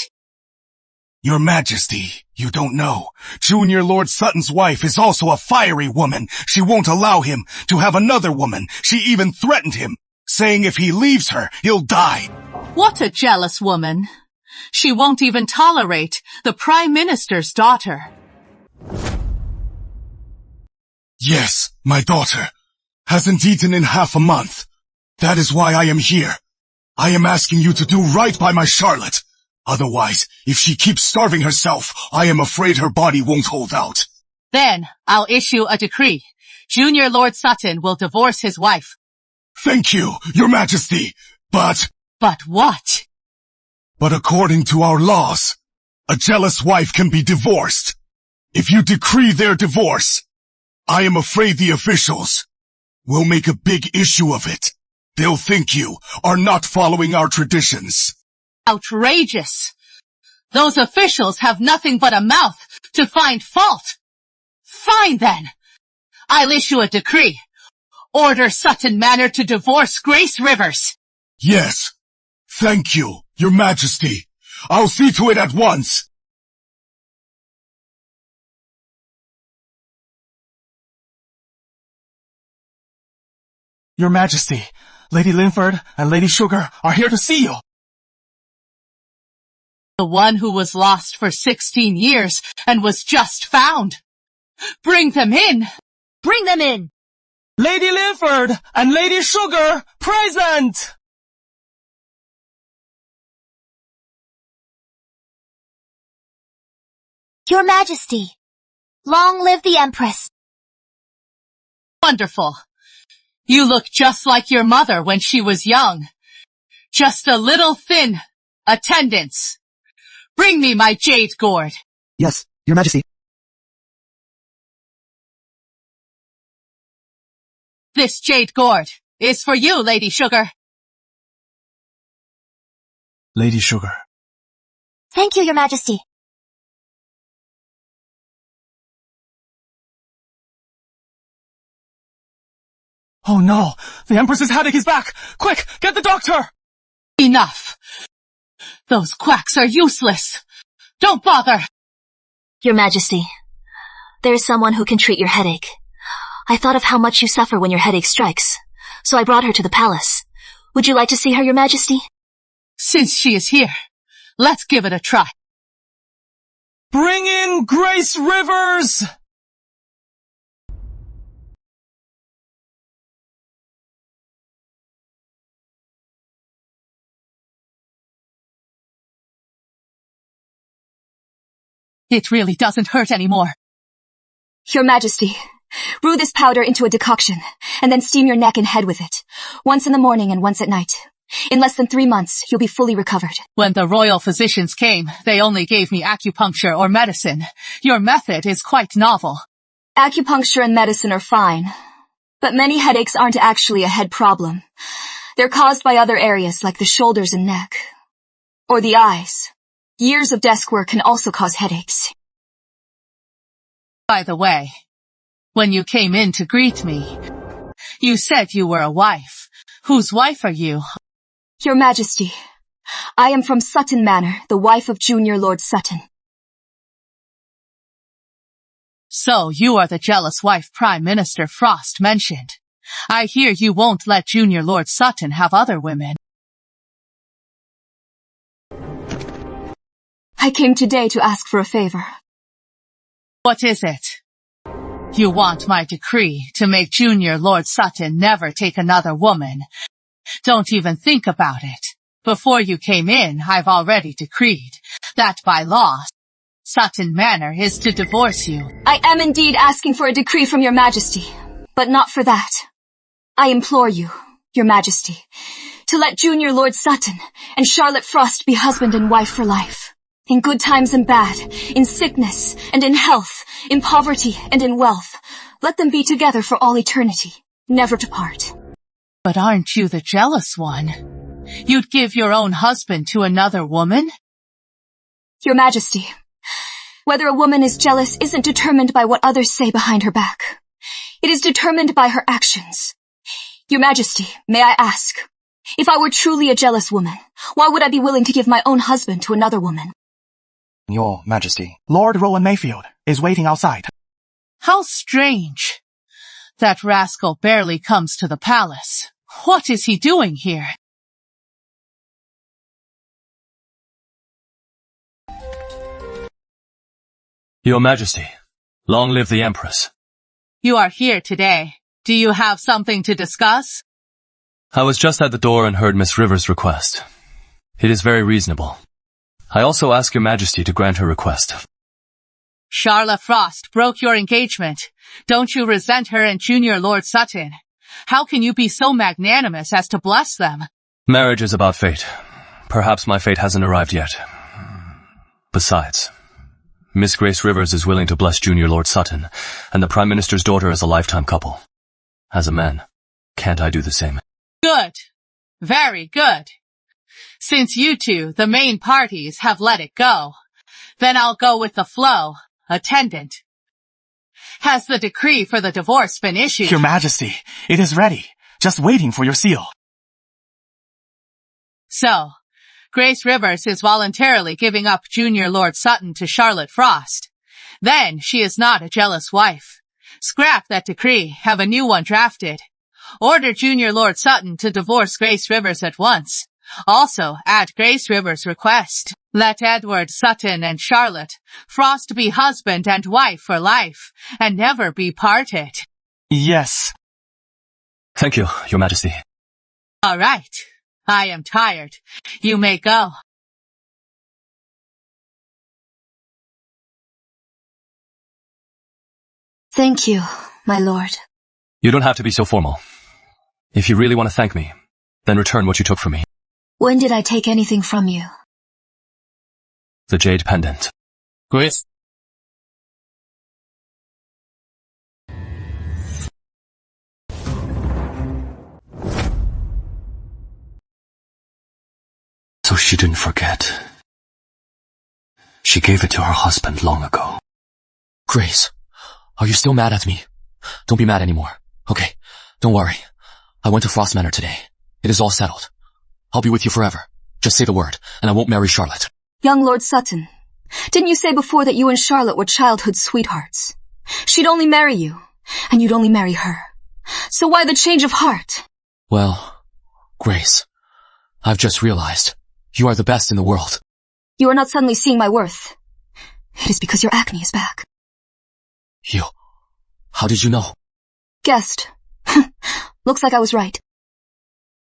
Your Majesty, you don't know. Junior Lord Sutton's wife is also a fiery woman. She won't allow him to have another woman. She even threatened him, saying if he leaves her, he'll die. What a jealous woman. She won't even tolerate the Prime Minister's daughter. Yes, my daughter hasn't eaten in half a month. That is why I am here. I am asking you to do right by my Charlotte. Otherwise, if she keeps starving herself, I am afraid her body won't hold out. Then I'll issue a decree. Junior Lord Sutton will divorce his wife. Thank you, Your Majesty. But what? But according to our laws, a jealous wife can be divorced. If you decree their divorce, I am afraid the officials will make a big issue of it. They'll think you are not following our traditions. Outrageous. Those officials have nothing but a mouth to find fault. Fine then. I'll issue a decree. Order Sutton Manor to divorce Grace Rivers. Yes. Thank you, Your Majesty. I'll see to it at once. Your Majesty, Lady Linford and Lady Sugar are here to see you. The one who was lost for 16 years and was just found. Bring them in. Bring them in. Lady Linford and Lady Sugar, present! Your Majesty, long live the Empress. Wonderful. You look just like your mother when she was young. Just a little thin. Attendants, bring me my jade gourd. Yes, Your Majesty. This jade gourd is for you, Lady Sugar. Lady Sugar. Thank you, Your Majesty. Oh no, the Empress's headache is back! Quick, get the doctor! Enough. Those quacks are useless. Don't bother. Your Majesty, there is someone who can treat your headache. I thought of how much you suffer when your headache strikes, so I brought her to the palace. Would you like to see her, Your Majesty? Since she is here, let's give it a try. Bring in Grace Rivers! It really doesn't hurt anymore. Your Majesty, brew this powder into a decoction, and then steam your neck and head with it. Once in the morning and once at night. In less than 3 months, you'll be fully recovered. When the royal physicians came, they only gave me acupuncture or medicine. Your method is quite novel. Acupuncture and medicine are fine, but many headaches aren't actually a head problem. They're caused by other areas like the shoulders and neck. Or the eyes. Years of desk work can also cause headaches. By the way, when you came in to greet me, you said you were a wife. Whose wife are you? Your Majesty, I am from Sutton Manor, the wife of Junior Lord Sutton. So you are the jealous wife Prime Minister Frost mentioned. I hear you won't let Junior Lord Sutton have other women. I came today to ask for a favor. What is it? You want my decree to make Junior Lord Sutton never take another woman. Don't even think about it. Before you came in, I've already decreed that by law, Sutton Manor is to divorce you. I am indeed asking for a decree from your Majesty, but not for that. I implore you, your Majesty, to let Junior Lord Sutton and Charlotte Frost be husband and wife for life. In good times and bad, in sickness and in health, in poverty and in wealth. Let them be together for all eternity, never to part. But aren't you the jealous one? You'd give your own husband to another woman? Your Majesty, whether a woman is jealous isn't determined by what others say behind her back. It is determined by her actions. Your Majesty, may I ask, if I were truly a jealous woman, why would I be willing to give my own husband to another woman? Your Majesty, Lord Rowan Mayfield is waiting outside. How strange. That rascal barely comes to the palace. What is he doing here? Your Majesty, long live the Empress. You are here today. Do you have something to discuss? I was just at the door and heard Miss Rivers' request. It is very reasonable. I also ask your Majesty to grant her request. Charlotte Frost broke your engagement. Don't you resent her and Junior Lord Sutton? How can you be so magnanimous as to bless them? Marriage is about fate. Perhaps my fate hasn't arrived yet. Besides, Miss Grace Rivers is willing to bless Junior Lord Sutton and the Prime Minister's daughter as a lifetime couple. As a man, can't I do the same? Good. Very good. Since you two, the main parties, have let it go, then I'll go with the flow. Attendant. Has the decree for the divorce been issued? Your Majesty, it is ready. Just waiting for your seal. So, Grace Rivers is voluntarily giving up Junior Lord Sutton to Charlotte Frost. Then she is not a jealous wife. Scrap that decree, have a new one drafted. Order Junior Lord Sutton to divorce Grace Rivers at once. Also, at Grace Rivers' request, let Edward Sutton and Charlotte Frost be husband and wife for life, and never be parted. Yes. Thank you, Your Majesty. All right. I am tired. You may go. Thank you, my lord. You don't have to be so formal. If you really want to thank me, then return what you took from me. When did I take anything from you? The jade pendant. Grace. So she didn't forget. She gave it to her husband long ago. Grace, are you still mad at me? Don't be mad anymore. Okay, don't worry. I went to Frost Manor today. It is all settled. I'll be with you forever. Just say the word, and I won't marry Charlotte. Young Lord Sutton, didn't you say before that you and Charlotte were childhood sweethearts? She'd only marry you, and you'd only marry her. So why the change of heart? Well, Grace, I've just realized you are the best in the world. You are not suddenly seeing my worth. It is because your acne is back. You? How did you know? Guessed. Looks like I was right.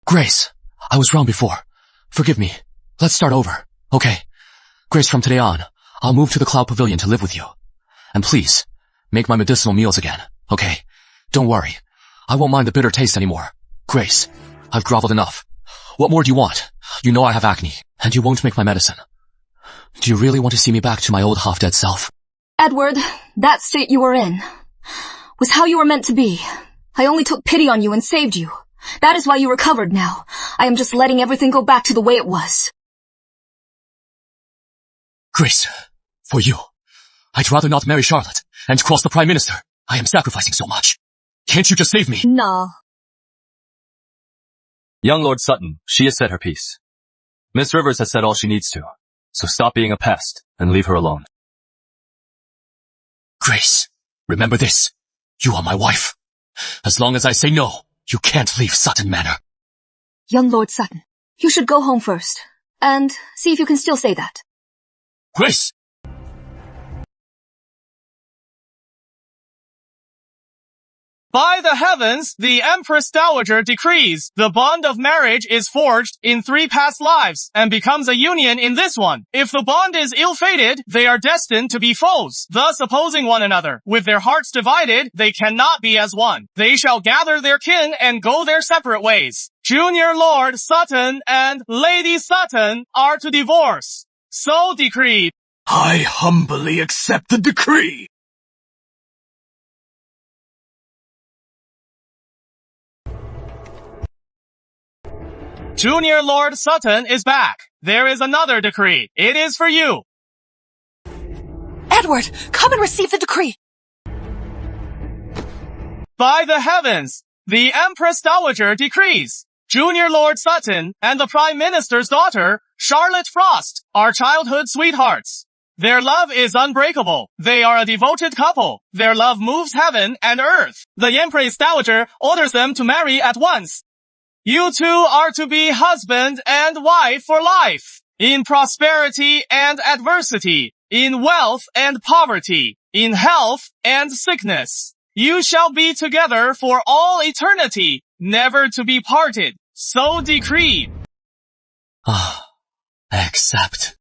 Grace, I was wrong before. Forgive me. Let's start over. Okay. Grace, from today on, I'll move to the Cloud Pavilion to live with you. And please, make my medicinal meals again, okay? Don't worry. I won't mind the bitter taste anymore. Grace, I've groveled enough. What more do you want? You know I have acne, and you won't make my medicine. Do you really want to see me back to my old half-dead self? Edward, that state you were in was how you were meant to be. I only took pity on you and saved you. That is why you recovered now. I am just letting everything go back to the way it was. Grace, for you, I'd rather not marry Charlotte and cross the Prime Minister. I am sacrificing so much. Can't you just save me? Nah. Young Lord Sutton, she has said her piece. Miss Rivers has said all she needs to, so stop being a pest and leave her alone. Grace, remember this. You are my wife. As long as I say no, you can't leave Sutton Manor. Young Lord Sutton, you should go home first, and see if you can still say that. Grace! By the heavens, the Empress Dowager decrees the bond of marriage is forged in 3 past lives and becomes a union in this one. If the bond is ill-fated, they are destined to be foes, thus opposing one another. With their hearts divided, they cannot be as one. They shall gather their kin and go their separate ways. Junior Lord Sutton and Lady Sutton are to divorce. So decreed. I humbly accept the decree. Junior Lord Sutton is back. There is another decree. It is for you. Edward, come and receive the decree. By the heavens, the Empress Dowager decrees Junior Lord Sutton and the Prime Minister's daughter, Charlotte Frost, are childhood sweethearts. Their love is unbreakable. They are a devoted couple. Their love moves heaven and earth. The Empress Dowager orders them to marry at once. You two are to be husband and wife for life, in prosperity and adversity, in wealth and poverty, in health and sickness. You shall be together for all eternity, never to be parted. So decreed. Ah, accept.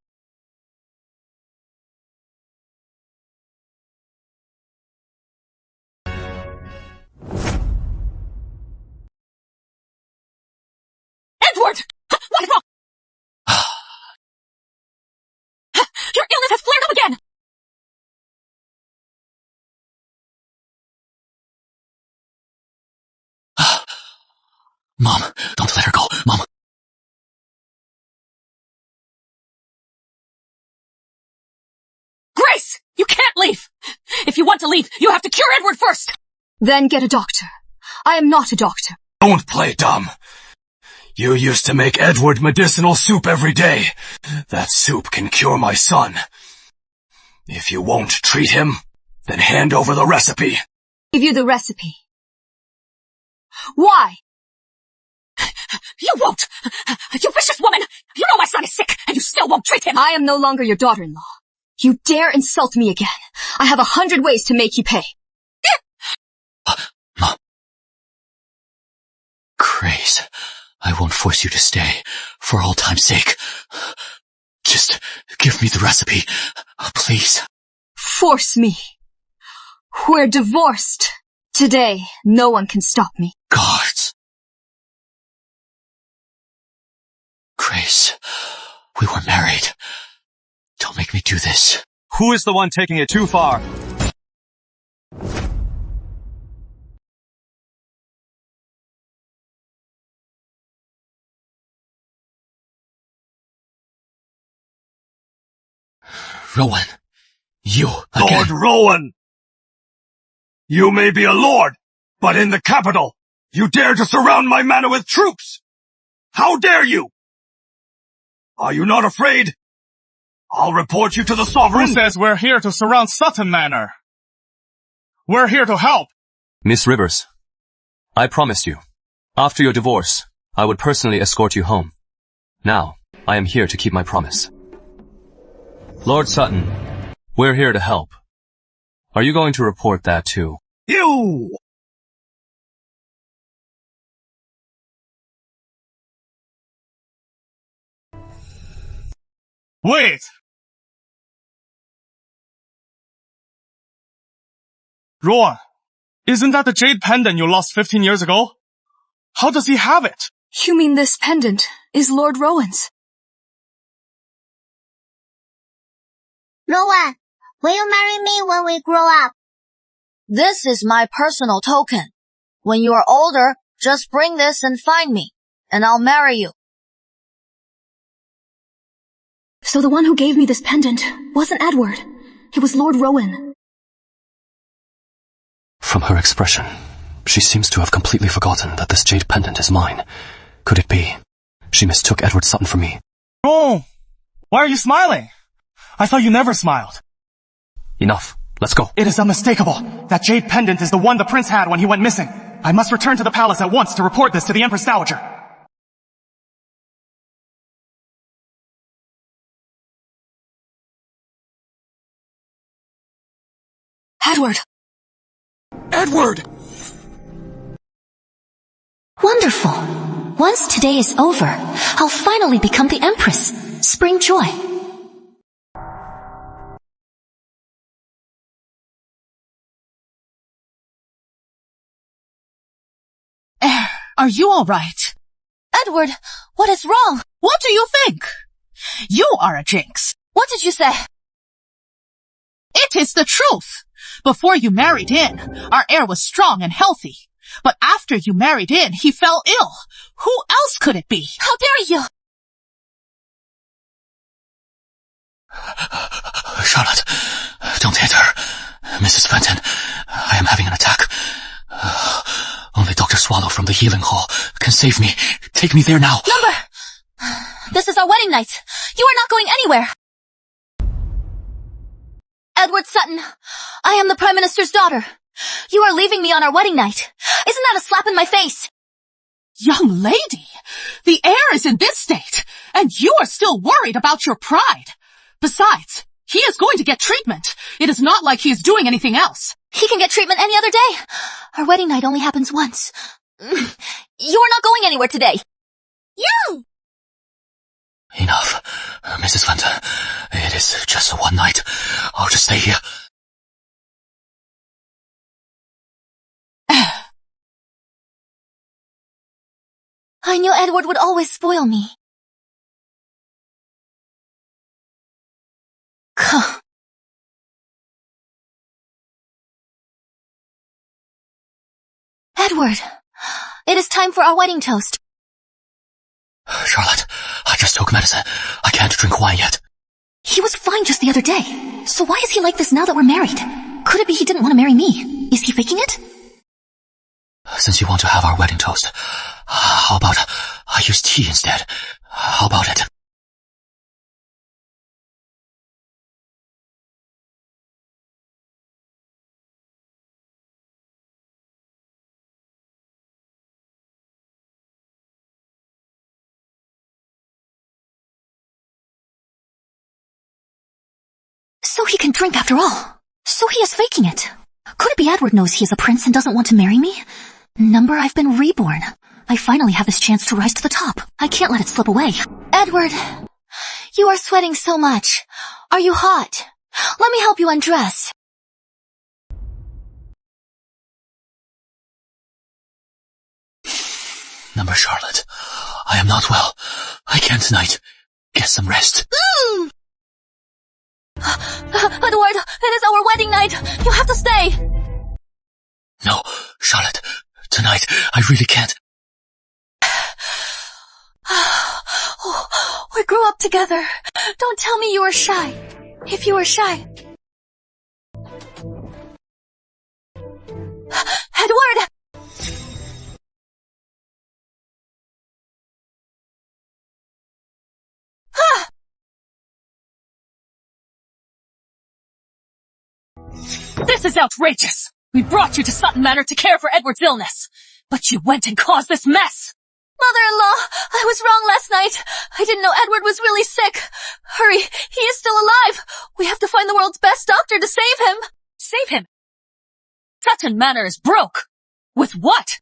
Edward! What is wrong? Your illness has flared up again! Mom, don't let her go. Mom. Grace! You can't leave! If you want to leave, you have to cure Edward first! Then get a doctor. I am not a doctor. Don't play dumb. You used to make Edward medicinal soup every day. That soup can cure my son. If you won't treat him, then hand over the recipe. Give you the recipe. Why? You won't! You vicious woman! You know my son is sick, and you still won't treat him! I am no longer your daughter-in-law. You dare insult me again. I have 100 ways to make you pay. Mom. Grace, I won't force you to stay, for old time's sake. Just give me the recipe, please. Force me. We're divorced. Today, no one can stop me. Guards. Grace, we were married. Don't make me do this. Who is the one taking it too far? Rowan, you again. Lord Rowan! You may be a lord, but in the capital, you dare to surround my manor with troops! How dare you? Are you not afraid? I'll report you to the sovereign. Who says we're here to surround Sutton Manor? We're here to help. Miss Rivers, I promised you, after your divorce, I would personally escort you home. Now, I am here to keep my promise. Lord Sutton, we're here to help. Are you going to report that too? You! Wait! Rowan, isn't that the jade pendant you lost 15 years ago? How does he have it? You mean this pendant is Lord Rowan's? Rowan, will you marry me when we grow up? This is my personal token. When you are older, just bring this and find me, and I'll marry you. So the one who gave me this pendant wasn't Edward. It was Lord Rowan. From her expression, she seems to have completely forgotten that this jade pendant is mine. Could it be she mistook Edward Sutton for me? Oh, why are you smiling? I thought you never smiled. Enough. Let's go. It is unmistakable. That jade pendant is the one the prince had when he went missing. I must return to the palace at once to report this to the Empress Dowager. Edward! Edward! Wonderful. Once today is over, I'll finally become the Empress. Spring joy. Are you all right? Edward, what is wrong? What do you think? You are a jinx. What did you say? It is the truth. Before you married in, our heir was strong and healthy. But after you married in, he fell ill. Who else could it be? How dare you? Charlotte, don't hit her. Mrs. Fenton, I am having an attack. Only Dr. Swallow from the healing hall can save me. Take me there now. Number! This is our wedding night. You are not going anywhere. Edward Sutton, I am the Prime Minister's daughter. You are leaving me on our wedding night. Isn't that a slap in my face? Young lady, the heir is in this state, and you are still worried about your pride. Besides, he is going to get treatment. It is not like he is doing anything else. He can get treatment any other day. Our wedding night only happens once. You are not going anywhere today. You! Enough. Mrs. Fenton, it is just one night. I'll just stay here. I knew Edward would always spoil me. Edward, it is time for our wedding toast. Charlotte, I just took medicine. I can't drink wine yet. He was fine just the other day. So why is he like this now that we're married? Could it be he didn't want to marry me? Is he faking it? Since you want to have our wedding toast, how about I use tea instead? How about it? So he can drink after all. So he is faking it. Could it be Edward knows he is a prince and doesn't want to marry me? Number, I've been reborn. I finally have this chance to rise to the top. I can't let it slip away. Edward, you are sweating so much. Are you hot? Let me help you undress. Number Charlotte, I am not well. I can tonight. Get some rest. Edward, it is our wedding night. You have to stay. No, Charlotte, tonight I really can't. We grew up together. Don't tell me you were shy. If you were shy. Edward! This is outrageous! We brought you to Sutton Manor to care for Edward's illness, but you went and caused this mess! Mother-in-law, I was wrong last night. I didn't know Edward was really sick. Hurry, he is still alive. We have to find the world's best doctor to save him. Save him? Sutton Manor is broke. With what?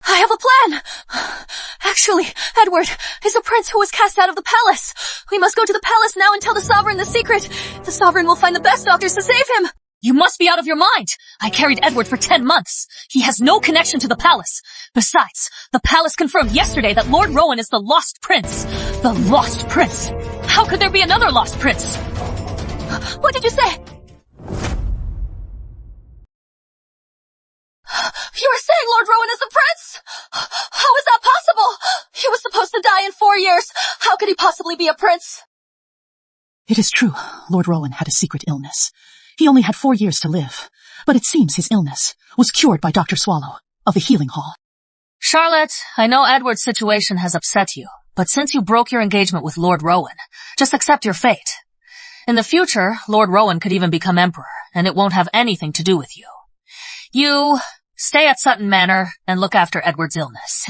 I have a plan. Actually, Edward is a prince who was cast out of the palace. We must go to the palace now and tell the sovereign the secret. The sovereign will find the best doctors to save him. You must be out of your mind. I carried Edward for 10 months. He has no connection to the palace. Besides, the palace confirmed yesterday that Lord Rowan is the lost prince. The lost prince. How could there be another lost prince? What did you say? You were saying Lord Rowan is a prince? How is that possible? He was supposed to die in 4 years. How could he possibly be a prince? It is true, Lord Rowan had a secret illness. He only had 4 years to live, but it seems his illness was cured by Dr. Swallow of the Healing Hall. Charlotte, I know Edward's situation has upset you, but since you broke your engagement with Lord Rowan, just accept your fate. In the future, Lord Rowan could even become emperor, and it won't have anything to do with you. You stay at Sutton Manor and look after Edward's illness.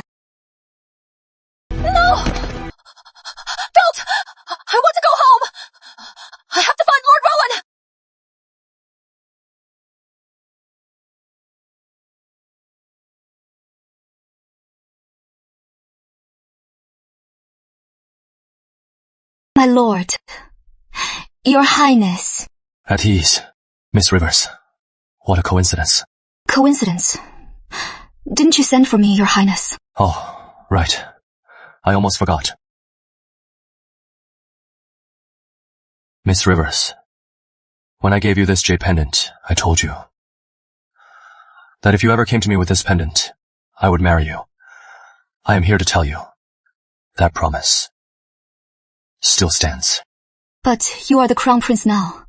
No! Don't! I want to go home! I have to find Lord Rowan! My lord, your highness. At ease, Miss Rivers. What a coincidence. Coincidence? Didn't you send for me, your highness? Oh, right. I almost forgot. Miss Rivers, when I gave you this jade pendant, I told you that if you ever came to me with this pendant, I would marry you. I am here to tell you that promise still stands. But you are the crown prince now.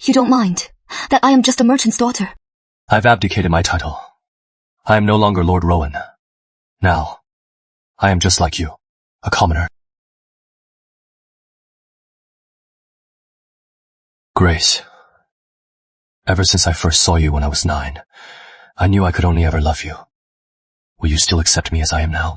You don't mind that I am just a merchant's daughter? I've abdicated my title. I am no longer Lord Rowan. Now, I am just like you, a commoner. Grace, ever since I first saw you when I was 9, I knew I could only ever love you. Will you still accept me as I am now?